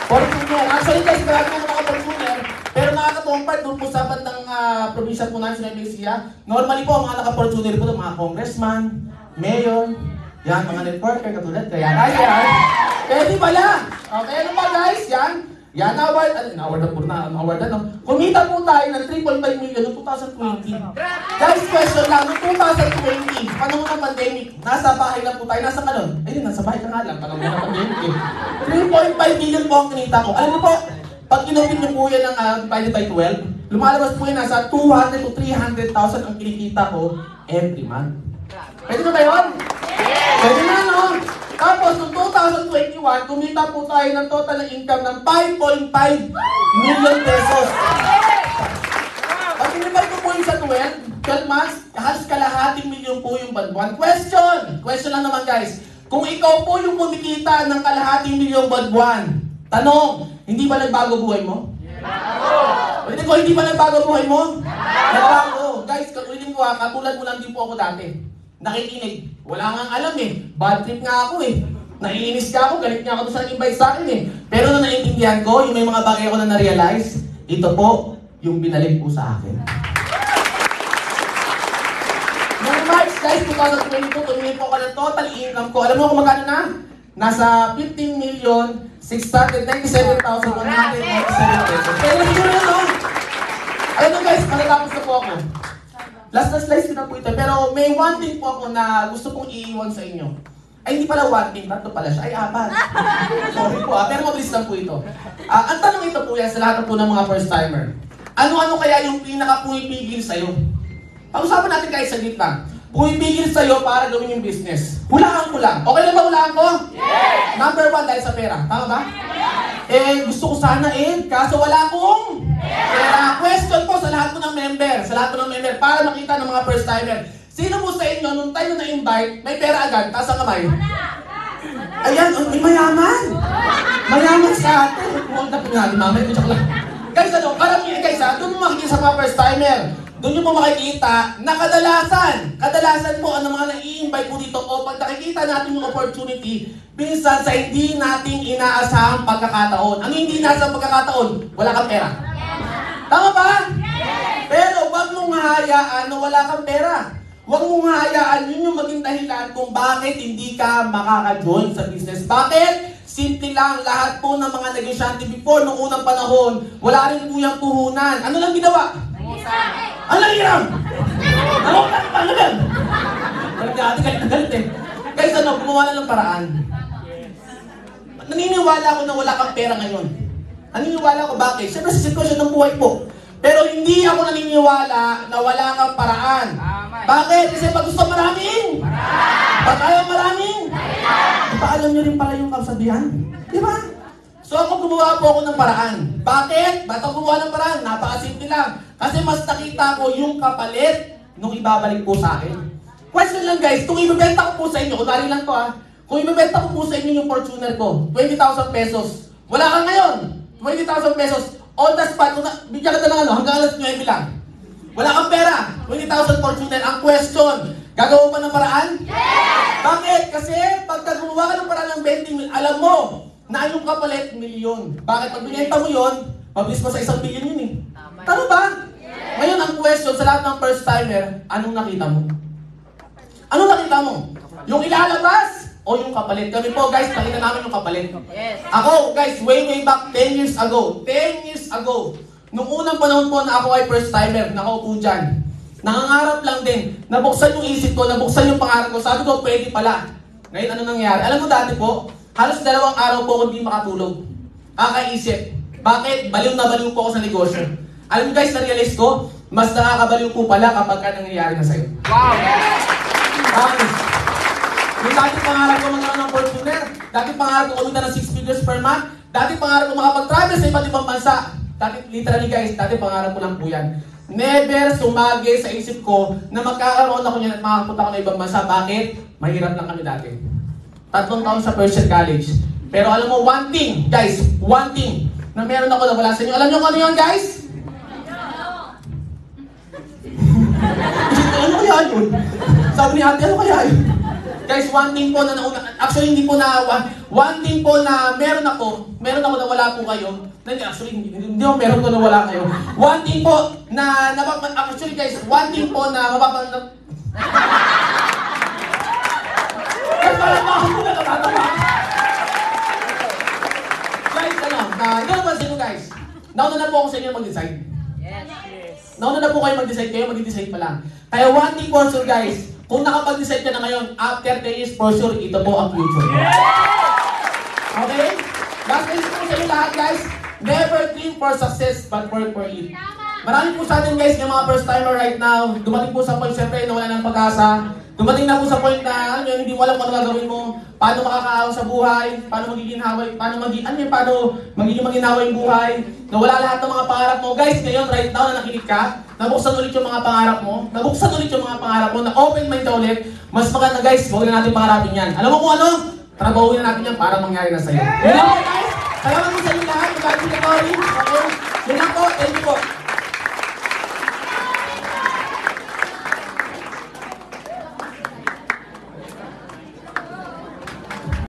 Fortuner. Actually guys, marami na mga Fortuner. Pero nakakatuwang part doon po sa bandang probinsya po namin sa Nueva Ecija. Normally po, mga naka-Fortuner po mga congressman, mayor, yan, mga networker, katulad kaya. Pwede pala. Okay, ano ba guys? Yan. Yan, award na. Kumita po tayo ng 3.5 million noong 2020. Guys, question lang, noong 2020, panahon ng pandemic, nasa bahay lang po tayo. Nasa kanon? Ayun, nasa bahay ka nga lang, panahon ng pandemic eh. 3.5 million po ang kinita ko. Alam mo po, pag kinupit niyo po yan ng divided by 12, lumalabas po yan nasa 200 to 300,000 ang kinikita ko every month. Pwede na ba yun? Pwede na, no? Tapos, noong 2021, kumita po tayo ng total na income ng 5.5 million pesos. Pag in-divide ko po yung sa 12 months, halos kalahating milyon po yung buwan. Question lang naman guys. Kung ikaw po yung kumikita ng kalahating milyon buwan, tanong, hindi ba nagbago buhay mo? Pwede ko, hindi ba nagbago buhay mo? Nagbago. Guys, katulad ko katulad mo lang din po ako dati. Nakikinig. Wala nga alam eh. Bad trip nga ako eh. Naiinis ka ako, galit nga ako doon sa nag-invite sa akin eh. Pero nung naiintindihan ko, yung may mga bagay ako na na-realize, ito po, yung binalik po sa akin. Noong March, guys, 2022, tumingin po ako ng total income ko. Alam mo kung magkano na? Nasa 15,697,197 pesos. Pero siguro yun, no? Alam mo guys, matatapos na po ako. Last na slice ko na po ito, pero may one thing po ako na gusto kong iiwan sa inyo. Ay, hindi pala one thing, tatlo pala siya. Ay, apat. Sorry po pero mabilis lang po ito. Ang tanong ito po yan sa lahat po ng mga first timer. Ano-ano kaya yung pinaka-pumipigil sa'yo? Pag-usapan natin kahit sa gitna. Pumipigil sa'yo para gawin yung business. Hulaan ko lang. Okay lang ba hulaan ko? Yes! Number 1 dahil sa pera. Tama ba? Yes! Gusto ko sana kaso wala akong pera. Question po sa lahat po ng member. Para makita ng mga first timer. Sino po sa inyo, nung tayo na-invite, may pera agad, taas ang kamay? Ayan, may mayaman. Mayaman sa atin. Huwag na po nga, mamay ko lang. Guys, karamihan guys doon mo makikita sa mga first timer. Doon nyo po makikita na kadalasan po ang mga nai-invite po dito o pag nakikita natin yung opportunity, minsan sa hindi nating inaasahang pagkakataon. Ang hindi inaasahang pagkakataon, wala kang pera. Tama ba? Pero wag mong hahayaan na wala kang pera. Huwag mong hahayaan yun yung maging dahilan kung bakit hindi ka makaka-join sa business. Bakit? Simple lang, lahat po ng mga negosyante before, noong unang panahon, wala rin po yung puhunan. Ano lang ginawa? Ano lang hiram? Ano lang? Ano lang? Galit eh. Guys, gumawa na ng paraan. Naniniwala ako na wala kang pera ngayon. Naniniwala ako bakit? Siyempre sa sitwasyon ng buhay po. Pero hindi ako naniniwala na wala kang paraan. Bakit? Kasi pag gusto maraming? Pag ayaw maraming? Di ba alam nyo rin pala yung kasabihan? Di ba? So ako gumawa po ako ng paraan. Bakit? Ba't ako gumawa ng paraan? Napakasimple lang. Kasi mas nakita ko yung kapalit nung ibabalik po sa akin. Question lang guys, kung ibibenta ko po sa inyo, kunwari lang to kung ibibenta ko po sa inyo yung Fortuner ko, 20,000 pesos. Wala ka ngayon, 20,000 pesos. On the spot, bigyan ka na ng hanggang alas 9 lang. Wala kang pera, 20,000 Fortuner. Ang question, gagawa pa ng paraan? Yes! Bakit? Kasi pagka gumawa ka ng paraan ng 20 mil, alam mo na yung kapalit, milyon. Bakit? Pag binenta mo yun, mabilis pa sa 1 billion yun eh. Tama ba? Yes! Ngayon ang question sa lahat ng first timer, anong nakita mo? Anong nakita mo? Yung ilalabas o yung kapalit? Kami po guys, nakita namin yung kapalit. Yes. Ako guys, way back 10 years ago. 10 years ago. Nung unang panahon po na ako ay first timer, nakaupo dyan. Nangangarap lang din. Nabuksan yung isip ko, nabuksan yung pangarap ko. Sabi ko, pwede pala. Ngayon, ano nangyari? Alam mo dati po, halos 2 araw po ako hindi makatulog. Kakaisip. Bakit? Baliw na baliw po ako sa negosyo. Alam niyo guys, na-realize ko, mas nakakabaliw po pala kapag ka nangyayari na sa'yo. Wow! Promise. Yung dati pangarap ko magkaroon ng Fortuner, dati pangarap ko kumita ng 6 figures per month, dati pangarap ko makapag-travel sa iba't ibang bansa. Dati, literally guys, dati pangarap ko lang po yan. Never sumagi sa isip ko na magkakaroon ako niyan at makapunta ako ng ibang bansa. Bakit? Mahirap lang kami dati. 3 taon sa Persian College. Pero alam mo, one thing, guys, one thing na meron ako na wala sa inyo. Alam niyo kung ano yun, guys? Ano kaya yun? Sabi ni ate, ano kaya yun? Guys, one thing po na nauna, actually hindi po na, one thing po na meron ako na wala po kayo. Actually, hindi mo meron ko na wala kayo. One thing po na, actually guys, one thing po na mapapag... Guys, parang ako po na natatawa. Guys, hindi naman sa inyo guys. Nauna na po ako sa inyo mag-decide. Yes. Nauna na po kayo mag-decide, kayo mag-decide pa lang. Kaya one thing for sure guys, kung nakapag-decide ka na ngayon, after 10 years for sure, ito po ang future mo. Okay? Last message po sa inyo lahat guys, never dream for success, but work for it. Marami po sa atin guys, yung mga first timer right now, dumating po sa point, syempre, nawala ng pag-asa. Dumating na po sa point na, hindi mo alam kung ano gagawin mo, paano makakaahon sa buhay, paano magiging maginawa yung buhay, nawala lahat ng mga pangarap mo. Guys, ngayon, right now, na nakinig ka, nabuksan ulit yung mga pangarap mo, na-open mind ka ulit, mas maganda guys, huwag na natin pangarapin yan. Alam mo kung ano? Trabahuin na natin yan para mangyari na sa'yo. Yun lang po, guys!